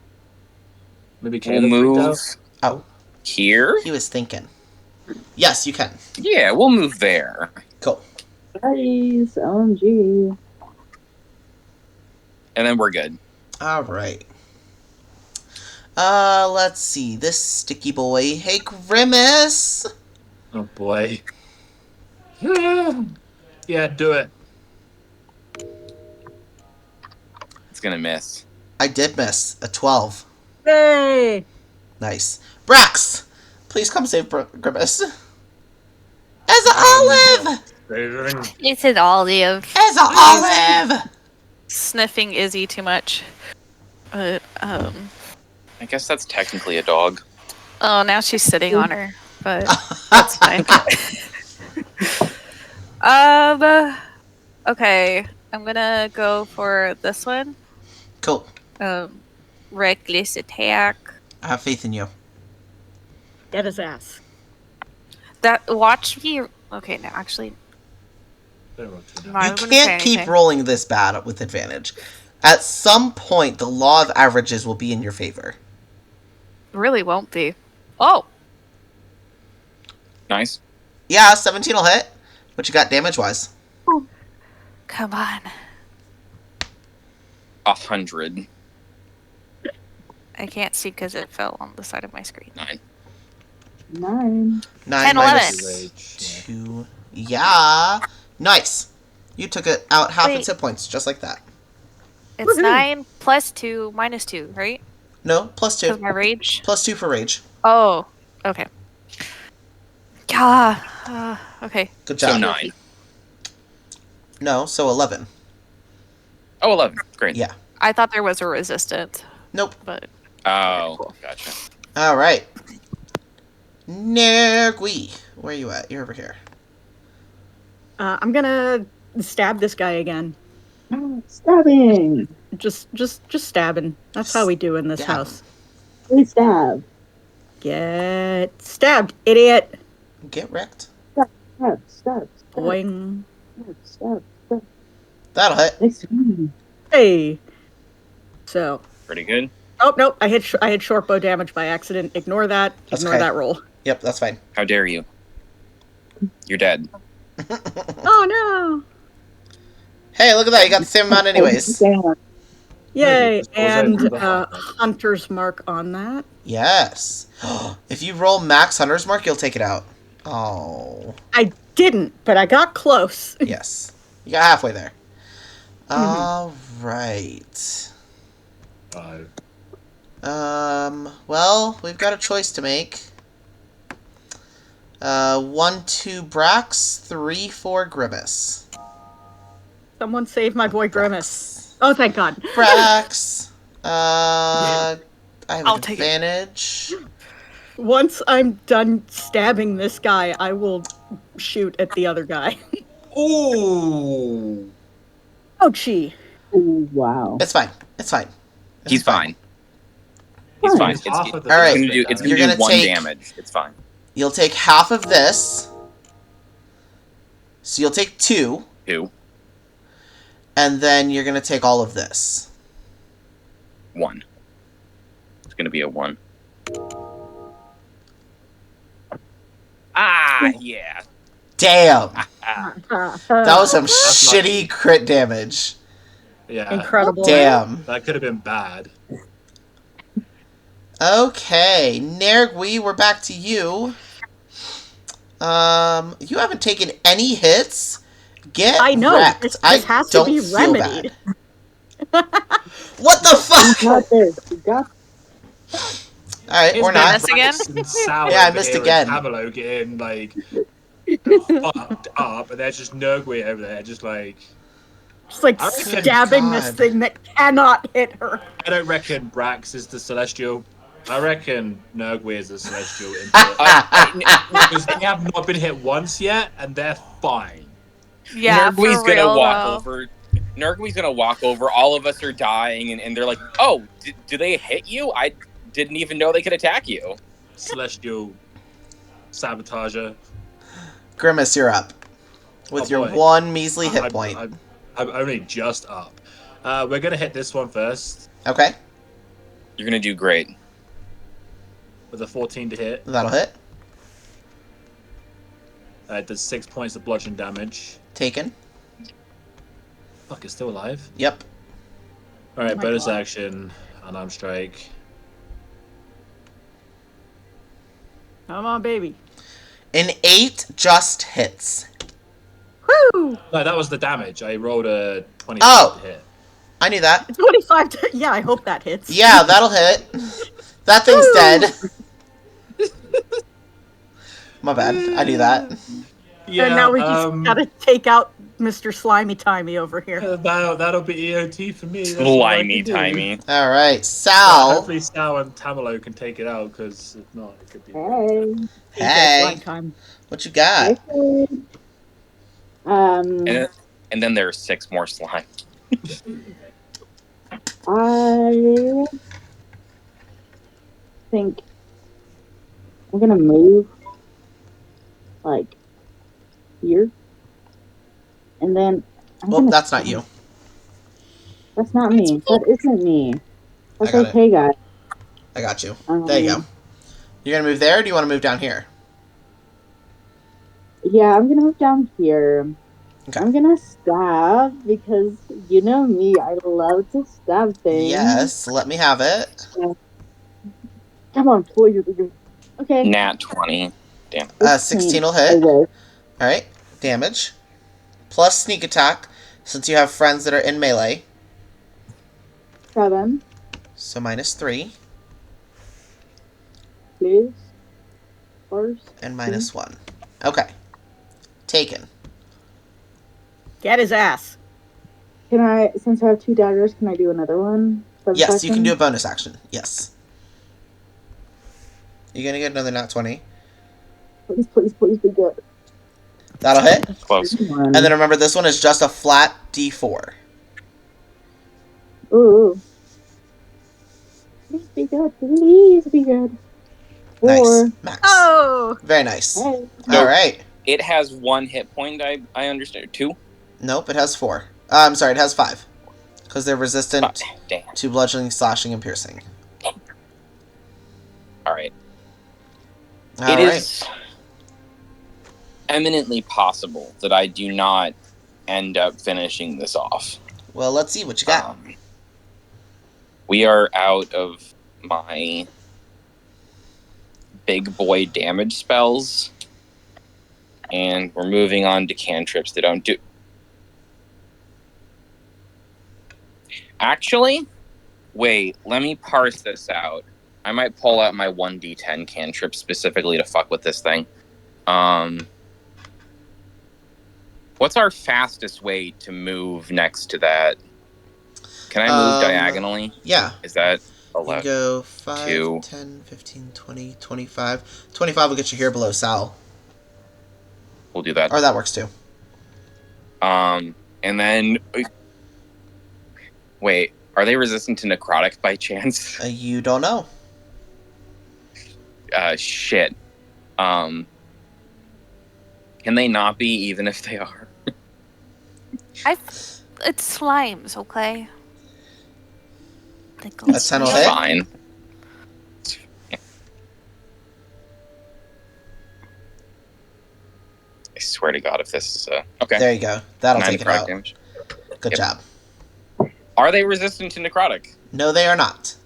Maybe We'll Caleb freaked move out. Oh, here. he was thinking. Yes, you can. Yeah, we'll move there. Cool. Nice. OMG. And then we're good. All right. Let's see. This sticky boy. Hey, Grimace. Oh boy. Yeah, do it. It's gonna miss. I did miss a 12. Hey! Nice. Brax, please come save Grimace. As a olive. It's an olive. As a olive. Sniffing Izzy too much. But, I guess that's technically a dog. oh, now she's sitting on her. But that's fine. Okay. I'm gonna go for this one. Cool. Reckless attack. I have faith in you. Get his ass. That watch me. Okay, no, actually, Don't roll too no, down. I You wouldn't can't say keep anything. rolling this bad with advantage. At some point, the law of averages will be in your favor. Really won't be. Oh, Nice. Yeah, 17 will hit. What you got damage-wise? come on. 100. I can't see because it fell on the side of my screen. 9. 9. 9 10, minus 11. Rage, 2. Yeah. Nice. You took it out half Wait. its hit points, just like that. It's Woohoo. 9 plus 2 minus 2, right? No, plus Because 2. my rage. Plus 2 for rage. Oh, okay. Yeah. Okay. Good So job. 9. No, so 11. Oh, 11. Great. Yeah. I thought there was a resistant, Nope. but Oh, cool. gotcha. All right. Nergui, where you at? You're over here. I'm gonna stab this guy again. Stabbing. Just stabbing. That's how we do in this Stab house. Please stab. Get stabbed, idiot. Get wrecked. Stab. Stab. Boing. Stab. Stab. That'll hit. Nice to meet you. Hey. So. Pretty good. Oh no! I hit short bow damage by accident. Ignore that. That's Ignore okay. that roll. Yep, that's fine. How dare you? You're dead. Oh no! Hey, look at that. You got the same amount anyways. Damn. Yay! just goes over And the heart. hunter's mark on that. Yes. If you roll max hunter's mark, you'll take it out. Oh. I didn't, but I got close. Yes. You got halfway there. All right. 5. Well, we've got a choice to make. 1, 2 Brax, 3, 4 Grimace. Someone save my boy Grimace. Oh, thank God. Brax. I have I'll an take it. advantage. Once I'm done stabbing this guy, I will shoot at the other guy. Ooh. Oh, gee. Ooh, wow. It's fine. It's fine. He's fine. He's fine. It's, Half of the All right. it's gonna You're do gonna 1 take- damage. It's fine. You'll take half of this. So you'll take 2. 2. And then you're going to take all of this. 1. It's gonna be a 1. Ah, yeah. Damn. Ah. That was some That's shitty lucky. crit damage. Yeah. Incredible. Damn. That could have been bad. Okay, Nergui, we're back to you. You haven't taken any hits. Get I know. wrecked. This I has to don't be feel remedied. bad. What the You fuck? got this. You got Alright, or been not. missed again? Yeah, I missed again. Camelo getting like fucked up, and there's just Nergui over there, just like Just like I reckon- stabbing this God. thing that cannot hit her. I don't reckon Brax is the Celestial. I reckon Nergui is the Celestial input. Because they have not been hit once yet, and they're fine. Yeah, Nergui's for gonna real, walk though. over. Nergui's gonna walk over. All of us are dying, and they're like, "Oh, do they hit you? I didn't even know they could attack you." Celestial sabotager. Grimace, you're up. With Oh, your boy. 1 measly hit point. I'm only just up. We're gonna hit this one first Okay, You're gonna do great. with a 14 to hit. that'll hit. It does 6 points of bludgeon damage. Taken. Fuck, it's still alive. Yep. All right, my bonus God. action, unarmed strike. Come on, baby. An 8 just hits. Woo! No, that was the damage. I rolled a 25 Oh. to hit. I knew that. 25 to, yeah, I hope that hits. Yeah, that'll hit. That thing's Woo! dead. My bad. I knew that. Yeah, And now we just gotta take out Mr. Slimy Timey over here. that'll be EOT for me. That's all I Slimy can do. timey. All right, Well, Sal. hopefully Sal and Tamalo can take it out, because if not, it could be. Hey. Hey, Slime time. what you got? Okay. And then there's 6 more slime. I think I'm gonna move like here, and then I'm Well, gonna. that's not you. That's not me. That isn't me. That's got it. okay, guys. I got you. There you go. You're gonna move there, or do you want to move down here? Yeah, I'm gonna move down here. Okay. I'm gonna stab because you know me. I love to stab things. Yes, let me have it. Come on, pull your. Okay. Nat 20. 16 will I hit. will. All right, damage. Plus sneak attack, since you have friends that are in melee. 7, So -3 please. First. and -1. Okay. taken. Get his ass. Can I, since I have 2 daggers, can I do another one? Yes, you can do a bonus action. Yes. You're gonna get another nat 20. Please, please, please be good. That'll hit. Close. And then remember, this one is just a flat D4. Ooh. Please be good. Please be good. Nice. 4. Max. Oh, Very nice. Hey. No. All right. It has 1 hit point. I understand. 2. Nope, it has 4. I'm sorry, it has 5. Because they're resistant Damn. to bludgeoning, slashing, and piercing. All right. All It right. is eminently possible that I do not end up finishing this off. Well, let's see what you got. We are out of my big boy damage spells, and we're moving on to cantrips that don't do. Actually, wait, let me parse this out. I might pull out my 1d10 cantrip specifically to fuck with this thing. What's our fastest way to move next to that? Can I move diagonally? Yeah. Is that You can 11? go 5, 2. 10, 15, 20, 25. 25 will get you here below Sal. We'll do that. Or that works too. And then... Wait, are they resistant to necrotic by chance? You don't know. Shit. Can they not be even if they are? it's slimes, okay? That's 10 will hit. Fine. I swear to God, if this is okay. There you go. That'll 9 take it necrotic out. damage. Good Yep. job. Are they resistant to necrotic? No, they are not.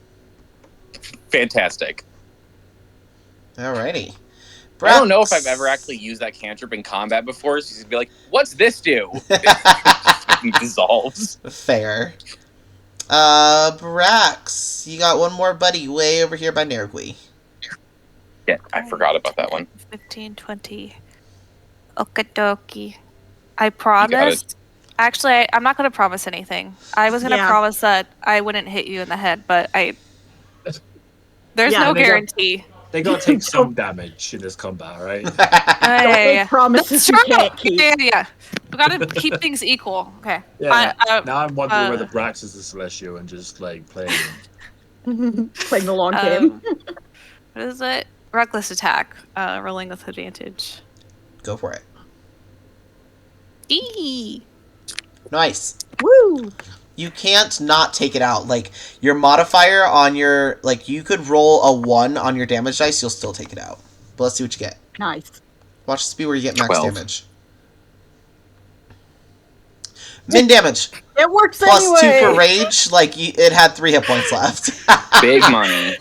Fantastic. Alrighty. I don't know if I've ever actually used that cantrip in combat before, so you'd be like, what's this do? It just dissolves. Fair. Brax, you got one more buddy way over here by Nergui. Yeah, I forgot about that one. 15, 20. Okie dokie. I promise. Actually, I'm not going to promise anything. I was going to promise that I wouldn't hit you in the head, but there's no guarantee. They gotta take some damage in this combat, right? Don't make promises you can't keep. Yeah. We gotta keep things equal. Okay. Yeah. Now I'm wondering whether Brax is the Celestial and just like playing Playing the long game. What is it? Reckless attack. Rolling with advantage. Go for it. Eee. Nice. Woo! You can't not take it out. Like, your modifier on your... Like, you could roll a 1 on your damage dice, you'll still take it out. But let's see what you get. Nice. Watch this be where you get max 12. damage. Min damage. It works Plus anyway. 2 for rage. Like, it had 3 hit points left. Big money.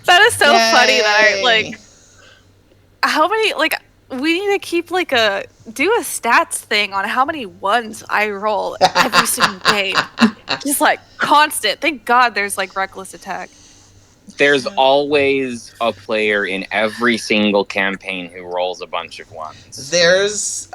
That is so funny that I, Yay. like... How many, like... We need to keep, do a stats thing on how many ones I roll every single game. Just, constant. Thank God there's, reckless attack. There's always a player in every single campaign who rolls a bunch of ones. There's,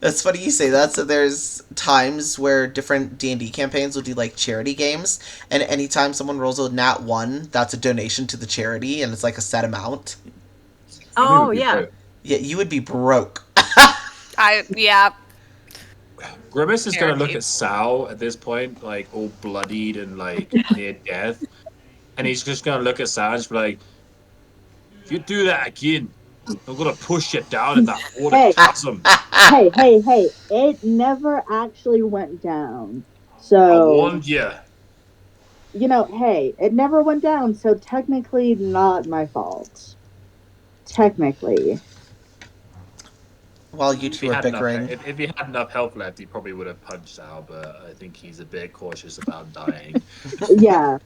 that's funny you say that. So there's times where different D&D campaigns will do, charity games, and anytime someone rolls a nat 1, that's a donation to the charity, and it's, a set amount. Oh, yeah. Yeah, you would be broke. Yeah. Grimace is gonna look at Sal at this point, all bloodied and near death, and he's just gonna look at Sal and just be like, "If you do that again, I'm gonna push you down in that water chasm." Hey! It never actually went down. I So, warned you. hey, it never went down, so technically not my fault. Technically. While you two are bickering. If he had enough health left, he probably would have punched Sal, but I think he's a bit cautious about dying. Yeah.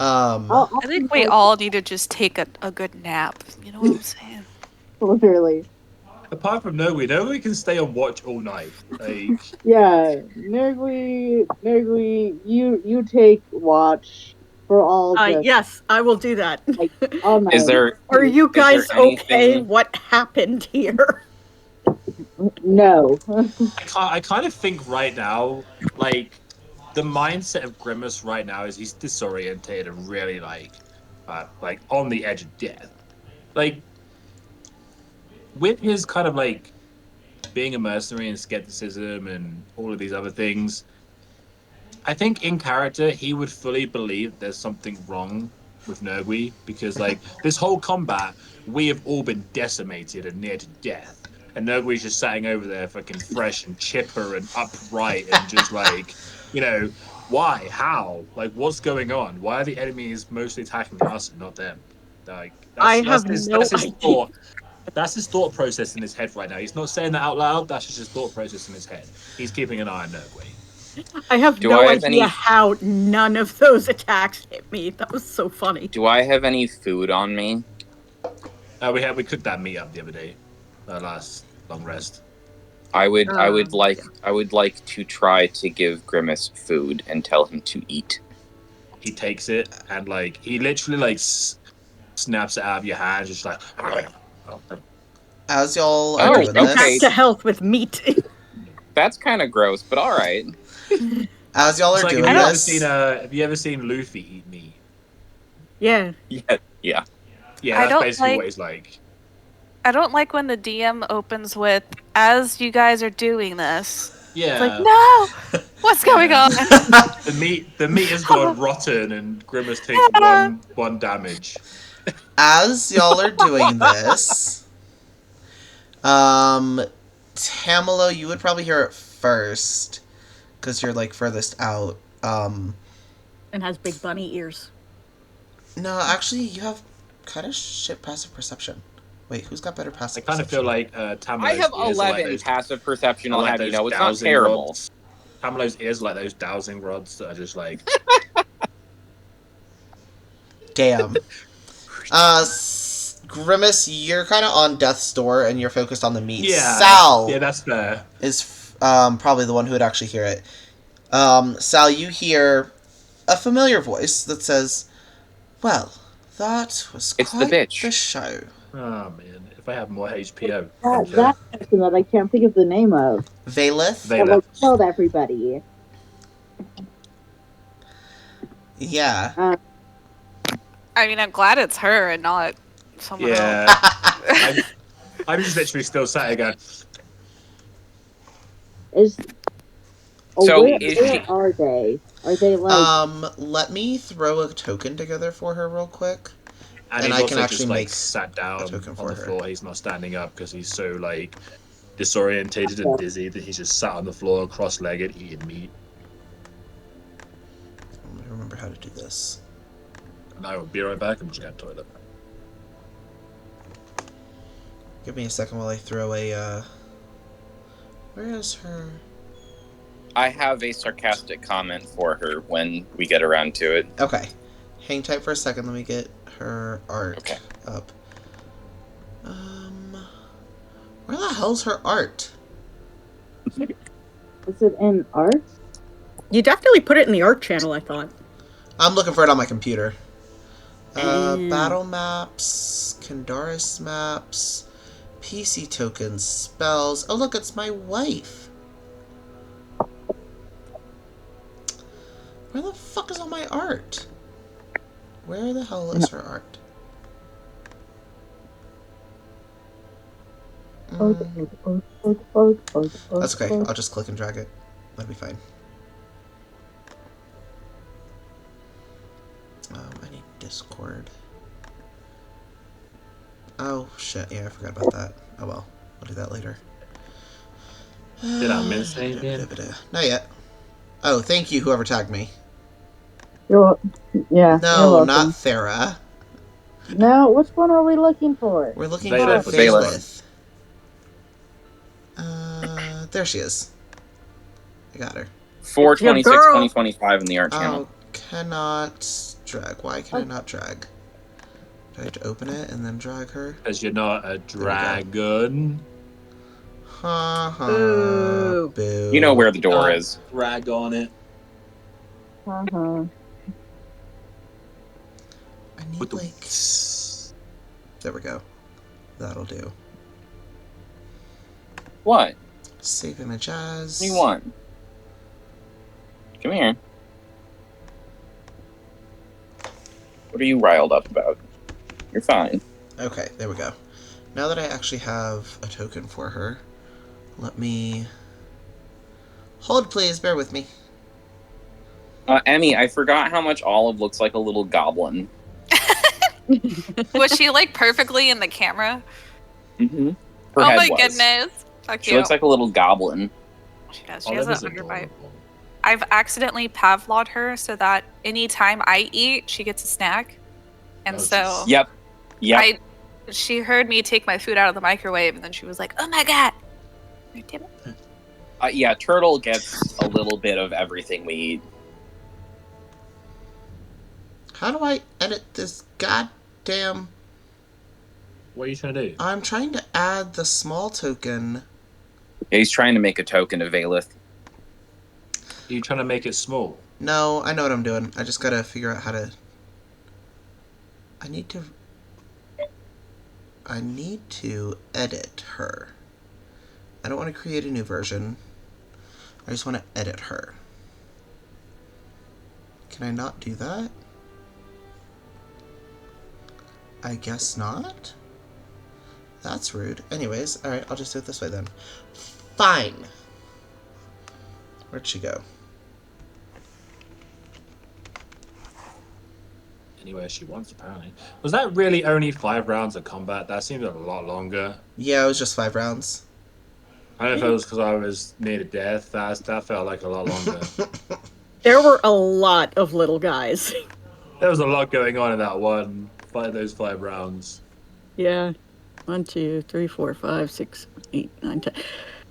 I think we all need to just take a good nap. You know what I'm saying? Literally. Apart from Nogui can stay on watch all night. Yeah, Nergui, you take watch. for all the Yes, I will do that. all night. Is there? Are you Is there guys okay? anything- What happened here? No. I kind of think right now, like, the mindset of Grimace right now is he's disorientated and really like on the edge of death. Like, with his kind of like being a mercenary and skepticism and all of these other things, I think in character he would fully believe there's something wrong with Nurgui, because like this whole combat we have all been decimated and near to death. And Nurgui's just sitting over there fucking fresh and chipper and upright and just like, you know, why? How? Like, what's going on? Why are the enemies mostly attacking us and not them? Like, that's his thought. That's his thought process in his head right now. He's not saying that out loud. That's just his thought process in his head. He's keeping an eye on Nurgui. I have Do no I have idea any- how none of those attacks hit me. That was so funny. Do I have any food on me? We cooked that meat up the other day, last long rest. I would yeah. like to try to give Grimace food and tell him to eat. He takes it and like he literally like snaps it out of your hand, just like. As y'all Oh, are doing Go this, back to health with meat. That's kind of gross, but all right. as y'all are It's like, doing this, have you ever seen Luffy eat meat? Yeah. Yeah. Yeah, I that's don't basically like- what he's like. I don't like when the DM opens with, "As you guys are doing this." Yeah, It's like, no, what's going on? the meat has gone rotten, and Grimace takes one damage. as y'all are doing this, Tamalo, you would probably hear it first because you're like furthest out. And has big bunny ears. No, actually, you have kind of shit passive perception. Wait, who's got better I passive kind of feel perception? like Tamalo's I have ears are like 11 those, passive perception. are I'll like have you those know, it's not dowsing terrible. rods. Tamalo's ears are like those dowsing rods that are just like. Damn. Grimace, you're kind of on death's door and you're focused on the meat. Yeah, Sal yeah, that's fair. is probably the one who would actually hear it. Sal, you hear a familiar voice that says, "Well, that was It's the quite bitch." the show." Oh man, if I have more HP, I That person that I can't think of the name of. Valeth? That like killed everybody. Yeah. I mean, I'm glad it's her and not someone else. Yeah. I'm just literally still sat here going, So where is she- are they? Are they like Let me throw a token together for her real quick. and And he's I also can just actually like make sat down a token on for the her. floor. He's not standing up because he's so like disorientated and dizzy that he's just sat on the floor, cross-legged, eating meat. Let me remember how to do this. And I will be right back. I'm just going to the toilet. Give me a second while I throw a, where is her? I have a sarcastic comment for her when we get around to it. Okay. Hang tight for a second. Let me get her art Okay. up. Where the hell's her art? is it in art? You definitely put it in the art channel, I thought. I'm looking for it on my computer. Mm. Battle maps, Kandaris maps, PC tokens, spells. Oh look, it's my wife. Where the fuck is all my art? Where the hell is her art? That's okay. I'll just click and drag it. That'll be fine. I need Discord. Oh shit! Yeah, I forgot about that. Oh well, I'll do that later. Did I miss anything? Not yet. Oh, thank you, whoever tagged me. Yeah. you're No, welcome. not Thera. No, which one are we looking for? We're looking Valeth. for Valeth. Valeth. There she is. I got her. 426, Your girl. 2025 in the art channel. Oh, cannot drag. Why can I not drag? Do I have to open it and then drag her? Because you're not a dragon. Ha ha. Boo. Boo. You know where the door is. Drag on it. Uh-huh. I need, like... There we go. That'll do. What? Save image as... What do you want? Come here. What are you riled up about? You're fine. Okay, there we go. Now that I actually have a token for her, let me... Hold, please. Bear with me. Emmy, I forgot how much Olive looks like a little goblin. Was she like perfectly in the camera? Mm-hmm. Oh my goodness. Fuck She you. looks like a little goblin. She does. She has Oliver's a underbite. adorable. I've accidentally Pavloved her so that anytime I eat, she gets a snack. And Oh, so Yep. she heard me take my food out of the microwave, and then she was like, "Oh my god!" Damn it. Yeah, Turtle gets a little bit of everything we eat. How do I edit this goddamn... What are you trying to do? I'm trying to add the small token. Yeah, he's trying to make a token of Valeth. Are you trying to make it small? No, I know what I'm doing. I just gotta figure out how to... I need to edit her. I don't want to create a new version. I just want to edit her. Can I not do that? I guess not? That's rude. Anyways, alright, I'll just do it this way then. Fine! Where'd she go? Anywhere she wants, apparently. Was that really only 5 rounds of combat? That seemed a lot longer. Yeah, it was just 5 rounds. I don't know if it was because I was near to death. That felt like a lot longer. There were a lot of little guys. There was a lot going on in that one. Those 5 rounds. Yeah. 1, 2, 3, 4, 5, 6, 8, 9, 10.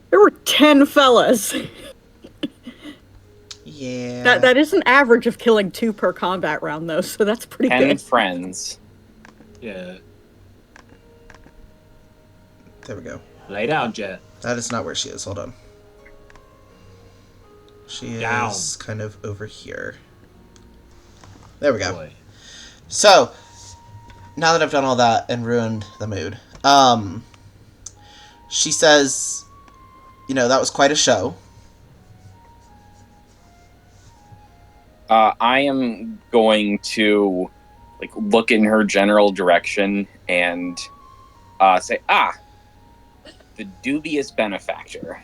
There were 10 fellas. Yeah. That is an average of killing 2 per combat round, though, so that's pretty 10 good. friends. Yeah. There we go. Lay down, Jet. That is not where she is. Hold on. She Down. is kind of over here. There we go. Boy. So, now that I've done all that and ruined the mood, she says, you know, that was quite a show. I am going to look in her general direction and say, the dubious benefactor.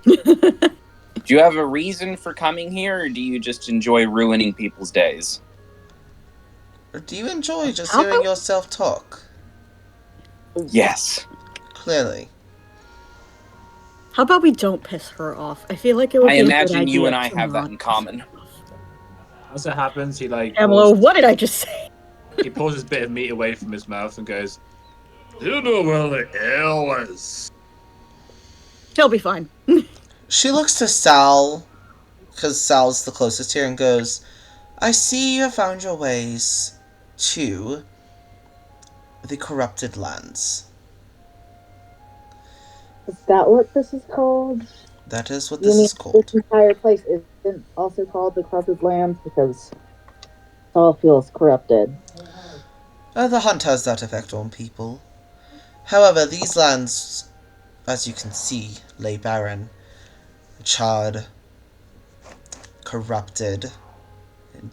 Do you have a reason for coming here, or do you just enjoy ruining people's days? Or do you enjoy just How hearing about- yourself talk? Yes. Clearly. How about we don't piss her off? I feel like it would I be a good imagine you idea and I to have that not in piss common. her off. As it happens, he Amlo, what did I just say? he pulls his bit of meat away from his mouth and goes, "Do you know where the ale is?" He'll be fine. She looks to Sal, because Sal's the closest here, and goes, I see you have found your ways to the corrupted lands. Is that what this is called? That is what You this mean is called. this entire place isn't also called the Corrupted Lands because it all feels corrupted. The hunt has that effect on people. However, these lands, as you can see, lay barren, charred, corrupted, and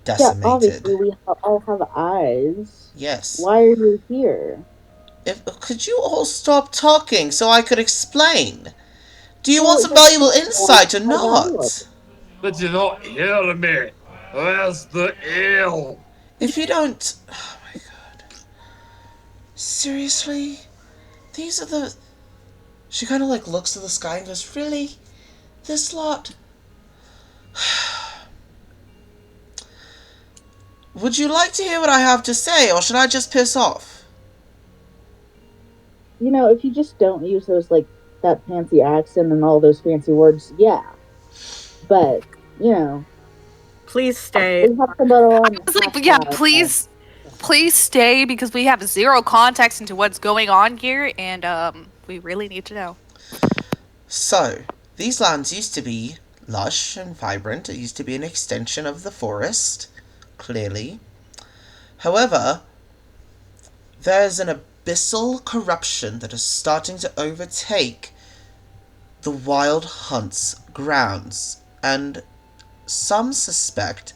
decimated. Yeah, obviously we all have eyes. Yes. Why are you here? Could you all stop talking so I could explain? Do you want Well, some valuable insight or I know not? it. But you don't hear me. Where's the ale? If you don't... Oh my god. Seriously? These are the... She kind of looks to the sky and goes, really? This lot? Would you like to hear what I have to say, or should I just piss off? You know, if you just don't use those, that fancy accent and all those fancy words, yeah. But, you know, Please stay. we have to go on. I was like, yeah, please stay because we have zero context into what's going on here, and we really need to know. So, these lands used to be lush and vibrant. It used to be an extension of the forest, clearly. However, there's an abyssal corruption that is starting to overtake the Wild Hunt's grounds, and some suspect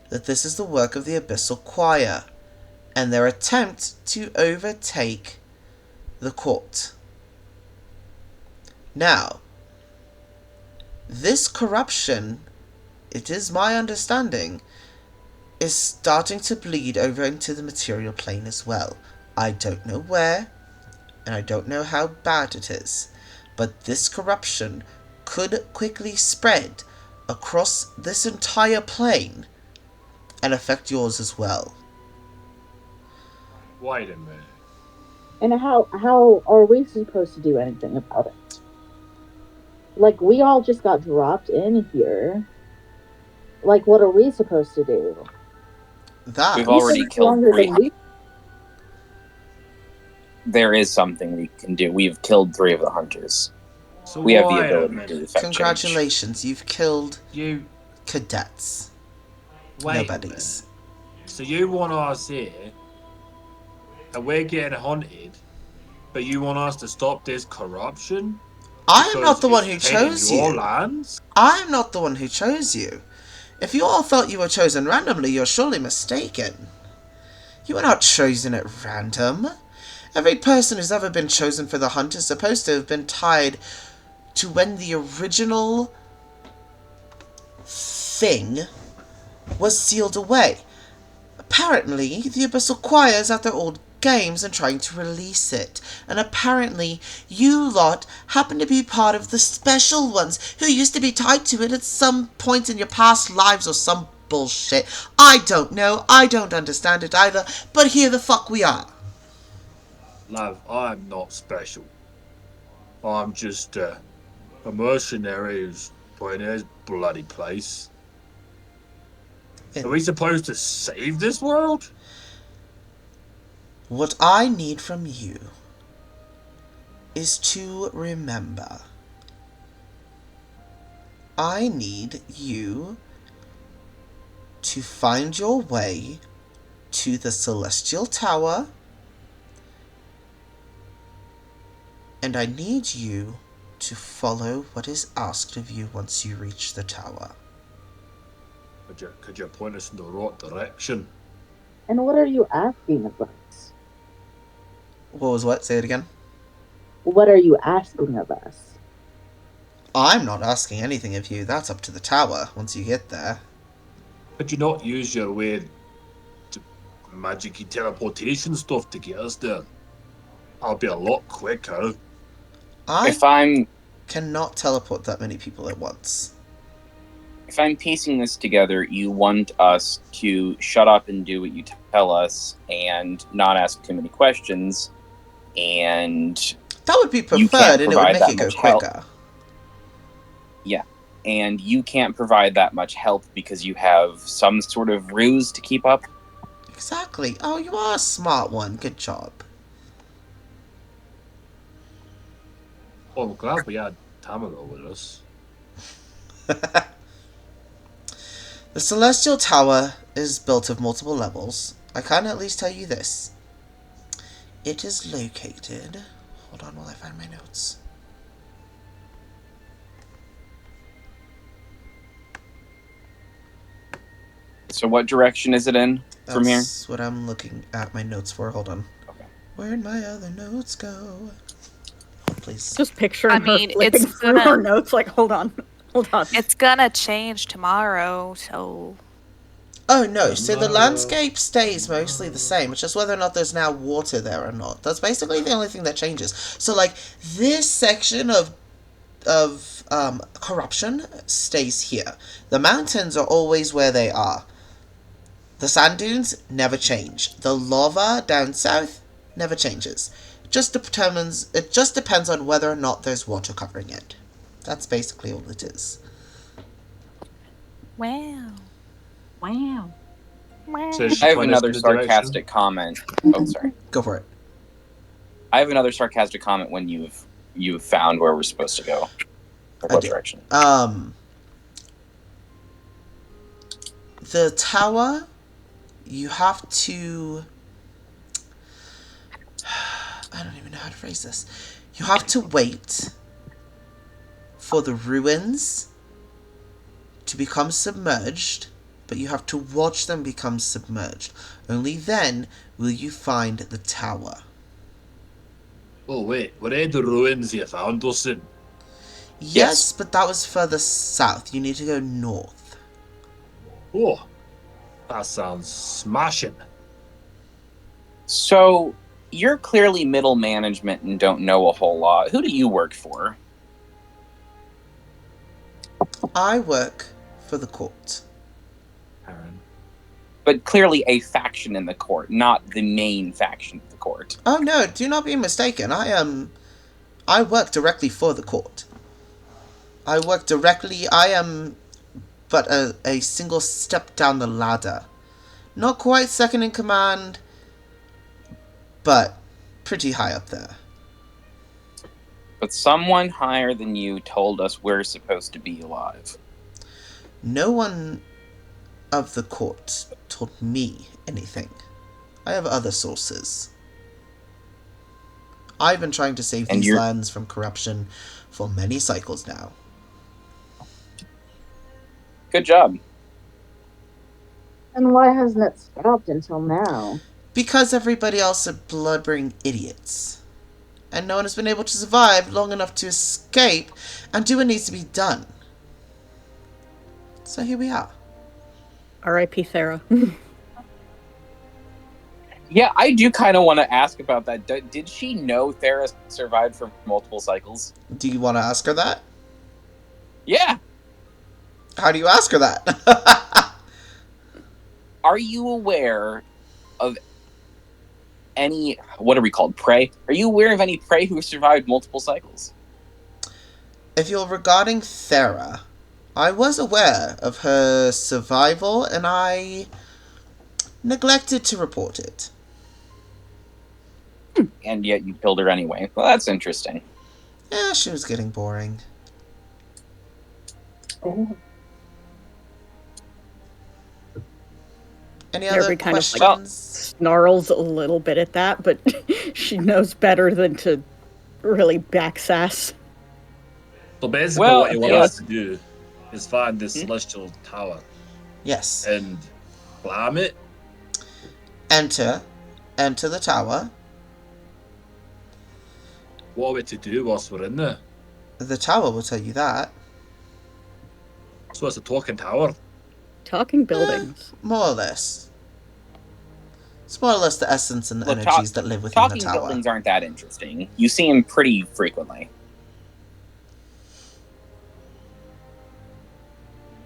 that this is the work of the Abyssal Choir and their attempt to overtake the court. Now, this corruption, it is my understanding, is starting to bleed over into the material plane as well. I don't know where, and I don't know how bad it is, but this corruption could quickly spread across this entire plane and affect yours as well. Wait a minute. And how are we supposed to do anything about it? Like, we all just got dropped in here. Like, what are we supposed to do? That We've already Even killed longer 3 than we- There is something we can do. We've killed 3 of the hunters. So We have the wait a ability minute. to effect change. congratulations, you've killed You cadets. wait. a Nobodies. minute. So you want us here, and we're getting hunted, but you want us to stop this corruption? I am Because not the one who it's taking chose your you. lands? I am not the one who chose you. If you all thought you were chosen randomly, you're surely mistaken. You were not chosen at random. Every person who's ever been chosen for the hunt is supposed to have been tied to when the original thing was sealed away. Apparently, the Abyssal Choir is at their old games and trying to release it. And apparently, you lot happen to be part of the special ones who used to be tied to it at some point in your past lives or some bullshit. I don't know. I don't understand it either. But here the fuck we are. Love, I'm not special. I'm just a mercenary who's put in this bloody place. Are we supposed to save this world? What I need from you is to remember. I need you to find your way to the Celestial Tower, and I need you to follow what is asked of you once you reach the tower. Could you point us in the right direction? And what are you asking of us? What was what? Say it again. What are you asking of us? I'm not asking anything of you. That's up to the tower once you get there. Could you not use your weird magic-y teleportation stuff to get us there? I'll be a lot quicker. If I'm cannot teleport that many people at once. If I'm piecing this together, you want us to shut up and do what you tell us and not ask too many questions, and that would be you preferred, can't and it would provide make that it go much help. quicker. Yeah, and you can't provide that much help because you have some sort of ruse to keep up. Exactly. Oh, you are a smart one. Good job. Well, I'm glad we had Tamara with us. The Celestial Tower is built of multiple levels. I can at least tell you this. It is located... Hold on while I find my notes. So what direction is it in from here? That's what I'm looking at my notes for. Hold on. Okay. Where'd my other notes go? Oh, please. Just picturing her mean, flipping it's through gonna- her notes like, hold on. It's gonna change tomorrow, so Oh no, so the landscape stays mostly the same. It's just whether or not there's now water there or not. That's basically the only thing that changes. So like this section of corruption stays here. The mountains are always where they are. The sand dunes never change. The lava down south never changes. It just depends on whether or not there's water covering it. That's basically all it is. wow. Wow. So she I have point us another in the direction? sarcastic comment. Oh, sorry. Go for it. I have another sarcastic comment when you've found where we're supposed to go. Or I what do. direction? The tower, you have to... I don't even know how to phrase this. You have to wait for the ruins to become submerged, but you have to watch them become submerged. Only then will you find the tower. Oh wait, were they the ruins you found us in? Yes, but that was further south. You need to go north. Oh, that sounds smashing. So, you're clearly middle management and don't know a whole lot. Who do you work for? I work for the court. Aaron. But clearly a faction in the court, not the main faction of the court. Oh no, do not be mistaken. I work directly for the court. I am but a single step down the ladder. Not quite second in command, but pretty high up there. But someone higher than you told us we're supposed to be alive. No one of the court told me anything. I have other sources. I've been trying to save And these you're- lands from corruption for many cycles now. Good job. And why hasn't it stopped until now? Because everybody else are blubbering idiots. And no one has been able to survive long enough to escape and do what needs to be done. So here we are. R.I.P. Thera. Yeah, I do kind of want to ask about that. Did she know Thera survived for multiple cycles? Do you want to ask her that? Yeah. How do you ask her that? Are you aware of any, what are we called, prey? Are you aware of any prey who survived multiple cycles? If you're regarding Thera, I was aware of her survival and I neglected to report it. And yet you killed her anyway. Well, that's interesting. Yeah, she was getting boring. Oh. Any Every other kind of, questions? like, snarls a little bit at that, but she knows better than to really backsass. So basically, Well, what you want yeah. us to do is find this celestial tower Yes. and climb it. Enter the tower. What are we to do whilst we're in there? The tower will tell you that. So it's a talking tower. Talking buildings. More or less. It's more or less the essence and the Look, energies that live within the Talking tower. buildings aren't that interesting. You see them pretty frequently.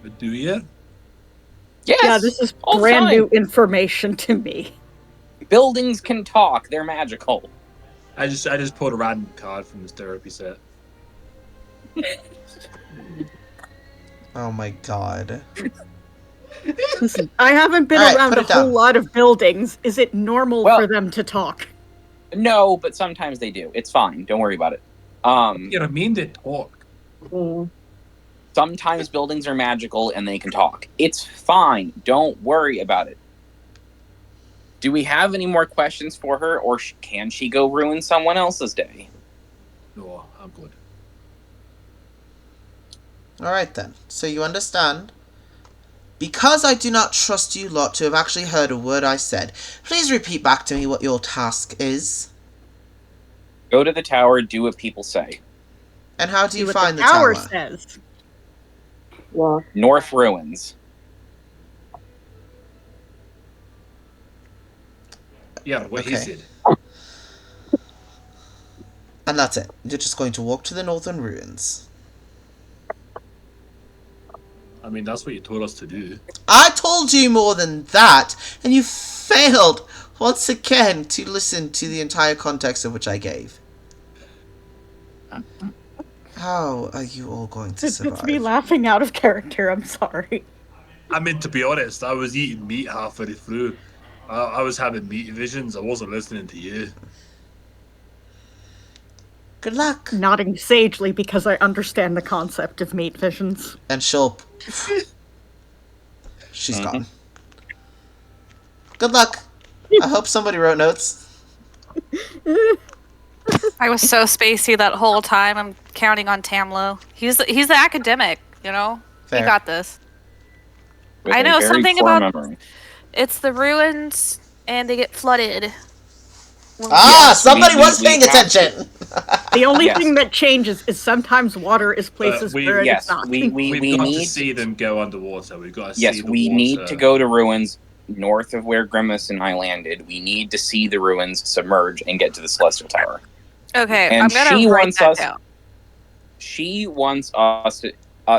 But do you? Yes! Yeah, this is all the brand time. new information to me. Buildings can talk. They're magical. I just pulled a random card from this therapy set. Oh my god. Listen, I haven't been Alright, around put a it down. whole lot of buildings. Is it normal Well- for them to talk? No, but sometimes they do. It's fine. Don't worry about it. You know, I mean they talk. Mm. Sometimes buildings are magical and they can talk. It's fine. Don't worry about it. Do we have any more questions for her, or can she go ruin someone else's day? No, I'm good. Alright then. So you understand? Because I do not trust you lot to have actually heard a word I said, please repeat back to me what your task is. Go to the tower, do what people say. And how do you what find the tower tower? says. Walk. North Ruins. Yeah, what he Okay. said. And that's it. You're just going to walk to the northern ruins. I mean, that's what you told us to do. I told you more than that, and you failed once again to listen to the entire context of which I gave. How are you all going to It's me survive? laughing out of character. I'm sorry. I mean, to be honest, I was eating meat halfway through. I was having meat visions. I wasn't listening to you. Good luck. Nodding sagely because I understand the concept of meat visions. And she'll She's Mhm. gone. Good luck. I hope somebody wrote notes. I was so spacey that whole time. I'm counting on Tamlo. He's the academic, you know. Fair. He got this. With I a know very something poor about- memory. It's the ruins, and they get flooded. Somebody we- was we paying have attention. The only Yes. thing that changes is sometimes water is places we- where it is Yes, not. we We've got to need see them go underwater. We've got to yes, see the we water. need to go to ruins north of where Grimace and I landed. We need to see the ruins submerge and get to the Celestial Tower. Okay, And I'm gonna she write wants that us- down. She wants us to.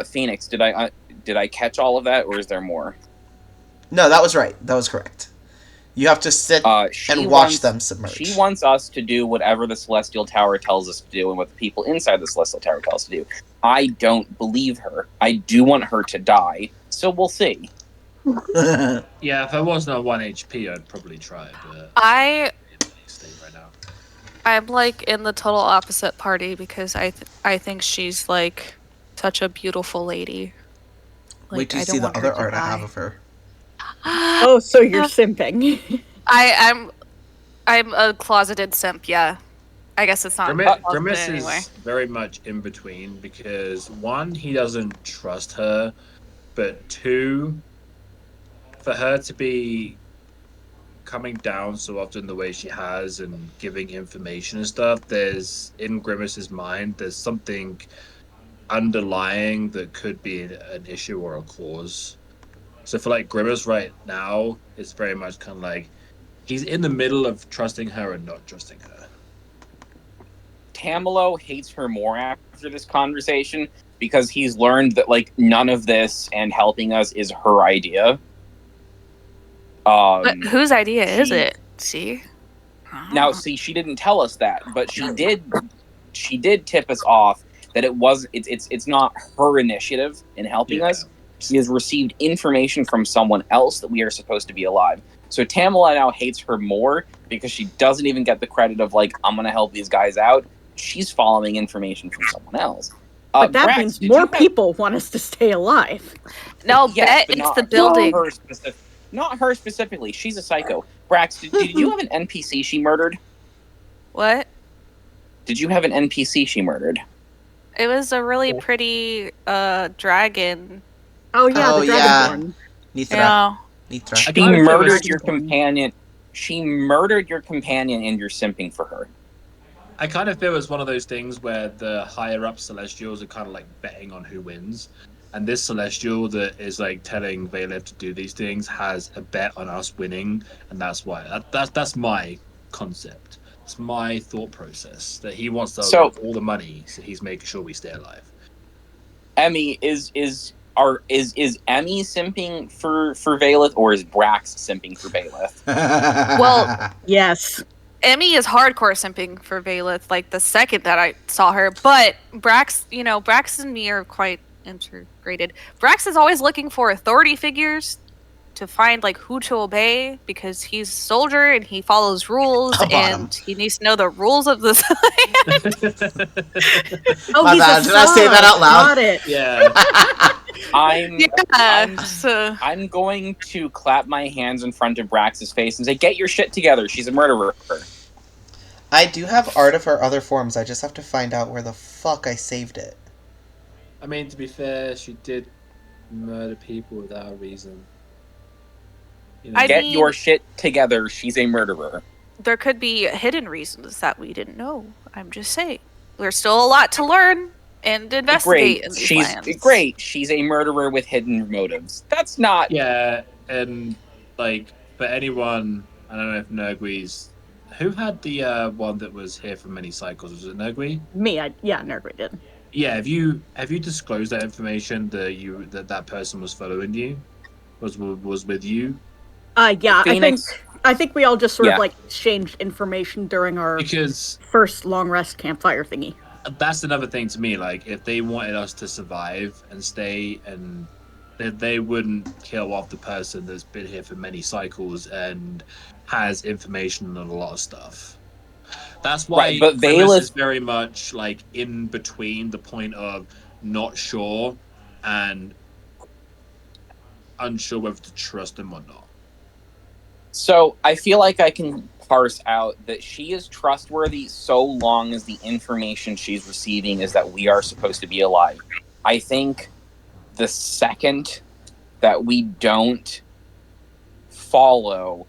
Phoenix, did I catch all of that, or is there more? No, that was right. That was correct. You have to sit She and watch wants- them submerge. She wants us to do whatever the Celestial Tower tells us to do and what the people inside the Celestial Tower tell us to do. I don't believe her. I do want her to die, so we'll see. Yeah, if I wasn't on 1 HP, I'd probably try, but I in any state right now. I'm like in the total opposite party because I think she's like such a beautiful lady. Wait till I you don't see the want her other to art I have die. of her. Oh, so you're simping. I'm a closeted simp. Yeah, I guess it's not closeted Grimace anyway. is very much in between because one, he doesn't trust her, but two, for her to be coming down so often the way she has and giving information and stuff, there's in Grimace's mind, there's something underlying that could be an issue or a cause. So for like Grimace right now, it's very much kind of like he's in the middle of trusting her and not trusting her. Tamalo hates her more after this conversation because he's learned that like none of this and helping us is her idea. But whose idea is she- it? See? Now, see, she didn't tell us that, but she did. She did tip us off that it was. It's not her initiative in helping Yeah. us. She has received information from someone else that we are supposed to be alive. So Tamala now hates her more because she doesn't even get the credit of like I'm gonna help these guys out. She's following information from someone else. But that Brax, means did more you have- people want us to stay alive. No, Yes, bet but it's not- the building. Not her specifically. She's a psycho. Brax, did you have an NPC she murdered? What? Did you have an NPC she murdered? It was a really pretty dragon. Oh yeah, Oh, the yeah. Dragonborn. Nithra. Yeah. Nithra. She kind of feel murdered it's- your companion. She murdered your companion, and you're simping for her. I kind of feel it's one of those things where the higher up Celestials are kind of like betting on who wins. And this Celestial that is like telling Valeth to do these things has a bet on us winning. And that's why. That's my concept. It's my thought process. That he wants to So- have all the money, so he's making sure we stay alive. Emmy is Emmy simping for Valeth, or is Brax simping for Valeth? Well- Yes. Emmy is hardcore simping for Valeth, like the second that I saw her. But Brax, Brax and me are quite integrated. Brax is always looking for authority figures to find like who to obey because he's a soldier and he follows rules About him. and he needs to know the rules of the Oh, My he's bad. a Did I say that out loud? Got it. Yeah. I'm yeah. So I'm going to clap my hands in front of Brax's face and say, "Get your shit together. She's a murderer." I do have art of her other forms. I just have to find out where the fuck I saved it. I mean, to be fair, she did murder people without a reason. You know, I Get mean- your shit together. She's a murderer. there could be hidden reasons that we didn't know. I'm just saying. There's still a lot to learn and investigate Great. in these She's lands. great. She's a murderer with hidden motives. That's not. yeah, and like for anyone, I don't know if Nergui's. Who had the one that was here for many cycles? Was it Nergui? Me, Nergui did. Yeah. Have you disclosed that information that person was following you, was with you? Yeah, Phoenix. I think we all just sort Yeah. of like exchanged information during our Because first long rest campfire thingy. that's another thing to me. Like, if they wanted us to survive and stay, and they wouldn't kill off the person that's been here for many cycles and has information on a lot of stuff. That's why Right, but Grimace Valeth- is very much like in between the point of not sure and unsure whether to trust him or not. So I feel like I can parse out that she is trustworthy so long as the information she's receiving is that we are supposed to be alive. I think the second that we don't follow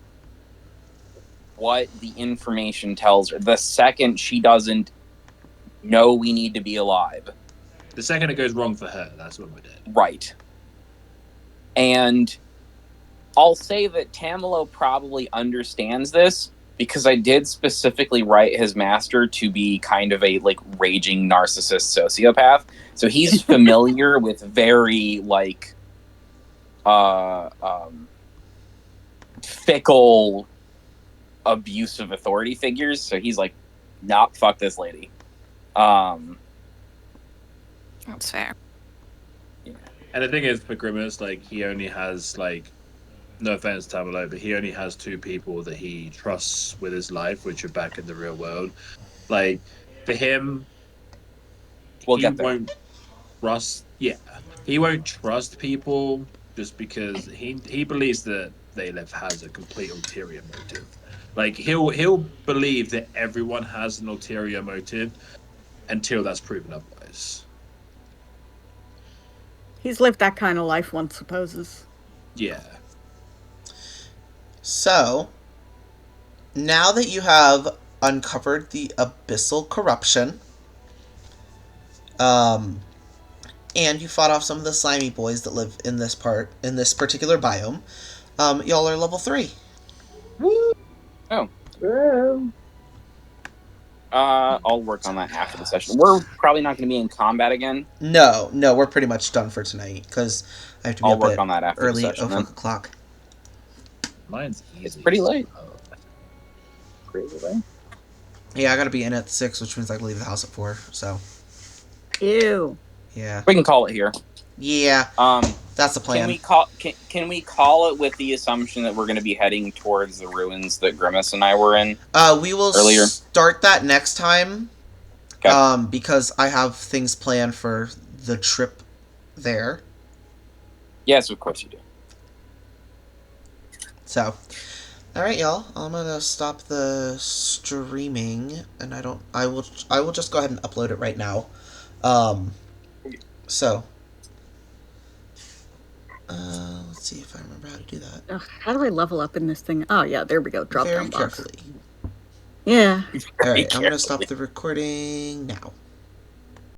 what the information tells her, the second she doesn't know we need to be alive. The second it goes wrong for her, that's when we're dead. Right. And I'll say that Tamilo probably understands this because I did specifically write his master to be kind of a like raging narcissist sociopath. So he's familiar with very like fickle abusive authority figures. So he's like, nah, fuck this lady. That's fair. And the thing is, for Grimace, like, he only has, like, no offense, Tamilo, but he only has 2 people that he trusts with his life, which are back in the real world. Like, for him, We'll he get there. won't trust. Yeah, he won't trust people just because he believes that Thalev has a complete ulterior motive. Like, he'll believe that everyone has an ulterior motive until that's proven otherwise. He's lived that kind of life, one supposes. Yeah. So, now that you have uncovered the abyssal corruption, and you fought off some of the slimy boys that live in this particular biome, y'all are level 3. Woo! Oh. Whoa. I'll work on that after the session. We're probably not going to be in combat again. No, we're pretty much done for tonight, because I have to be I'll up work at on that after the early session, then. o'clock. Mine's easy. It's pretty late. Oh. Crazy, right? Yeah, I gotta be in at 6, which means I can leave the house at 4, so, Ew. yeah. We can call it here. Yeah, that's the plan. Can we call it with the assumption that we're going to be heading towards the ruins that Grimace and I were in? We will earlier? start that next time, Okay. because I have things planned for the trip there. Yes, of course you do. So, alright, y'all. I'm gonna stop the streaming, and I will just go ahead and upload it right now. So, let's see if I remember how to do that. Ugh, how do I level up in this thing? Oh, yeah, there we go. Drop Very down box. carefully. Yeah. Alright, I'm gonna stop the recording now.